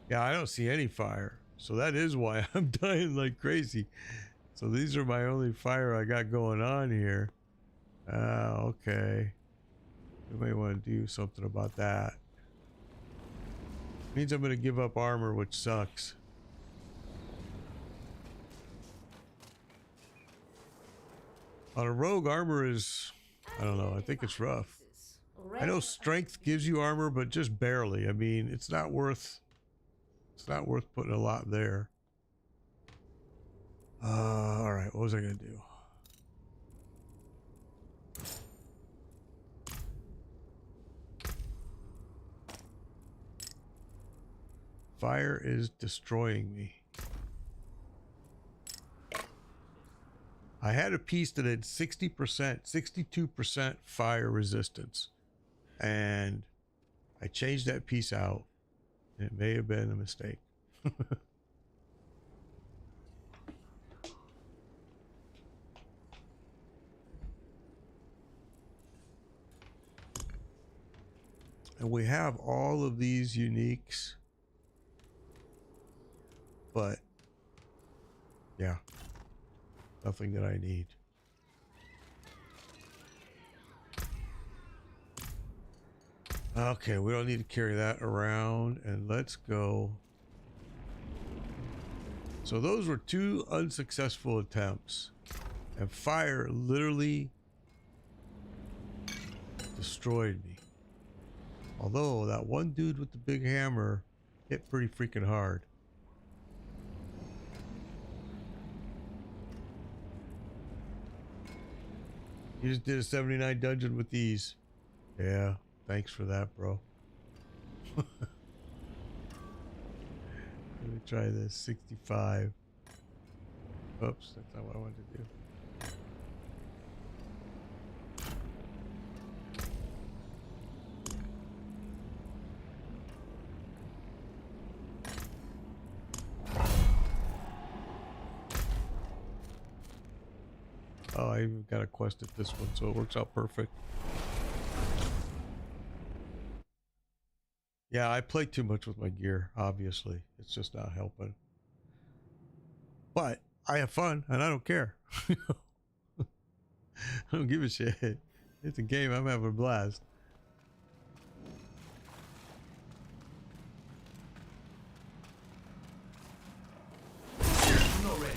Speaker 1: Yeah, I don't see any fire. So that is why I'm dying like crazy. So these are my only fire I got going on here. Okay. We may want to do something about that. Means I'm going to give up armor, which sucks. On a rogue, armor is... I don't know. I think it's rough. I know strength gives you armor, but just barely. I mean, it's not worth... It's not worth putting a lot there. All right, what was I gonna do? Fire is destroying me. I had a piece that had 60%, 62% fire resistance, and I changed that piece out. It may have been a mistake. And we have all of these uniques, but yeah, nothing that I need. Okay, we don't need to carry that around, and let's go. So those were 2 unsuccessful attempts, and fire literally destroyed me. Although that one dude with the big hammer hit pretty freaking hard. You just did a 79 dungeon with these. Yeah, thanks for that, bro. Let me try this. 65. Oops, that's not what I wanted to do. I even got a quest at this one, so it works out perfect. Yeah, I play too much with my gear, obviously. It's just not helping. But I have fun, and I don't care. I don't give a shit. It's a game. I'm having a blast.
Speaker 2: Not ready.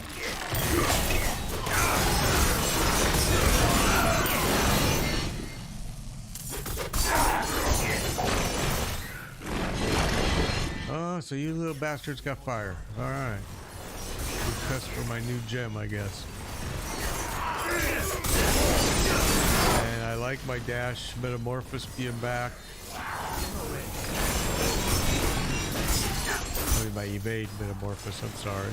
Speaker 1: Oh, so you little bastards got fire. All right. Test for my new gem, I guess. And I like my dash metamorphosis being back. I mean, my evade metamorphosis, I'm sorry.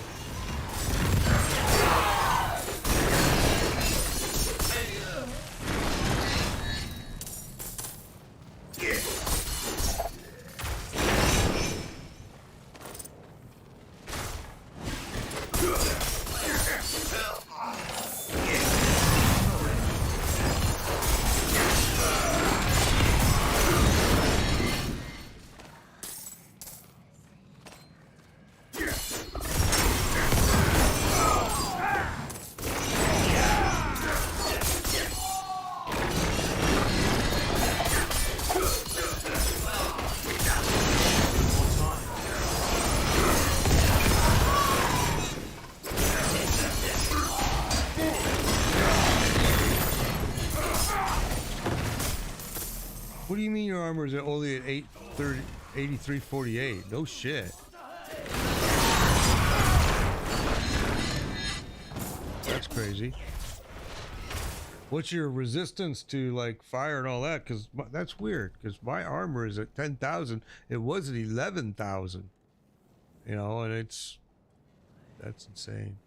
Speaker 1: What do you mean your armor is only at 8348? No shit. That's crazy. What's your resistance to like fire and all that? Because that's weird. Because my armor is at 10,000. It was at 11,000. You know, and that's insane.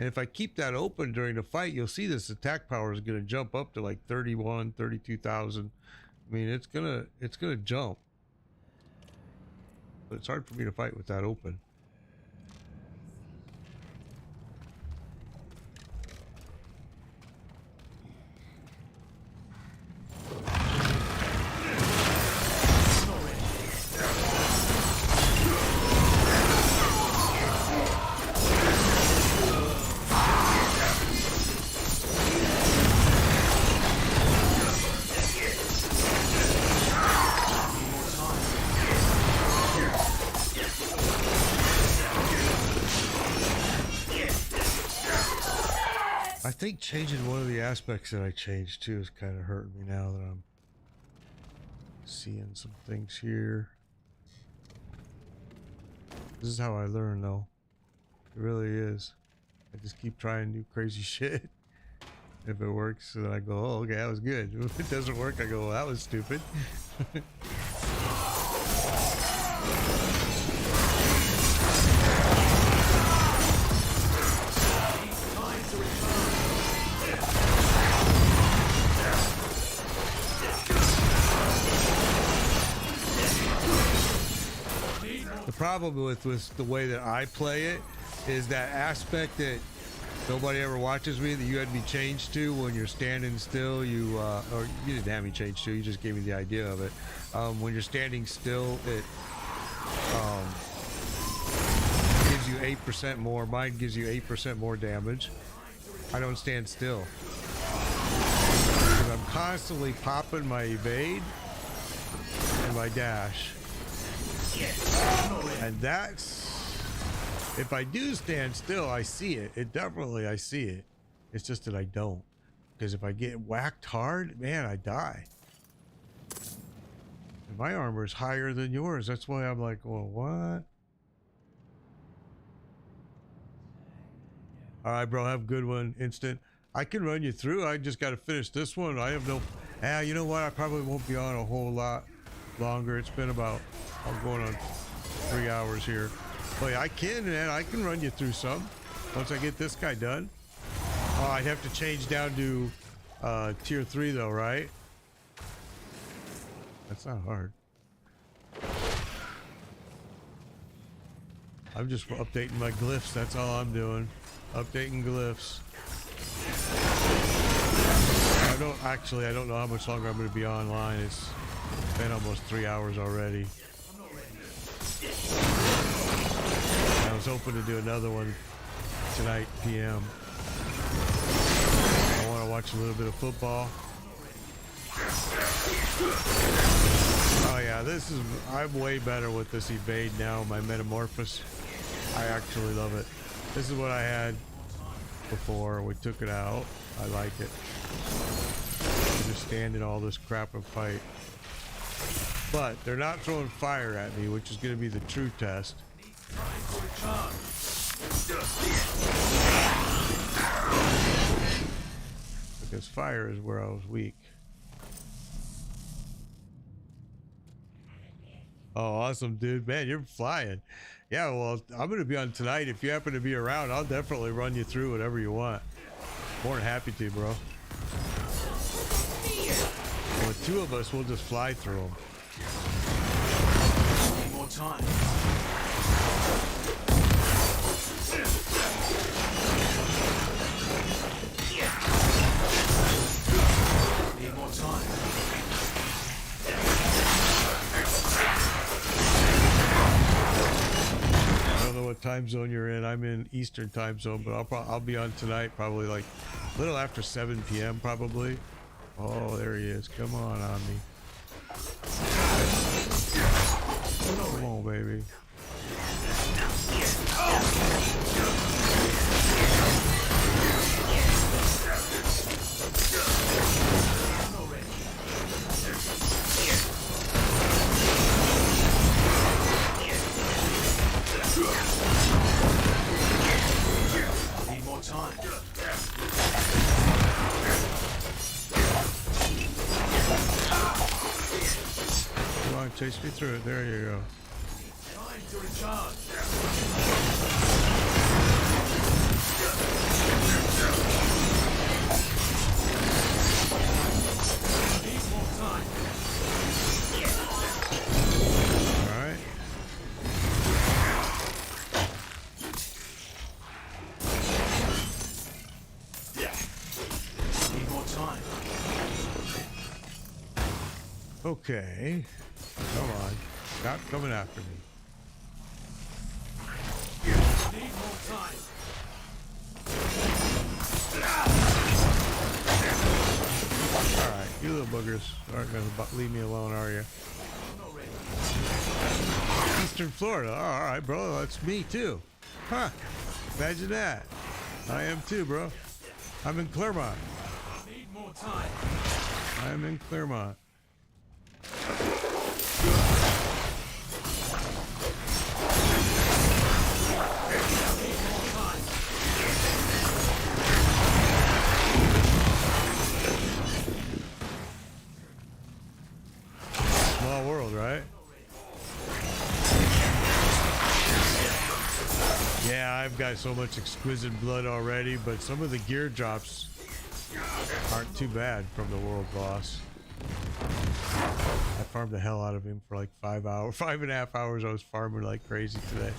Speaker 1: And if I keep that open during the fight, you'll see this attack power is going to jump up to like 31, 32,000. I mean, it's gonna jump. But it's hard for me to fight with that open. I think changing one of the aspects that I changed too is kind of hurting me now that I'm seeing some things here. This is how I learn though. It really is. I just keep trying new crazy shit. If it works, then I go, oh, okay, that was good. If it doesn't work, I go, well, that was stupid. The problem with the way that I play it is that aspect that nobody ever watches me, that you had me changed to when you're standing still. You or you didn't have me changed to, you just gave me the idea of it. When you're standing still, it gives you 8% more. Mine gives you 8% more damage. I don't stand still because I'm constantly popping my evade and my dash. And that's, if I do stand still, I see it. I see it. It's just that I don't. Because if I get whacked hard, man, I die. And my armor is higher than yours. That's why I'm like, well, what? All right, bro, have a good one. Instant. I can run you through. I just got to finish this one. I have no... you know what? I probably won't be on a whole lot longer. It's been about... I'm going on 3 hours here. But I can, man. I can run you through some. Once I get this guy done. Oh, I'd have to change down to tier 3 though, right? That's not hard. I'm just updating my glyphs. That's all I'm doing. Updating glyphs. I don't know how much longer I'm going to be online. It's been almost 3 hours already. I was hoping to do another one tonight, PM. I want to watch a little bit of football. Oh yeah, I'm way better with this evade now, my metamorphosis. I actually love it. This is what I had before we took it out. I like it. Just stand in all this crap and fight. But they're not throwing fire at me, which is going to be the true test. Because fire is where I was weak. Oh, awesome, dude. Man, you're flying. Yeah, well, I'm going to be on tonight. If you happen to be around, I'll definitely run you through whatever you want. More than happy to, bro. Well, with two of us, we'll just fly through them.
Speaker 2: Need more time. Need more time.
Speaker 1: I don't know what time zone you're in. I'm in Eastern time zone, but I'll be on tonight, probably like a little after 7 p.m. probably. Oh, there he is. Come on me. Come on, baby.
Speaker 2: Need more time.
Speaker 1: Come on, chase me through it. There you go.
Speaker 2: Time to recharge. Need more time.
Speaker 1: All right.
Speaker 2: Need more time.
Speaker 1: Okay. Come on. Stop coming after me.
Speaker 2: Need more time.
Speaker 1: Alright, you little boogers aren't going to leave me alone, are you? Eastern Florida. Oh, alright, bro. That's me, too. Huh. Imagine that. I am, too, bro. I'm in Claremont.
Speaker 2: Need more time.
Speaker 1: I am in Claremont. Small world, right? Yeah, I've got so much exquisite blood already, but some of the gear drops aren't too bad from the world boss. I farmed the hell out of him for like 5 hours, 5.5 hours. I was farming like crazy today.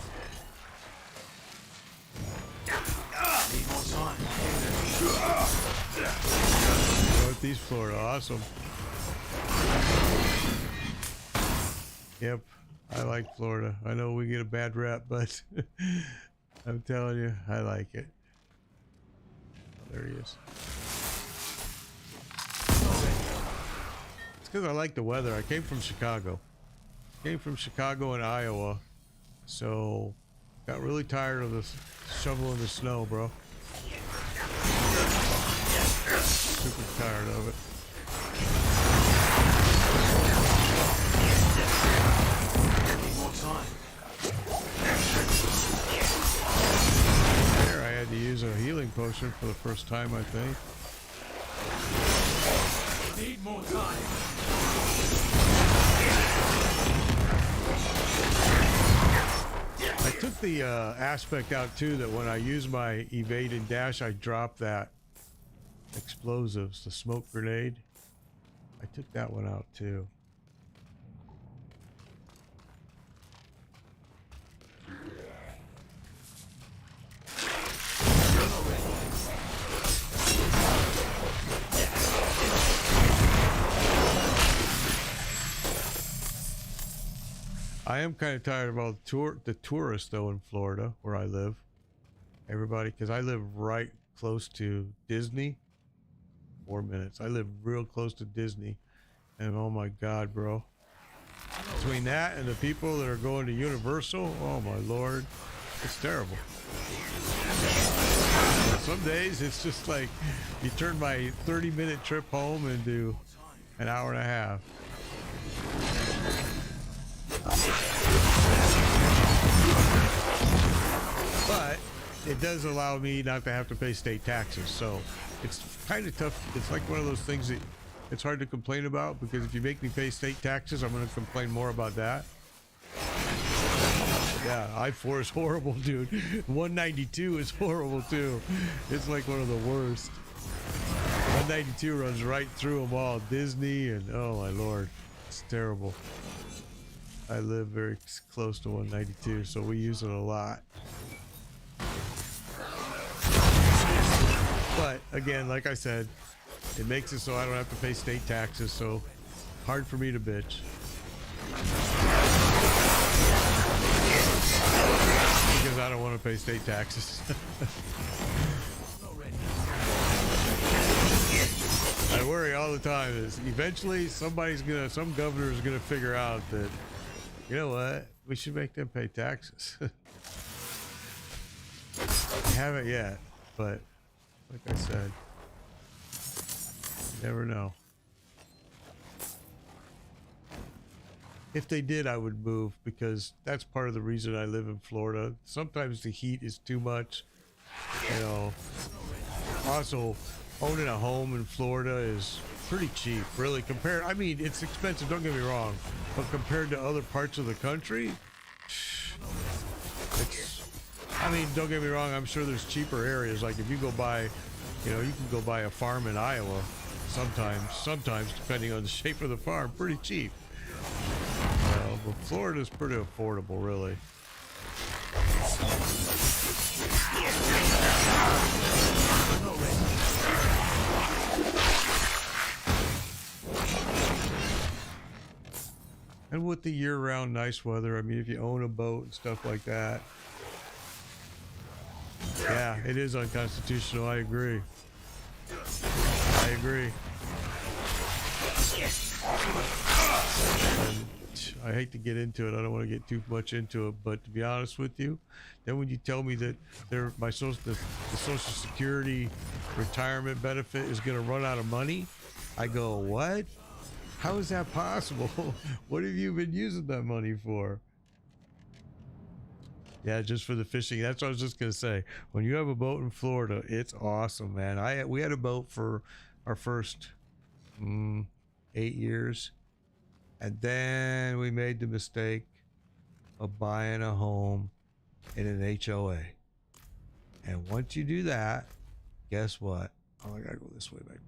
Speaker 2: Need more time.
Speaker 1: Northeast Florida, awesome. Yep, I like Florida. I know we get a bad rep, but I'm telling you, I like it. Oh, there he is. It's because I like the weather. I came from Chicago. Came from Chicago and Iowa, so got really tired of this shoveling the snow, bro. Super tired of it.
Speaker 2: Time.
Speaker 1: There, I had to use a healing potion for the first time, I think.
Speaker 2: Need more time.
Speaker 1: I took the aspect out too, that when I use my evade and dash, I drop that explosives, the smoke grenade. I took that one out too. I am kind of tired of all the tourists though in Florida where I live. Everybody, because I live right close to Disney. 4 minutes. I live real close to Disney, and oh my God, bro. Between that and the people that are going to Universal, oh my Lord, it's terrible. Some days it's just like you turn my 30-minute trip home into an hour and a half. But it does allow me not to have to pay state taxes, so it's kind of tough. It's like one of those things that it's hard to complain about, because if you make me pay state taxes, I'm going to complain more about that. Yeah, I-4 is horrible, dude. 192 is horrible too. It's like one of the worst. 192 runs right through them all. Disney and oh my Lord, it's terrible. I live very close to 192, so we use it a lot. But again, like I said, it makes it so I don't have to pay state taxes, so hard for me to bitch. Because I don't want to pay state taxes. I worry all the time is eventually some governor is gonna figure out that, you know what, we should make them pay taxes. I haven't yet, but like I said, you never know. If they did, I would move, because that's part of the reason I live in Florida. Sometimes the heat is too much, you know. Also, owning a home in Florida is pretty cheap, really. I mean, it's expensive, don't get me wrong, but compared to other parts of the country, I mean, don't get me wrong, I'm sure there's cheaper areas. Like if you go buy, you know, you can go buy a farm in Iowa sometimes depending on the shape of the farm, pretty cheap. But Florida's pretty affordable, really. And with the year-round nice weather, I mean, if you own a boat and stuff like that, yeah, it is unconstitutional. I agree. I agree. And I hate to get into it. I don't want to get too much into it, but to be honest with you, then when you tell me that the Social Security retirement benefit is going to run out of money, I go, what? How is that possible? What have you been using that money for? Yeah, just for the fishing. That's what I was just gonna say. When you have a boat in Florida, it's awesome, man. We had a boat for our first 8 years, and then we made the mistake of buying a home in an HOA. And once you do that, guess what? Oh, I gotta go this way, back.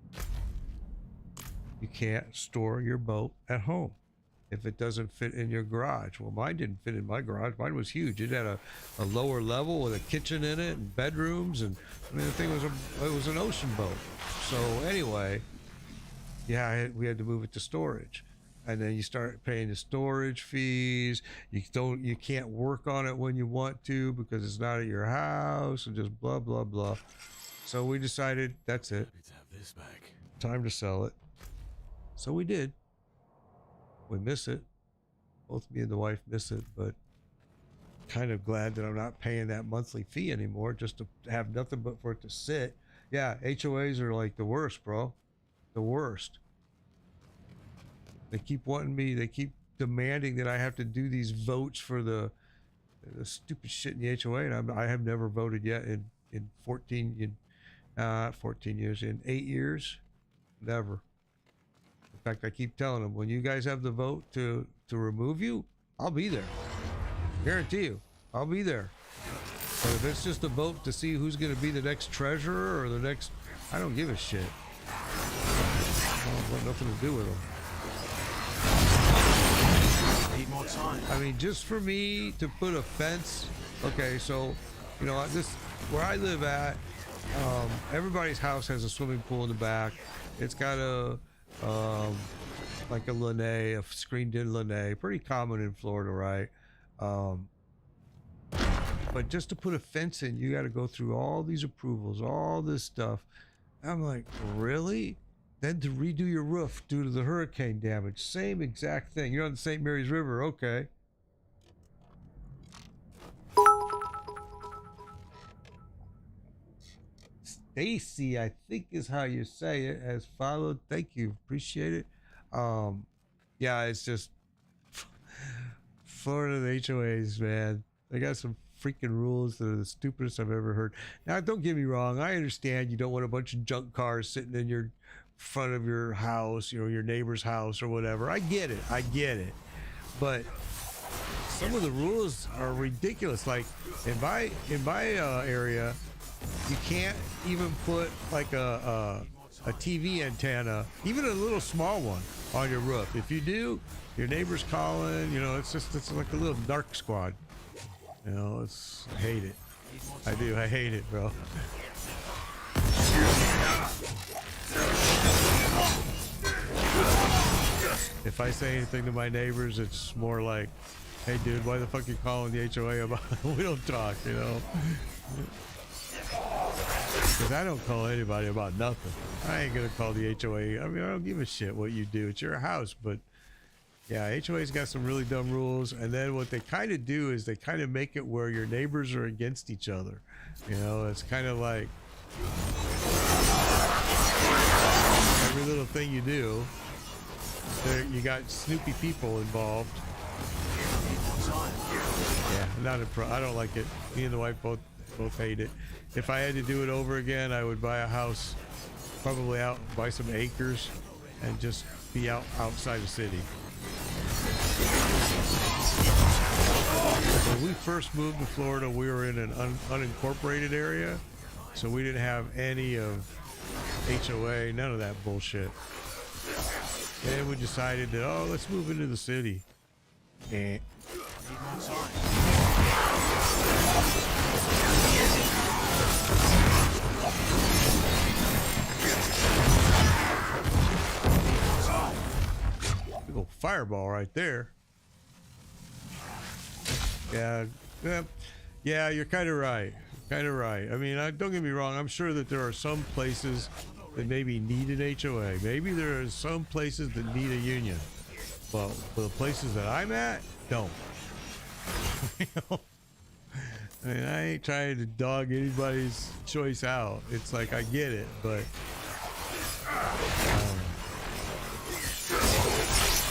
Speaker 1: You can't store your boat at home if it doesn't fit in your garage. Well, mine didn't fit in my garage. Mine was huge. It had a lower level with a kitchen in it and bedrooms, and I mean the thing was it was an ocean boat. So anyway, yeah, we had to move it to storage, and then you start paying the storage fees. You can't work on it when you want to because it's not at your house, and just blah blah blah. So we decided that's it.
Speaker 2: Happy to have this back.
Speaker 1: Time to sell it. So we did. We miss it. Both me and the wife miss it, but kind of glad that I'm not paying that monthly fee anymore just to have nothing but for it to sit. Yeah, HOAs are like the worst, bro. The worst. They keep demanding that I have to do these votes for the stupid shit in the HOA, and I have never voted yet in 14 years, in 8 years, never. In fact, I keep telling them, when you guys have the vote to remove you, I'll be there. Guarantee you, I'll be there. But if it's just a vote to see who's going to be the next treasurer or the next, I don't give a shit. I want nothing to do with them.
Speaker 2: Need more time.
Speaker 1: I mean, just for me to put a fence. Okay, so, you know, where I live at, everybody's house has a swimming pool in the back. It's got a like a lanai, a screened-in lanai, pretty common in Florida, right? Um, but just to put a fence in, you got to go through all these approvals, all this stuff. I'm like, really? Then to redo your roof due to the hurricane damage, same exact thing. You're on the St. Mary's River, okay? Stacy, I think is how you say it, has followed. Thank you, appreciate it. Yeah, it's just Florida, the HOAs, man. They got some freaking rules that are the stupidest I've ever heard. Now, don't get me wrong. I understand you don't want a bunch of junk cars sitting in your front of your house, you know, your neighbor's house or whatever. I get it. I get it. But some of the rules are ridiculous. Like in my area, you can't even put like a TV antenna, even a little small one, on your roof. If you do, your neighbor's calling. You know, it's like a little dark squad. You know, I hate it. I do. I hate it, bro. If I say anything to my neighbors, it's more like, "Hey, dude, why the fuck you calling the HOA about it? We don't talk, you know." Because I don't call anybody about nothing. I ain't gonna call the HOA. I mean, I don't give a shit what you do. It's your house. But yeah, HOA's got some really dumb rules. And then what they kind of do is they kind of make it where your neighbors are against each other. You know, it's kind of like every little thing you do, you got snoopy people involved. Yeah, I don't like it. Me and the wife both hate it. If I had to do it over again, I would buy a house, probably buy some acres, and just be outside the city. When we first moved to Florida, we were in an unincorporated area, so we didn't have any of HOA, none of that bullshit. And we decided that, oh, let's move into the city. Eh. Big old fireball right there. Yeah, you're kind of right. I mean, don't get me wrong. I'm sure that there are some places that maybe need an HOA. Maybe there are some places that need a union. But for the places that I'm at, don't. You know? I mean, I ain't trying to dog anybody's choice out. It's like, I get it, but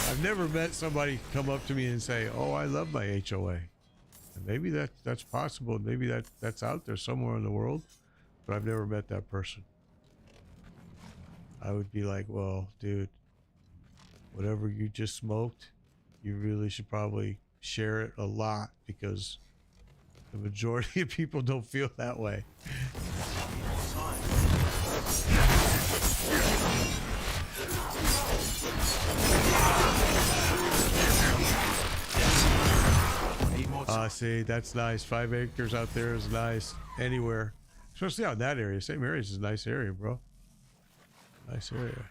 Speaker 1: I've never met somebody come up to me and say, "Oh, I love my HOA." And maybe that's possible. Maybe that's out there somewhere in the world, but I've never met that person. I would be like, "Well, dude, whatever you just smoked, you really should probably share it a lot, because the majority of people don't feel that way." See, that's nice. 5 acres out there is nice. Anywhere. Especially out in that area. St. Mary's is a nice area, bro. Nice area.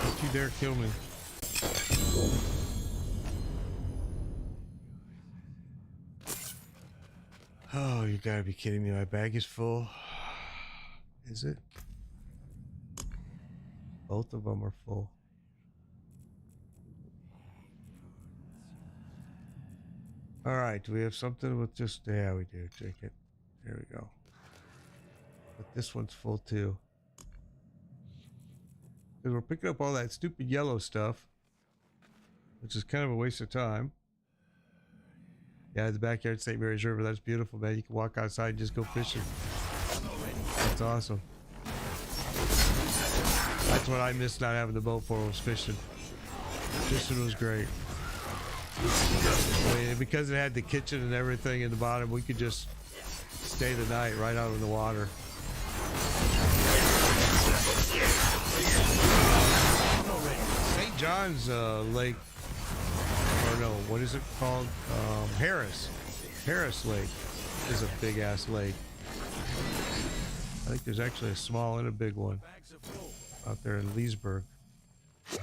Speaker 1: Don't you dare kill me. Oh, you gotta be kidding me. My bag is full. Is it? Both of them are full. All right, do we have something with just, yeah, we do. Take it. There we go. But this one's full too. Because we're picking up all that stupid yellow stuff, which is kind of a waste of time. Yeah, the backyard St. Mary's River, that's beautiful, man. You can walk outside and just go fishing. That's awesome. That's what I missed not having the boat for, was fishing. Fishing was great. I mean, because it had the kitchen and everything in the bottom, we could just stay the night right out in the water. St. John's Lake, or no, what is it called? Harris. Harris Lake is a big ass lake. I think there's actually a small and a big one
Speaker 2: Bags are full.
Speaker 1: out there in Leesburg.
Speaker 2: Need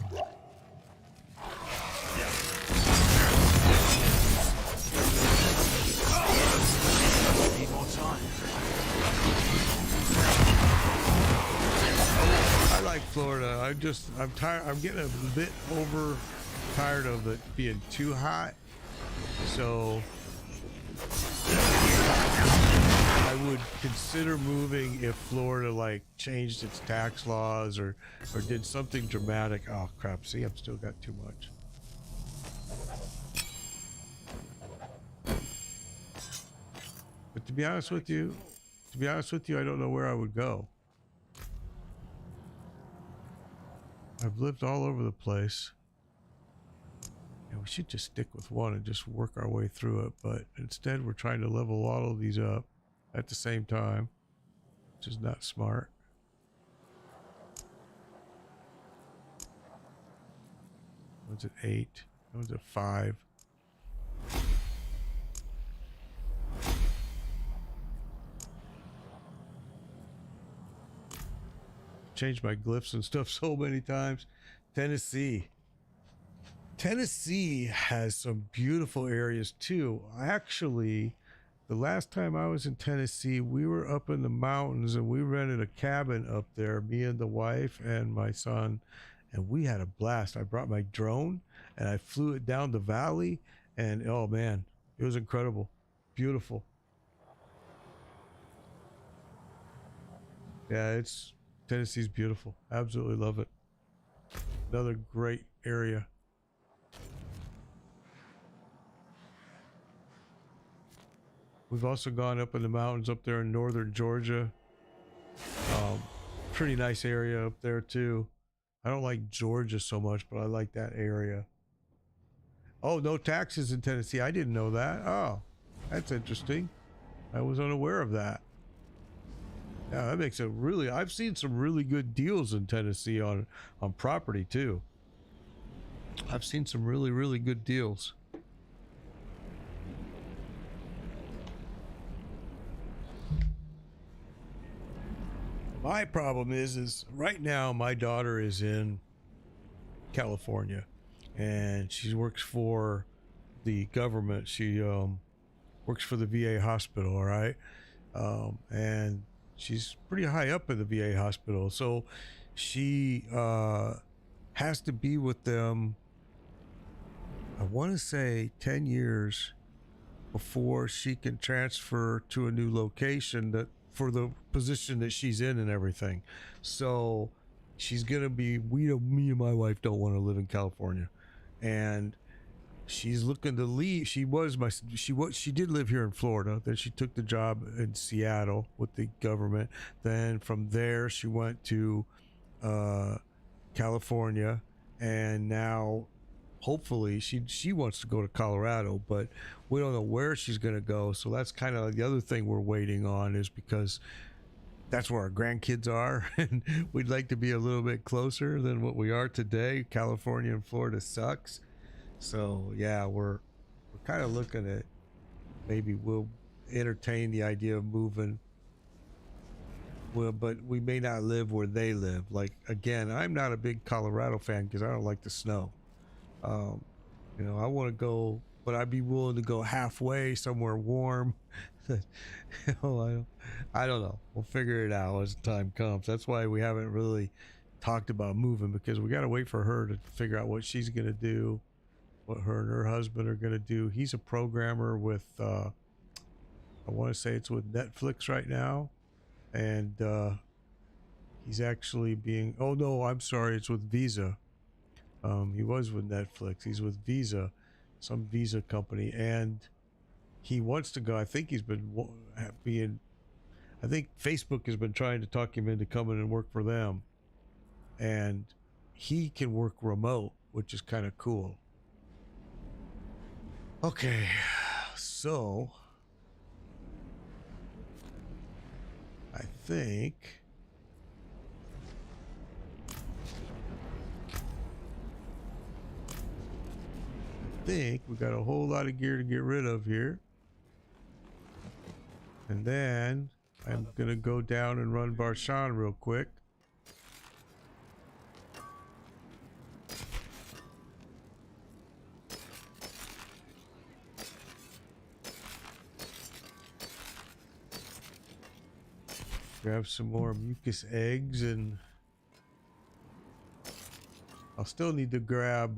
Speaker 2: more time.
Speaker 1: I like Florida. I'm tired. I'm getting a bit tired of it being too hot. So I would consider moving if Florida like changed its tax laws or did something dramatic. Oh crap! See, I've still got too much. But to be honest with you, I don't know where I would go. I've lived all over the place. And we should just stick with one and just work our way through it. But instead, we're trying to level all of these up at the same time, which is not smart. One's at 8. One's at 5. Changed my glyphs and stuff so many times. Tennessee has some beautiful areas too. Actually, the last time I was in Tennessee, we were up in the mountains and we rented a cabin up there, me and the wife and my son, and we had a blast. I brought my drone and I flew it down the valley, and oh man, it was incredible. Beautiful. Yeah, Tennessee's beautiful. Absolutely love it. Another great area. We've also gone up in the mountains up there in northern Georgia. Pretty nice area up there too. I don't like Georgia so much, but I like that area. Oh, no taxes in Tennessee. I didn't know that. Oh, that's interesting. I was unaware of that. Yeah, that makes it really... I've seen some really good deals in Tennessee on property too. I've seen some really, really good deals. My problem is right now my daughter is in California and she works for the government. She works for the VA hospital, all right? And she's pretty high up in the VA hospital. So she has to be with them, I want to say 10 years before she can transfer to a new location that for the position that she's in and everything. So she's gonna be, me and my wife don't want to live in California, and she's looking to leave. She did live here in Florida, then she took the job in Seattle with the government, then from there she went to California, and now hopefully she wants to go to Colorado, but we don't know where she's going to go. So that's kind of like the other thing we're waiting on, is because that's where our grandkids are and we'd like to be a little bit closer than what we are today. California and Florida sucks. So yeah, we're kind of looking at maybe we'll entertain the idea of moving. Well, but we may not live where they live. Like, again, I'm not a big Colorado fan because I don't like the snow. You know, I want to go, but I'd be willing to go halfway somewhere warm. You know, I don't know. We'll figure it out as time comes. That's why we haven't really talked about moving, because we got to wait for her to figure out what she's going to do, what her and her husband are going to do. He's a programmer with, I want to say it's with Netflix right now. And he's actually being, oh no, I'm sorry, it's with Visa. He was with Netflix. He's with Visa, some Visa company, and he wants to go. I think he's been I think Facebook has been trying to talk him into coming and work for them, and he can work remote, which is kind of cool. Okay, so I think we got a whole lot of gear to get rid of here. And then I'm gonna go down and run Barshan real quick. Grab some more mucus eggs, and I'll still need to grab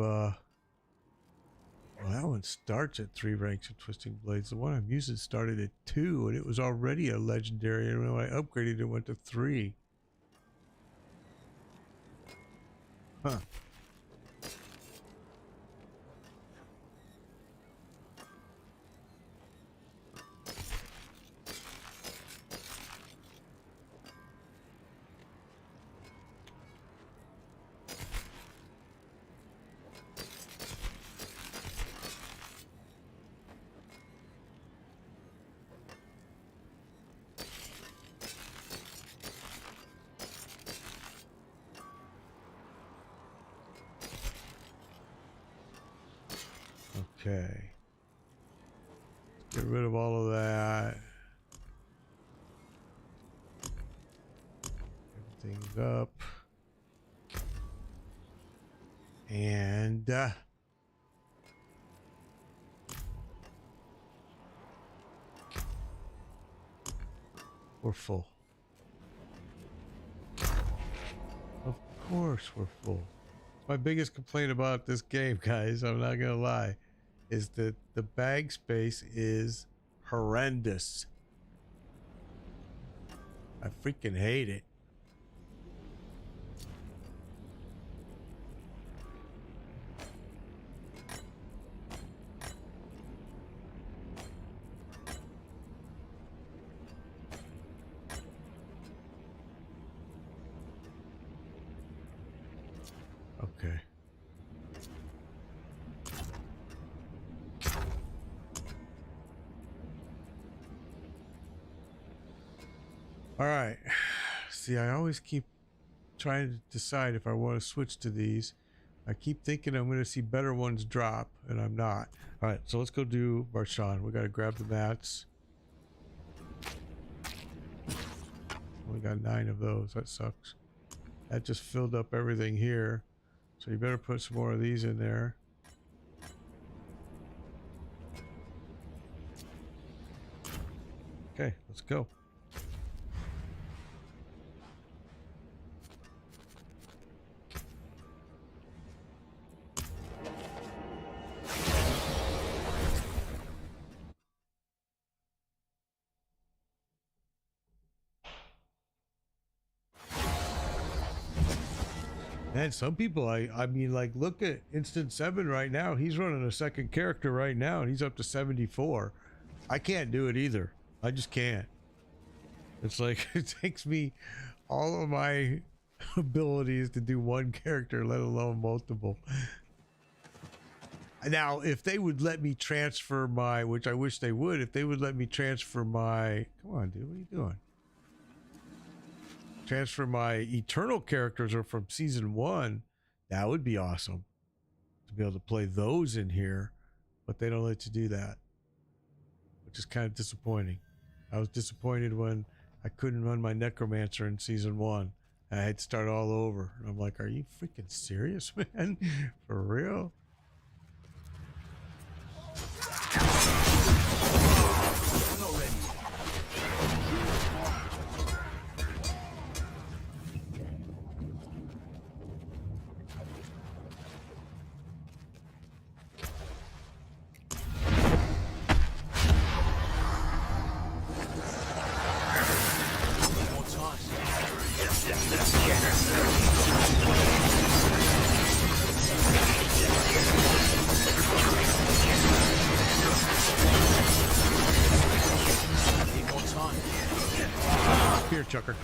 Speaker 1: well, that one starts at 3 ranks of twisting blades. The one I'm using started at 2, and it was already a legendary, and when I upgraded it went to 3. Huh. Okay. Get rid of all of that. Everything's up. And we're full. Of course we're full. My biggest complaint about this game, guys, I'm not gonna lie, is that the bag space is horrendous. I freaking hate it. Okay. All right. See, I always keep trying to decide if I want to switch to these. I keep thinking I'm going to see better ones drop, and I'm not. All right, so let's go do Barshan. We got to grab the mats. Only got 9 of those. That sucks. That just filled up everything here. So you better put some more of these in there. Okay, let's go. Man, some people, I mean, like, look at Instant 7 right now. He's running a second character right now, and he's up to 74. I can't do it either. I just can't. It's like, it takes me all of my abilities to do one character, let alone multiple. Now, if they would let me transfer my, which I wish they would, if they would let me transfer my, come on, dude, what are you doing? Transfer my Eternal characters or from season 1, that would be awesome to be able to play those in here, but they don't let you do that, which is kind of disappointing. I was disappointed when I couldn't run my Necromancer in season 1. I had to start all over. And I'm like, are you freaking serious, man? For real? Here, Chucker.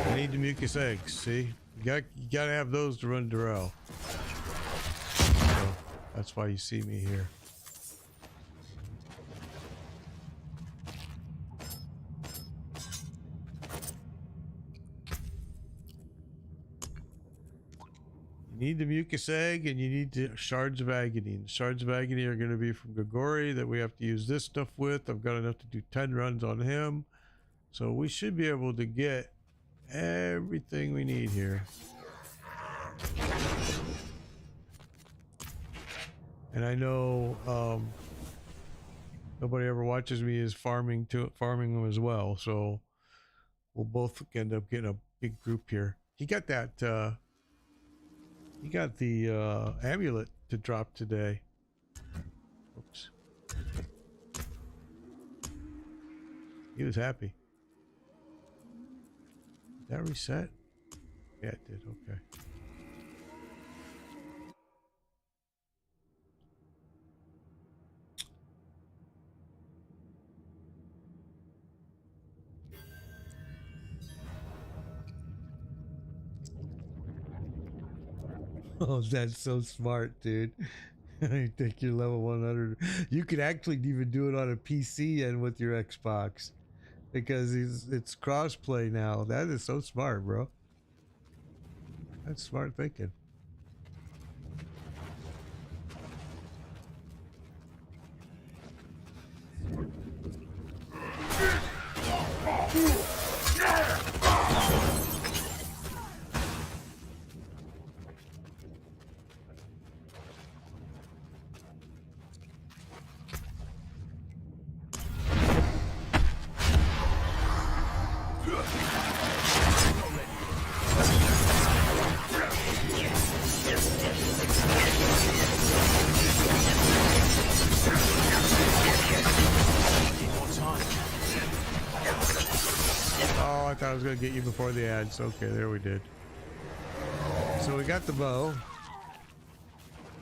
Speaker 1: I need the mucus eggs, see? You gotta have those to run Durrell. So that's why you see me here. You need the mucus egg and you need the shards of agony. And the shards of agony are going to be from Grigori that we have to use this stuff with. I've got enough to do 10 runs on him. So we should be able to get everything we need here. And I know nobody ever watches me is farming them as well. So we'll both end up getting a big group here. He got that he got the amulet to drop today. Oops. He was happy. Did that reset? Yeah, it did. Okay. Oh, that's so smart, dude. You take your level 100. You could actually even do it on a PC and with your Xbox because it's crossplay now. That is so smart, bro. That's smart thinking. I thought I was gonna get you before the ads. Okay, there we did. So we got the bow,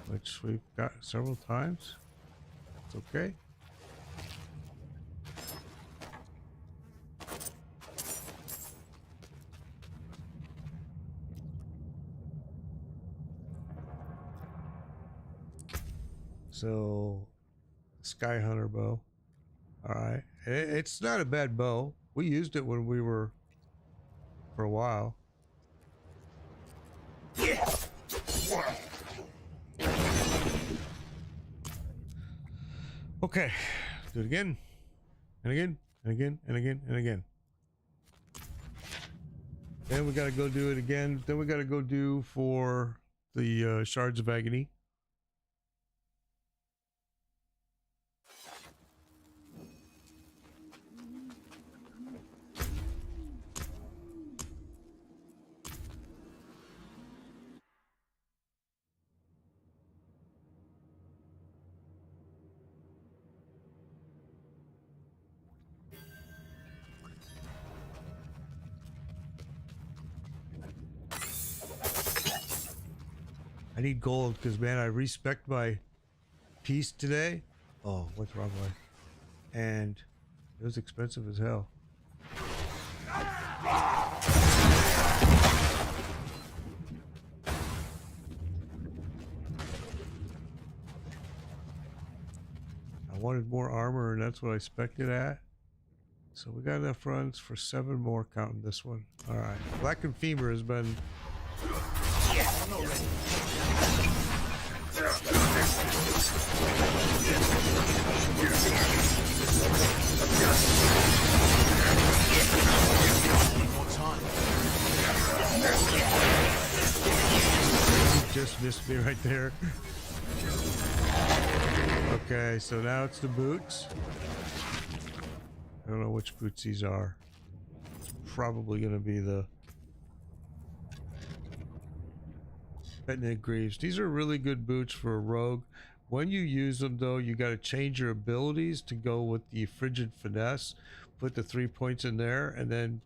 Speaker 1: which we've got several times. It's okay. So, Sky Hunter bow. All right, it's not a bad bow. We used it when we were for a while. Okay, do it again, and again, and again, and again, and again. Then we gotta go do it again. Then we gotta go do for the shards of agony. I need gold because, man, I respect my piece today. Oh, what's wrong with it? And it was expensive as hell. I wanted more armor, and that's what I spec'd it at. So we got enough runs for 7 more counting this one. All right. Black and Femur has been... Just missed me right there. Okay, so now it's the boots. I don't know which boots these are. It's probably going to be the Petnid Greaves. These are really good boots for a rogue. When you use them, though, you got to change your abilities to go with the Frigid Finesse. Put the 3 points in there, and then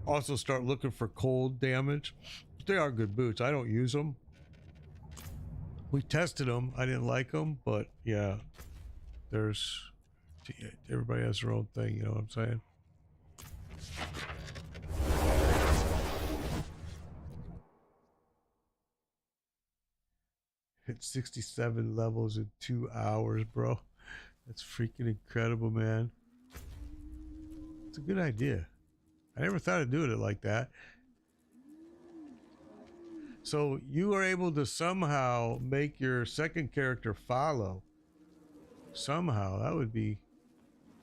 Speaker 1: also start looking for cold damage. They are good boots. I don't use them. We tested them. I didn't like them, but yeah, everybody has their own thing. You know what I'm saying? Hit 67 levels in 2 hours, bro. That's freaking incredible, man. It's a good idea. I never thought of doing it like that. So you are able to somehow make your second character follow. Somehow that would be,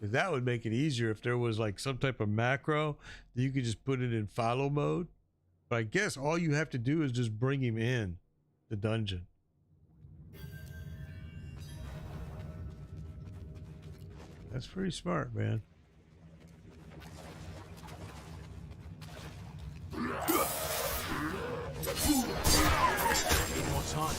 Speaker 1: that would make it easier if there was like some type of macro that you could just put it in follow mode. But I guess all you have to do is just bring him in the dungeon. That's pretty smart, man.
Speaker 2: Need more time.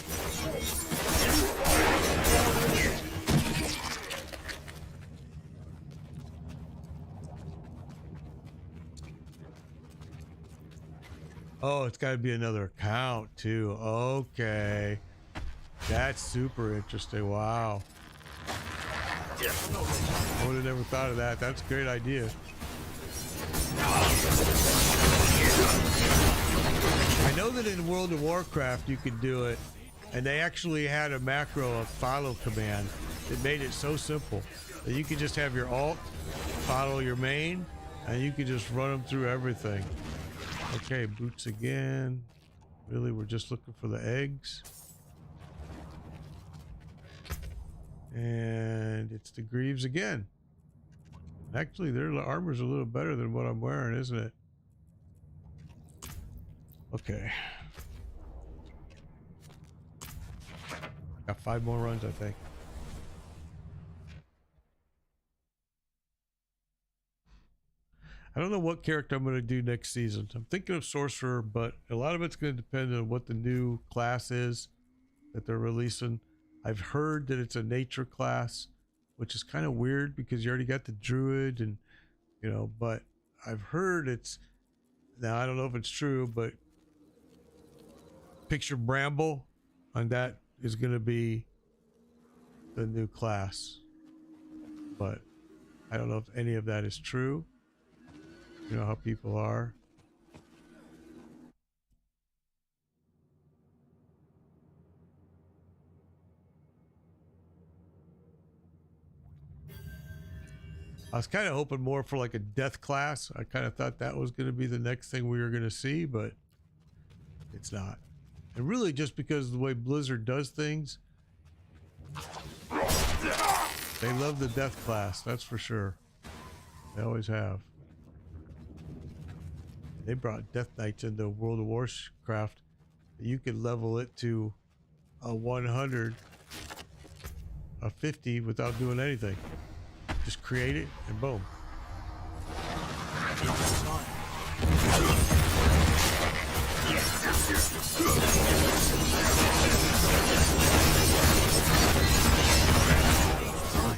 Speaker 1: Oh, it's got to be another account too. Okay. That's super interesting. Wow. I would have never thought of that. That's a great idea. I know that in World of Warcraft you could do it, and they actually had a macro, a follow command that made it so simple that you could just have your alt follow your main, and you could just run them through everything. Okay, boots again. Really, we're just looking for the eggs. And it's the Greaves again. Actually, their armor's a little better than what I'm wearing, isn't it? Okay. Got 5 more runs, I think. I don't know what character I'm going to do next season. I'm thinking of Sorcerer, but a lot of it's going to depend on what the new class is that they're releasing. I've heard that it's a nature class, which is kind of weird because you already got the Druid and, you know, but I've heard it's, now I don't know if it's true, but Picture Bramble, and that is going to be the new class. But I don't know if any of that is true. You know how people are. I was kind of hoping more for like a death class. I kind of thought that was going to be the next thing we were going to see, but it's not. And really just because of the way Blizzard does things, they love the death class, that's for sure. They always have. They brought Death Knights into World of Warcraft. You could level it to a 100, a 50 without doing anything. Just create it and boom.
Speaker 2: Need more time.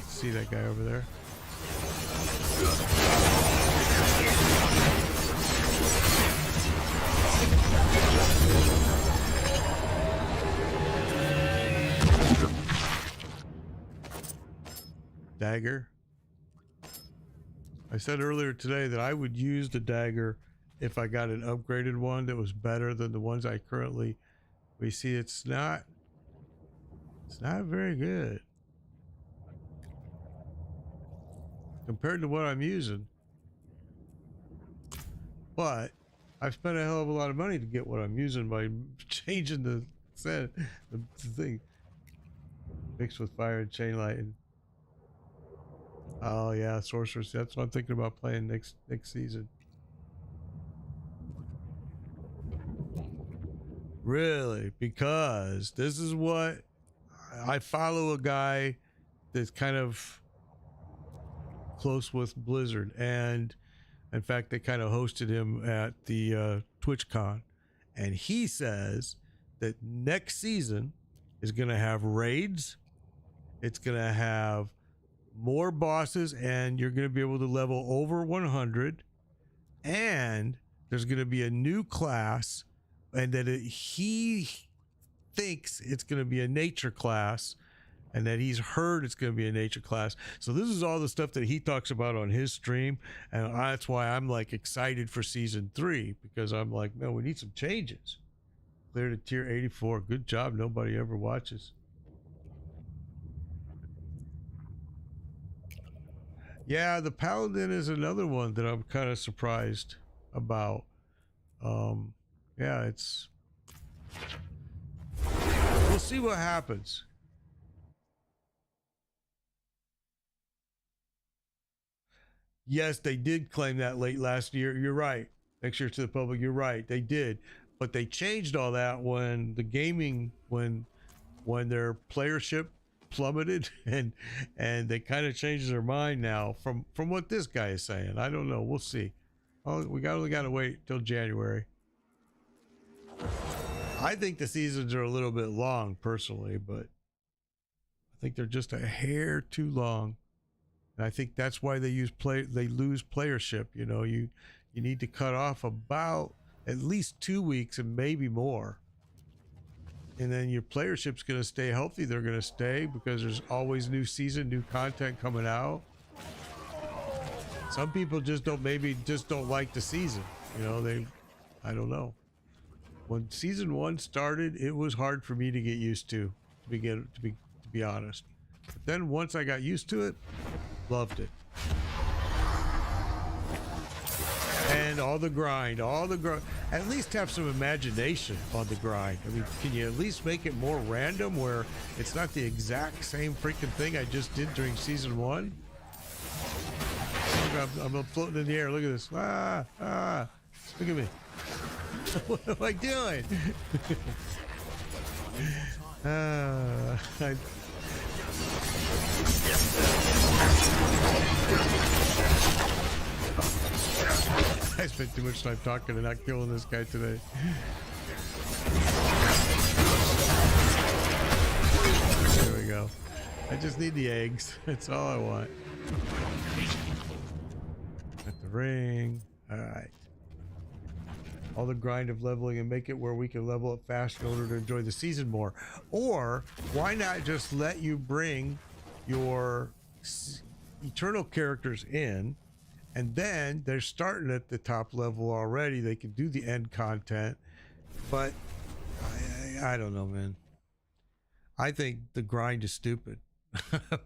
Speaker 1: See that guy over there? Dagger. I said earlier today that I would use the dagger if I got an upgraded one that was better than the ones I currently, we see it's not very good compared to what I'm using. But I've spent a hell of a lot of money to get what I'm using by changing the set, the thing mixed with fire and chain lightning. Oh yeah, sorcerers. That's what I'm thinking about playing next season. Really, because this is what I follow, a guy that's kind of close with Blizzard, and in fact they kind of hosted him at the TwitchCon, and he says that next season is going to have raids, it's going to have more bosses, and you're going to be able to level over 100, and there's going to be a new class, and that he thinks it's going to be a nature class, and that he's heard it's going to be a nature class. So this is all the stuff that he talks about on his stream, and that's why I'm like excited for season 3, because I'm like, man, we need some changes. Clear to tier 84. Good job. Nobody ever watches. Yeah, the Paladin is another one that I'm kind of surprised about. Yeah, it's We'll see what happens. Yes, they did claim that late last year. You're right. Next year to the public, you're right. They did. But they changed all that when the gaming, when their playership plummeted, and they kind of changed their mind now from what this guy is saying. I don't know. We'll see. Oh, we only got to wait till January. I think the seasons are a little bit long personally, but I think they're just a hair too long. And I think that's why they lose playership. You know, you need to cut off about at least 2 weeks and maybe more. And then your playership's going to stay healthy. They're going to stay because there's always new season, new content coming out. Some people just don't like the season. You know, I don't know. When season 1 started, it was hard for me to get used to be honest. But then once I got used to it, loved it. And all the grind, at least have some imagination on the grind. I mean, can you at least make it more random where it's not the exact same freaking thing I just did during season 1? I'm floating in the air. Look at this. Look at me. What am I doing? I spent too much time talking and not killing this guy today. There we go. I just need the eggs. That's all I want. Got the ring. All right. All the grind of leveling and make it where we can level up fast in order to enjoy the season more. Or why not just let you bring your eternal characters in, and then they're starting at the top level already. They can do the end content, but I don't know, man. I think the grind is stupid.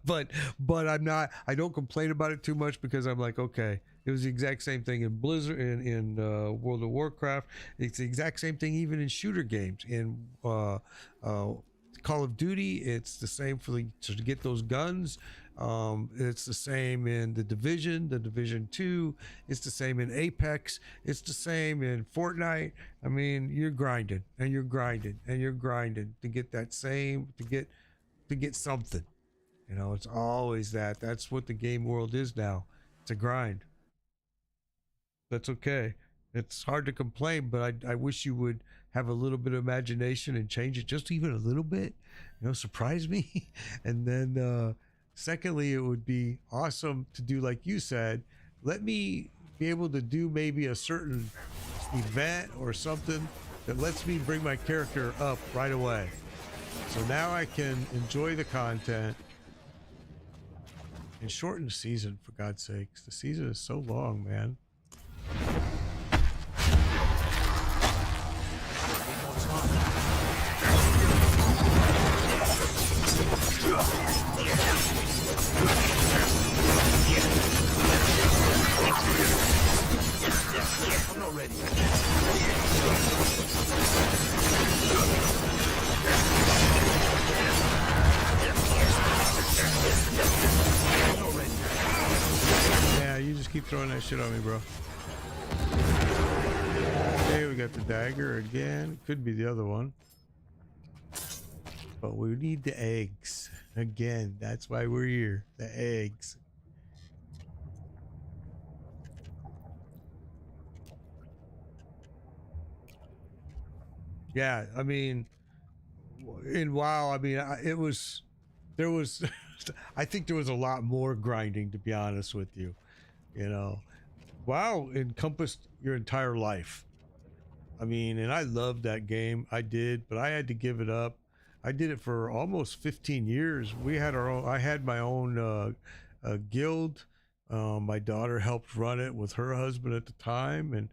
Speaker 1: but I don't complain about it too much because I'm like, okay, it was the exact same thing in Blizzard, in World of Warcraft. It's the exact same thing even in shooter games. In Call of Duty, it's the same to get those guns. It's the same in the Division 2. It's the same in Apex. It's the same in Fortnite. I mean, you're grinding and you're grinding and you're grinding to get that same, to get something. You know, it's always that. That's what the game world is now. It's a grind. That's okay. It's hard to complain, but I wish you would have a little bit of imagination and change it just even a little bit. You know, surprise me. And then secondly, it would be awesome to do like you said. Let me be able to do maybe a certain event or something that lets me bring my character up right away. So now I can enjoy the content and shorten the season, for God's sakes. The season is so long, man.
Speaker 2: I'm not ready.
Speaker 1: Yeah, you just keep throwing that shit on me, bro. Okay, we got the dagger again. Could be the other one. But we need the eggs. Again, that's why we're here. The eggs. Yeah, I mean, in WoW, I mean, there was, I think there was a lot more grinding, to be honest with you. You know, WoW encompassed your entire life. I mean, and I loved that game. I did, but I had to give it up. I did it for almost 15 years. We had our own, I had my own guild. My daughter helped run it with her husband at the time. And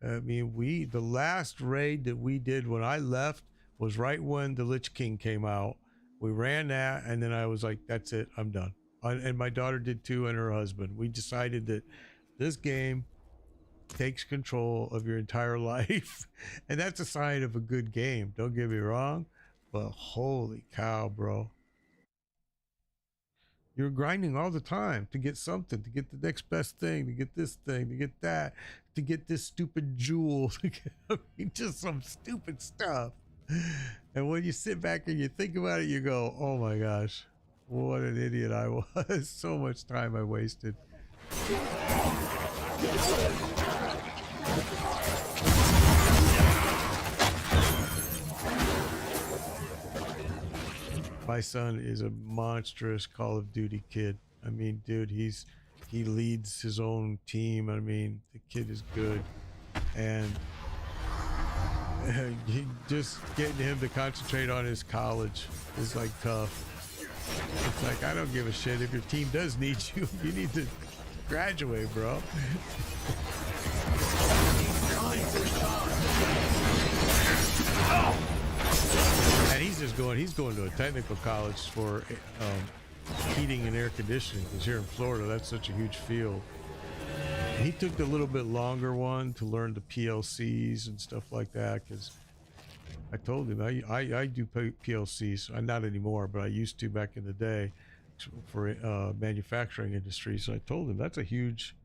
Speaker 1: I mean, the last raid that we did when I left was right when the Lich King came out. We ran that, and then I was like, that's it, I'm done. And my daughter did too, and her husband. We decided that this game takes control of your entire life. And that's a sign of a good game. Don't get me wrong, but holy cow, bro. You're grinding all the time to get something, to get the next best thing, to get this thing, to get that, to get this stupid jewel, to get, I mean, just some stupid stuff. And when you sit back and you think about it, you go, oh my gosh, what an idiot I was. So much time I wasted. My son is a monstrous Call of Duty kid. I mean, dude, he leads his own team. I mean, the kid is good, and just getting him to concentrate on his college is like tough. It's like, I don't give a shit if your team does need you. You need to graduate, bro. And he's going to a technical college for heating and air conditioning, because here in Florida that's such a huge field. He took the little bit longer one to learn the PLCs and stuff like that, because I told him I do PLCs. Not anymore, but I used to back in the day for manufacturing industry. So I told him that's a huge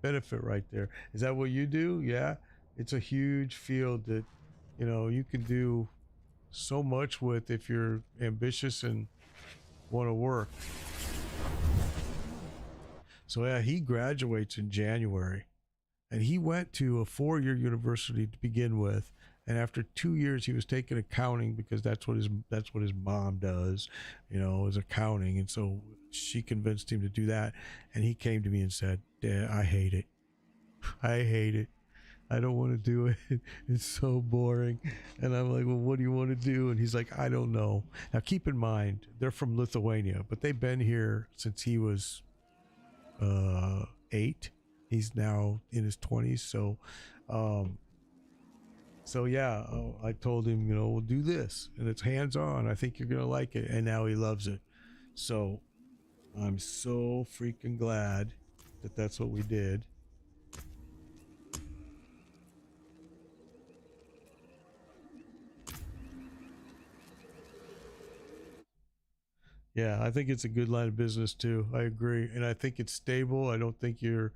Speaker 1: benefit right there. Is that what you do? Yeah, it's a huge field that, you know, you can do so much with if you're ambitious and want to work. So yeah, he graduates in January, and he went to a 4-year university to begin with, and after 2 years he was taking accounting, because that's what his mom does, you know, is accounting. And so she convinced him to do that, and he came to me and said, Dad, I hate it. I don't want to do it. It's so boring. And I'm like, well, what do you want to do? And he's like, I don't know. Now, keep in mind, they're from Lithuania, but they've been here since he was 8. He's now in his 20s. So yeah, I told him, you know, we'll do this, and it's hands-on. I think you're going to like it. And now he loves it. So I'm so freaking glad that that's what we did. Yeah, I think it's a good line of business too. I agree. And I think it's stable. I don't think you're,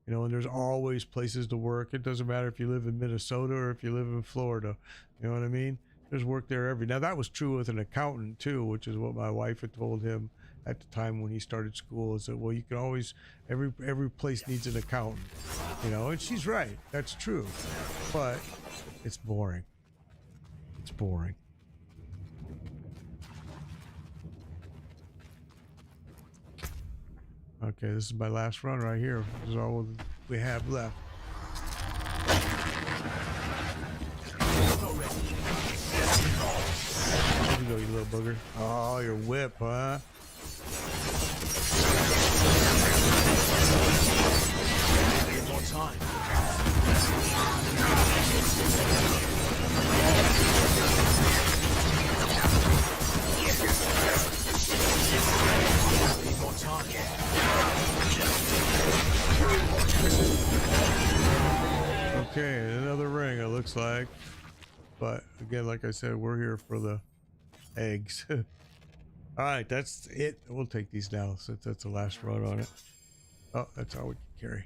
Speaker 1: you know, and there's always places to work. It doesn't matter if you live in Minnesota or if you live in Florida. You know what I mean? There's work there now that was true with an accountant too, which is what my wife had told him at the time when he started school, is that, well, you can always, every place needs an accountant, you know, and she's right. That's true. But it's boring. It's boring. Okay, this is my last run right here. This is all we have left. There you go, you little booger. Oh, your whip, huh?
Speaker 2: Need more time. Need more time.
Speaker 1: Okay, another ring, it looks like. But again, like I said, we're here for the eggs. All right, that's it. We'll take these now since that's the last run on it. Oh, that's all we can carry.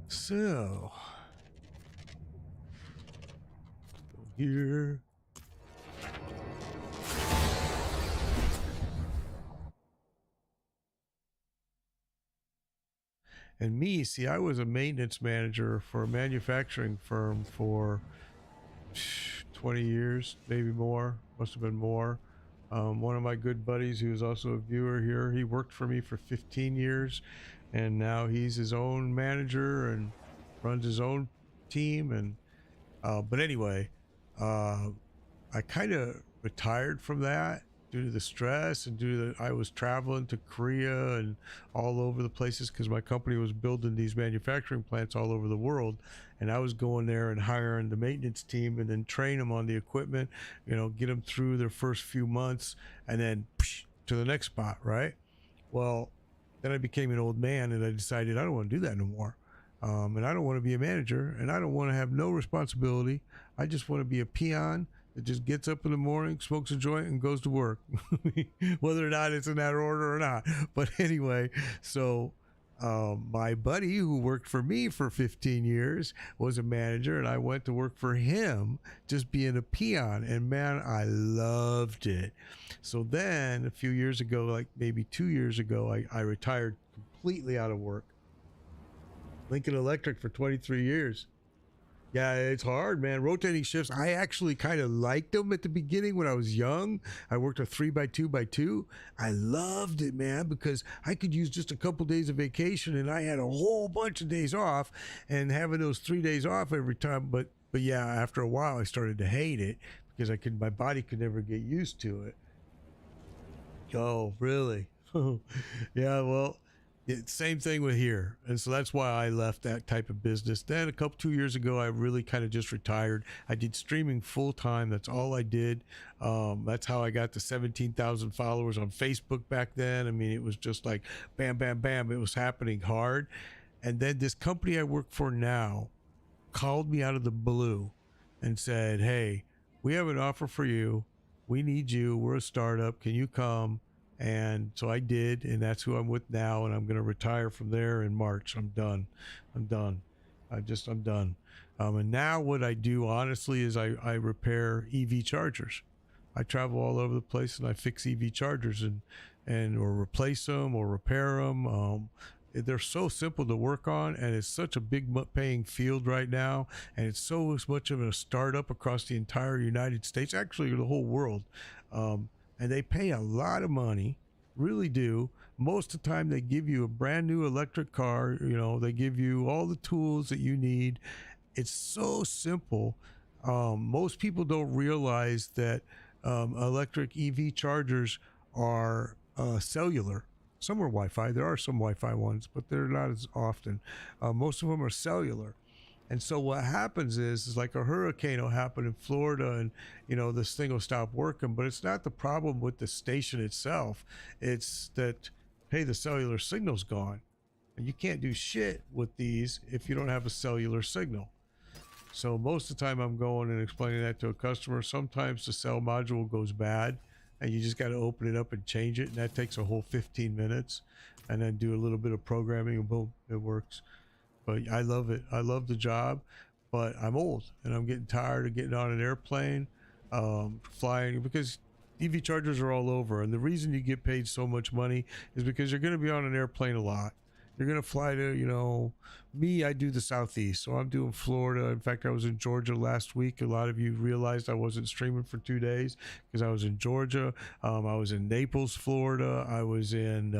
Speaker 1: So, go here. And me, see, I was a maintenance manager for a manufacturing firm for 20 years, maybe more. Must have been more. One of my good buddies, who is also a viewer here, he worked for me for 15 years, and now he's his own manager and runs his own team. And but anyway, I kind of retired from that due to the stress and due to I was traveling to Korea and all over the places, because my company was building these manufacturing plants all over the world, and I was going there and hiring the maintenance team and then train them on the equipment, you know, get them through their first few months, and then to the next spot, right? Well, then I became an old man and I decided I don't want to do that no more. And I don't want to be a manager, and I don't want to have no responsibility. I just want to be a peon that just gets up in the morning, smokes a joint, and goes to work, whether or not it's in that order or not. But anyway, so my buddy who worked for me for 15 years was a manager, and I went to work for him just being a peon. And man, I loved it. So then a few years ago, like maybe 2 years ago, I retired completely out of work. Lincoln Electric for 23 years. Yeah, it's hard, man. Rotating shifts. I actually kind of liked them at the beginning when I was young. I worked a 3x2x2. I loved it, man, because I could use just a couple days of vacation and I had a whole bunch of days off, and having those 3 days off every time. But yeah, after a while, I started to hate it because my body could never get used to it. Oh, really? Yeah, well, same thing with here. And so that's why I left that type of business. Then 2 years ago, I really kind of just retired. I did streaming full time. That's all I did. That's how I got to 17,000 followers on Facebook back then. I mean, it was just like bam, bam, bam. It was happening hard. And then this company I work for now called me out of the blue and said, hey, we have an offer for you. We need you. We're a startup. Can you come? And so I did, and that's who I'm with now, and I'm going to retire from there in March. I'm done. I'm done. I'm done. And now what I do, honestly, is I repair EV chargers. I travel all over the place, and I fix EV chargers and or replace them or repair them. They're so simple to work on, and it's such a big paying field right now, and it's so much of a startup across the entire United States, actually the whole world. And they pay a lot of money, really do. Most of the time they give you a brand new electric car, they give you all the tools that you need. It's so simple. Most people don't realize that electric EV chargers are cellular. Some are Wi-Fi. There are some Wi-Fi ones, but they're not as often. Most of them are cellular. And so what happens is like a hurricane will happen in Florida, and this thing will stop working. But it's not the problem with the station itself. It's that, hey, the cellular signal's gone, and you can't do shit with these if you don't have a cellular signal. So most of the time I'm going and explaining that to a customer. Sometimes the cell module goes bad, and you just got to open it up and change it, and that takes a whole 15 minutes, and then do a little bit of programming, and boom, it works. But I love it. I love the job, but I'm old and I'm getting tired of getting on an airplane, flying, because EV chargers are all over. And the reason you get paid so much money is because you're going to be on an airplane a lot. You're going to fly to, me, I do the Southeast. So I'm doing Florida. In fact, I was in Georgia last week. A lot of you realized I wasn't streaming for 2 days because I was in Georgia. I was in Naples, Florida. I was in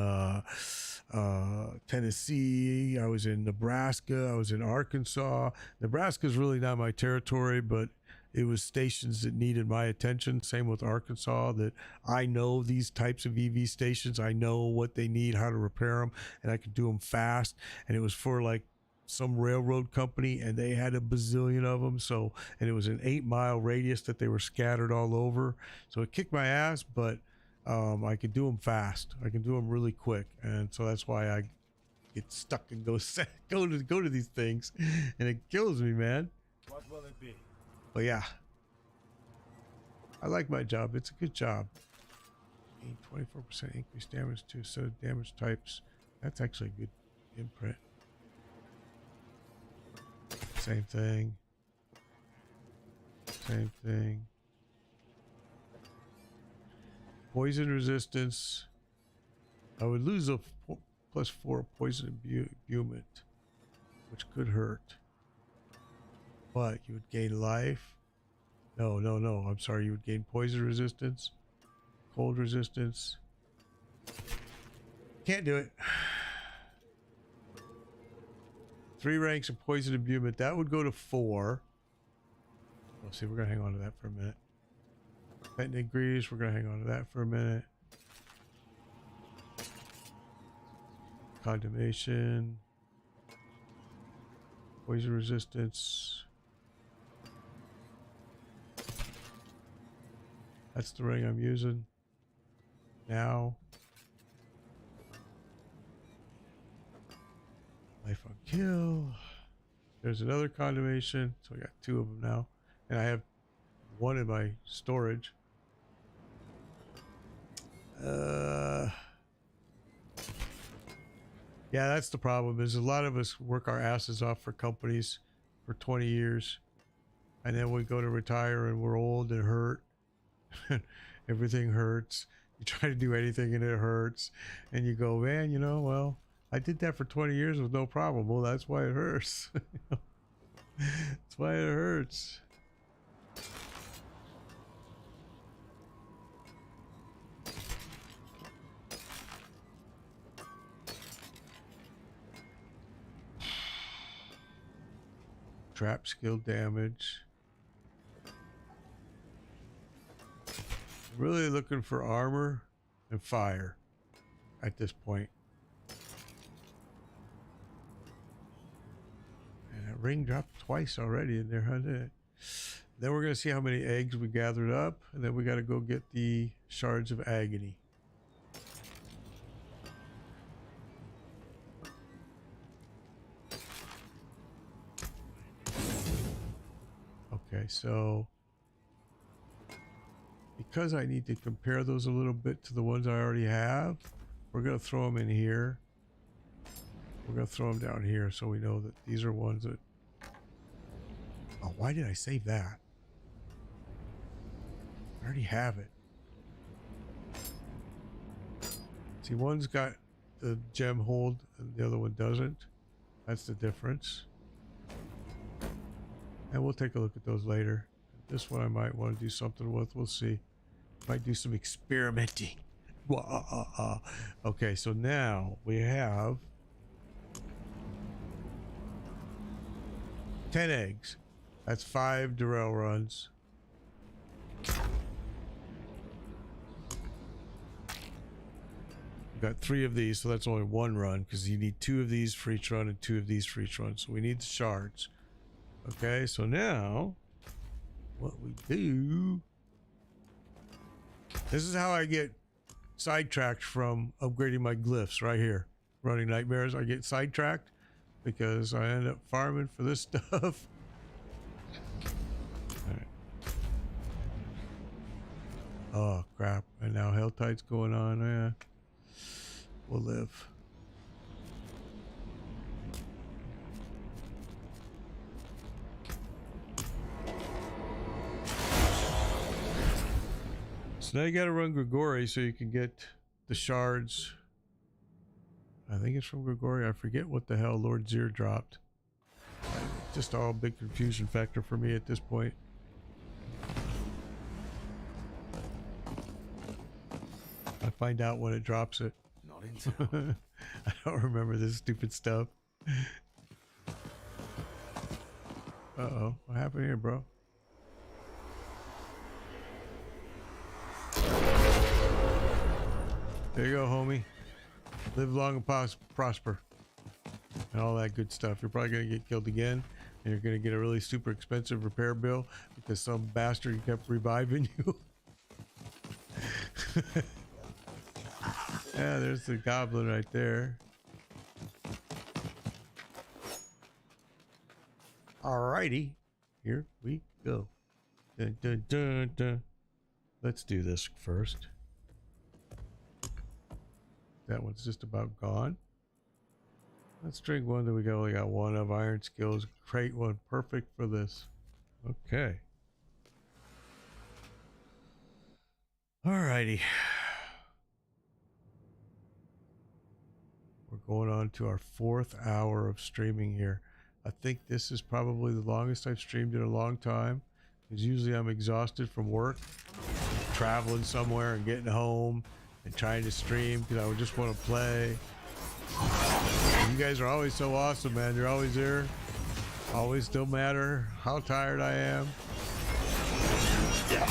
Speaker 1: Tennessee. I was in Nebraska. I was in Arkansas. Nebraska is really not my territory, but it was stations that needed my attention. Same with Arkansas, that I know these types of EV stations. I know what they need, how to repair them, and I could do them fast. And it was for like some railroad company, and they had a bazillion of them. So, and it was an 8-mile radius that they were scattered all over. So it kicked my ass, but I could do them fast. I can do them really quick. And so that's why I get stuck and go to these things, and it kills me, man.
Speaker 5: What will it be?
Speaker 1: But yeah, I like my job. It's a good job. 24% increased damage to a set of damage types. That's actually a good imprint. Same thing. Same thing. Poison resistance. I would lose a +4 poison imbuement, which could hurt. But you would gain life. No. I'm sorry. You would gain poison resistance, cold resistance. Can't do it. 3 ranks of poison imbuement. That would go to 4. Let's see. We're gonna hang on to that for a minute. Fentanyl grease. We're gonna hang on to that for a minute. Condemnation. Poison resistance. That's the ring I'm using now. Life on kill. There's another condemnation. So I got 2 of them now. And I have 1 in my storage. Yeah, that's the problem is a lot of us work our asses off for companies for 20 years. And then we go to retire and we're old and hurt. Everything hurts. You try to do anything and it hurts. And you go, man, you know, well, I did that for 20 years with no problem. Well, that's why it hurts. That's why it hurts. Trap skill damage. Really looking for armor and fire at this point. And that ring dropped twice already in there, huh? Then we're going to see how many eggs we gathered up, and then we got to go get the shards of agony. Okay, so because I need to compare those a little bit to the ones I already have, we're going to throw them in here. We're going to throw them down here so we know that these are ones that... Oh, why did I save that? I already have it. See, one's got the gem hold and the other one doesn't. That's the difference. And we'll take a look at those later. This one I might want to do something with. We'll see. Might do some experimenting. Okay, so now we have 10 eggs. That's 5 Durrell runs. We've got 3 of these, so that's only 1 run because you need 2 of these for each run and 2 of these for each run. So we need the shards. Okay, so now what we do, this is how I get sidetracked from upgrading my glyphs right here. Running nightmares, I get sidetracked because I end up farming for this stuff. All right. Oh crap, and now Helltide's going on. Yeah, we'll live. So now you gotta run Grigori so you can get the shards. I think it's from Grigori. I forget what the hell Lord Zir dropped. Just all big confusion factor for me at this point. I find out when it drops it.
Speaker 2: Not until.
Speaker 1: I don't remember this stupid stuff. Uh-oh. What happened here, bro? There you go, homie. Live long and prosper. And all that good stuff. You're probably going to get killed again. And you're going to get a really super expensive repair bill because some bastard kept reviving you. Yeah, there's the goblin right there. Alrighty. Here we go. Dun, dun, dun, dun. Let's do this first. That one's just about gone. Let's drink one that we only got 1 of. Iron skills. Great one. Perfect for this. Okay. Alrighty. We're going on to our 4th hour of streaming here. I think this is probably the longest I've streamed in a long time. Because usually I'm exhausted from work, traveling somewhere and getting home and trying to stream because I would just want to play. And you guys are always so awesome, man. You're always there. Always still matter how tired I am. Yeah.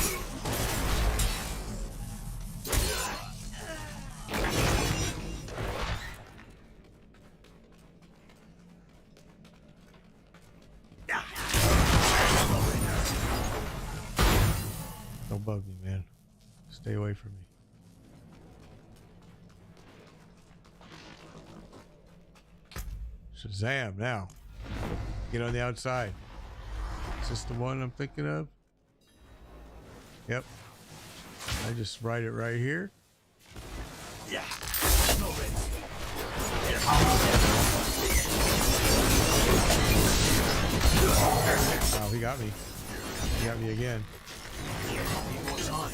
Speaker 1: Don't bug me, man. Stay away from me. Shazam now. Get on the outside. Is this the one I'm thinking of? Yep. I just write it right here.
Speaker 2: Yeah. No ready.
Speaker 1: Oh, he got me. He got me again.
Speaker 2: Need more time.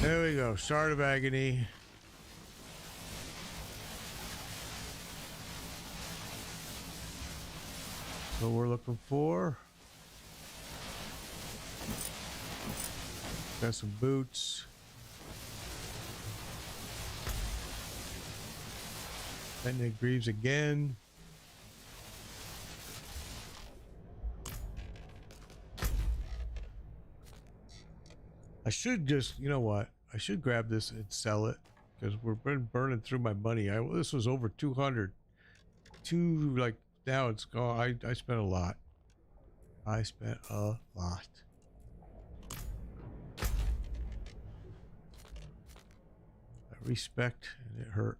Speaker 1: There we go. Shard of Agony. What we're looking for. Got some boots. Nick Greaves again. I should just, you know what? I should grab this and sell it because we're burning through my money. This was over 200. Like now it's gone. I spent a lot. I spent a lot. I respect and it hurt.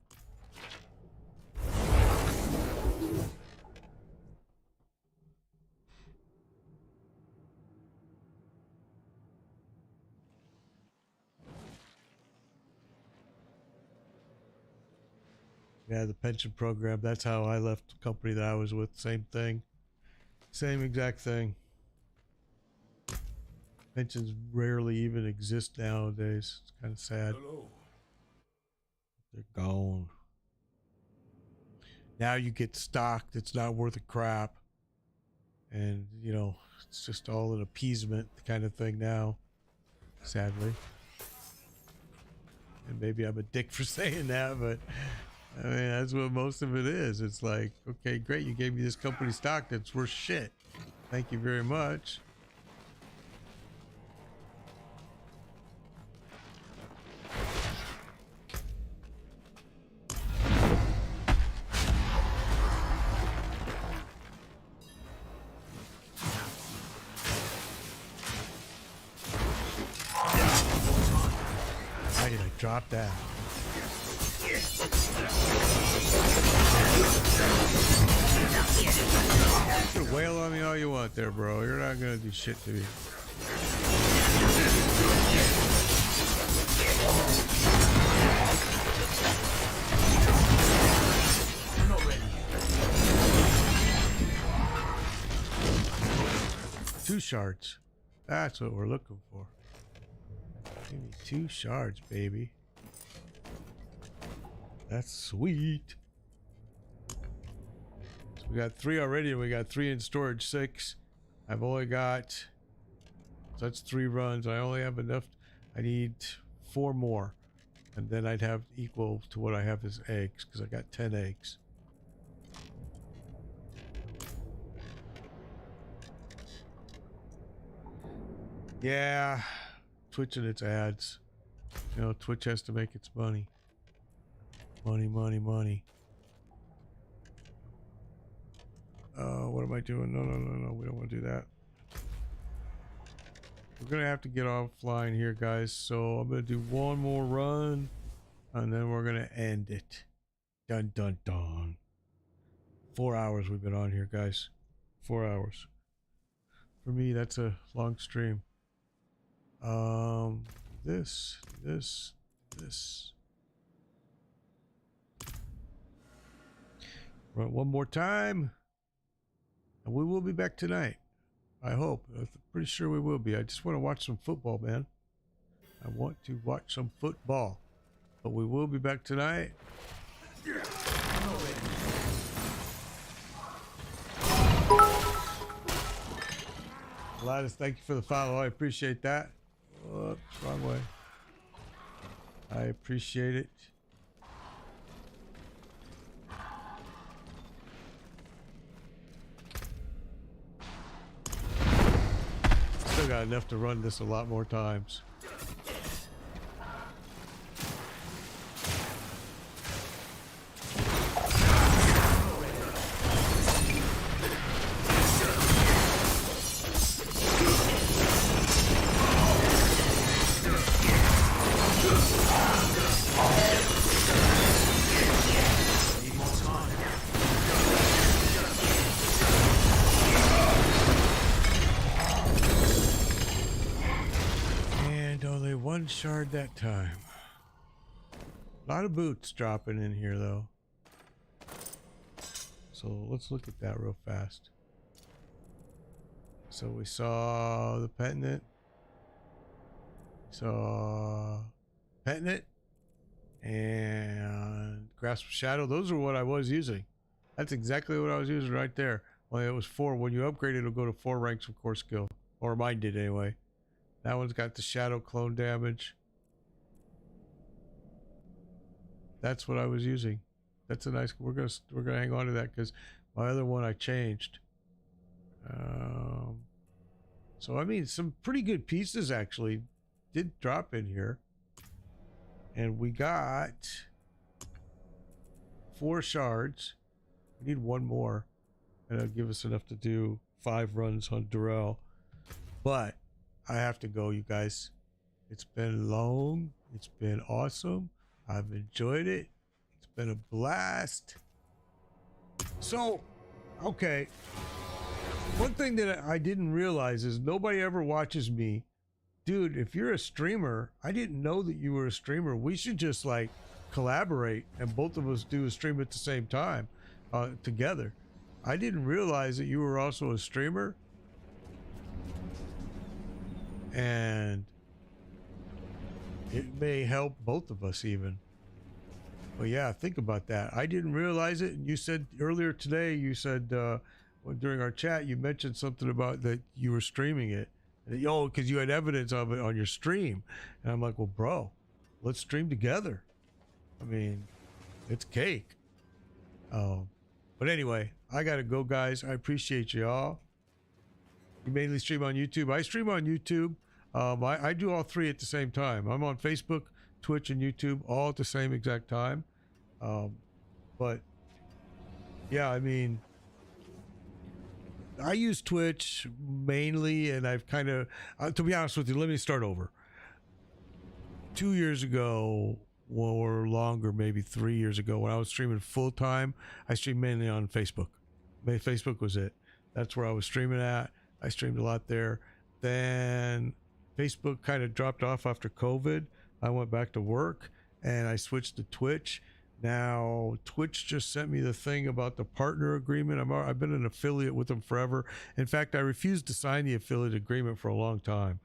Speaker 1: Yeah, the pension program. That's how I left the company that I was with. Same thing. Same exact thing. Pensions rarely even exist nowadays. It's kind of sad.
Speaker 3: Hello.
Speaker 1: They're gone. Now you get stock that's not worth a crap. And, you know, it's just all an appeasement kind of thing now. Sadly. And maybe I'm a dick for saying that, but I mean, that's what most of it is. It's like, okay, great, you gave me this company stock that's worth shit. Thank you very much. Why did I drop that? You can wail on me all you want there, bro. You're not gonna do shit to me.
Speaker 2: You're not ready.
Speaker 1: 2 shards. That's what we're looking for. Give me 2 shards, baby. That's sweet. So we got 3 already, and we got 3 in storage. 6. I've only got. So that's 3 runs. I only have enough. I need 4 more, and then I'd have equal to what I have as eggs because I got 10 eggs. Yeah, Twitch and its ads. You know, Twitch has to make its money. Money, money, money. What am I doing? No. We don't want to do that. We're going to have to get offline here, guys. So I'm going to do 1 more run, and then we're going to end it. Dun, dun, dun. 4 hours we've been on here, guys. 4 hours. For me, that's a long stream. This. Run 1 more time, and we will be back tonight. I hope. I'm pretty sure we will be. I just want to watch some football, man. I want to watch some football, but we will be back tonight. Gladys, thank you for the follow. I appreciate that. Oops, wrong way. I appreciate it. Still got enough to run this a lot more times. One shard that time. A lot of boots dropping in here though. So let's look at that real fast. So we saw the pendant. Saw pendant and grasp of shadow. Those are what I was using. That's exactly what I was using right there. Well, it was 4. When you upgrade it, it'll go to 4 ranks of core skill, or mine did anyway. That one's got the shadow clone damage. That's what I was using. That's a nice. We're gonna hang on to that because my other one I changed. So I mean, some pretty good pieces actually did drop in here, and we got 4 shards. We need 1 more, and it'll give us enough to do 5 runs on Durrell. But I have to go, you guys. It's been long. It's been awesome. I've enjoyed it. It's been a blast. So, okay. One thing that I didn't realize is nobody ever watches me. Dude, if you're a streamer, I didn't know that you were a streamer. We should just like collaborate and both of us do a stream at the same time together. I didn't realize that you were also a streamer. And it may help both of us even. But yeah, think about that. I didn't realize it. And you said earlier today, you said during our chat, you mentioned something about that you were streaming it. And, oh, because you had evidence of it on your stream. And I'm like, well, bro, let's stream together. I mean, it's cake. But anyway, I got to go, guys. I appreciate y'all. You mainly stream on YouTube. I stream on YouTube. I do all 3 at the same time. I'm on Facebook, Twitch, and YouTube all at the same exact time. But yeah, I mean, I use Twitch mainly, and I've kind of, to be honest with you, let me start over. 2 years ago, or longer, maybe 3 years ago, when I was streaming full time, I streamed mainly on Facebook. Facebook was it. That's where I was streaming at. I streamed a lot there. Then Facebook kind of dropped off after COVID. I went back to work and I switched to Twitch. Now, Twitch just sent me the thing about the partner agreement. I've been an affiliate with them forever. In fact, I refused to sign the affiliate agreement for a long time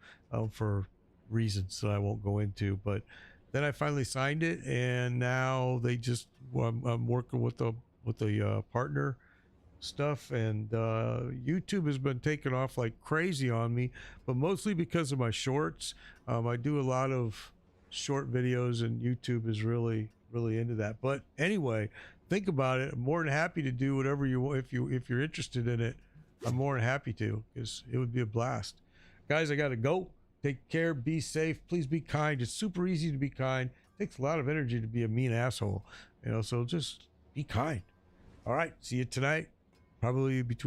Speaker 1: for reasons that I won't go into. But then I finally signed it, and now they just, I'm working with the partner stuff, and YouTube has been taking off like crazy on me, but mostly because of my shorts. I do a lot of short videos, and YouTube is really into that. But anyway, think about it. I'm more than happy to do whatever you want. If you're interested in it, I'm more than happy to, because it would be a blast. Guys, I gotta go. Take care, be safe, please be kind. It's super easy to be kind. It takes a lot of energy to be a mean asshole, so just be kind. All right, see you tonight, probably between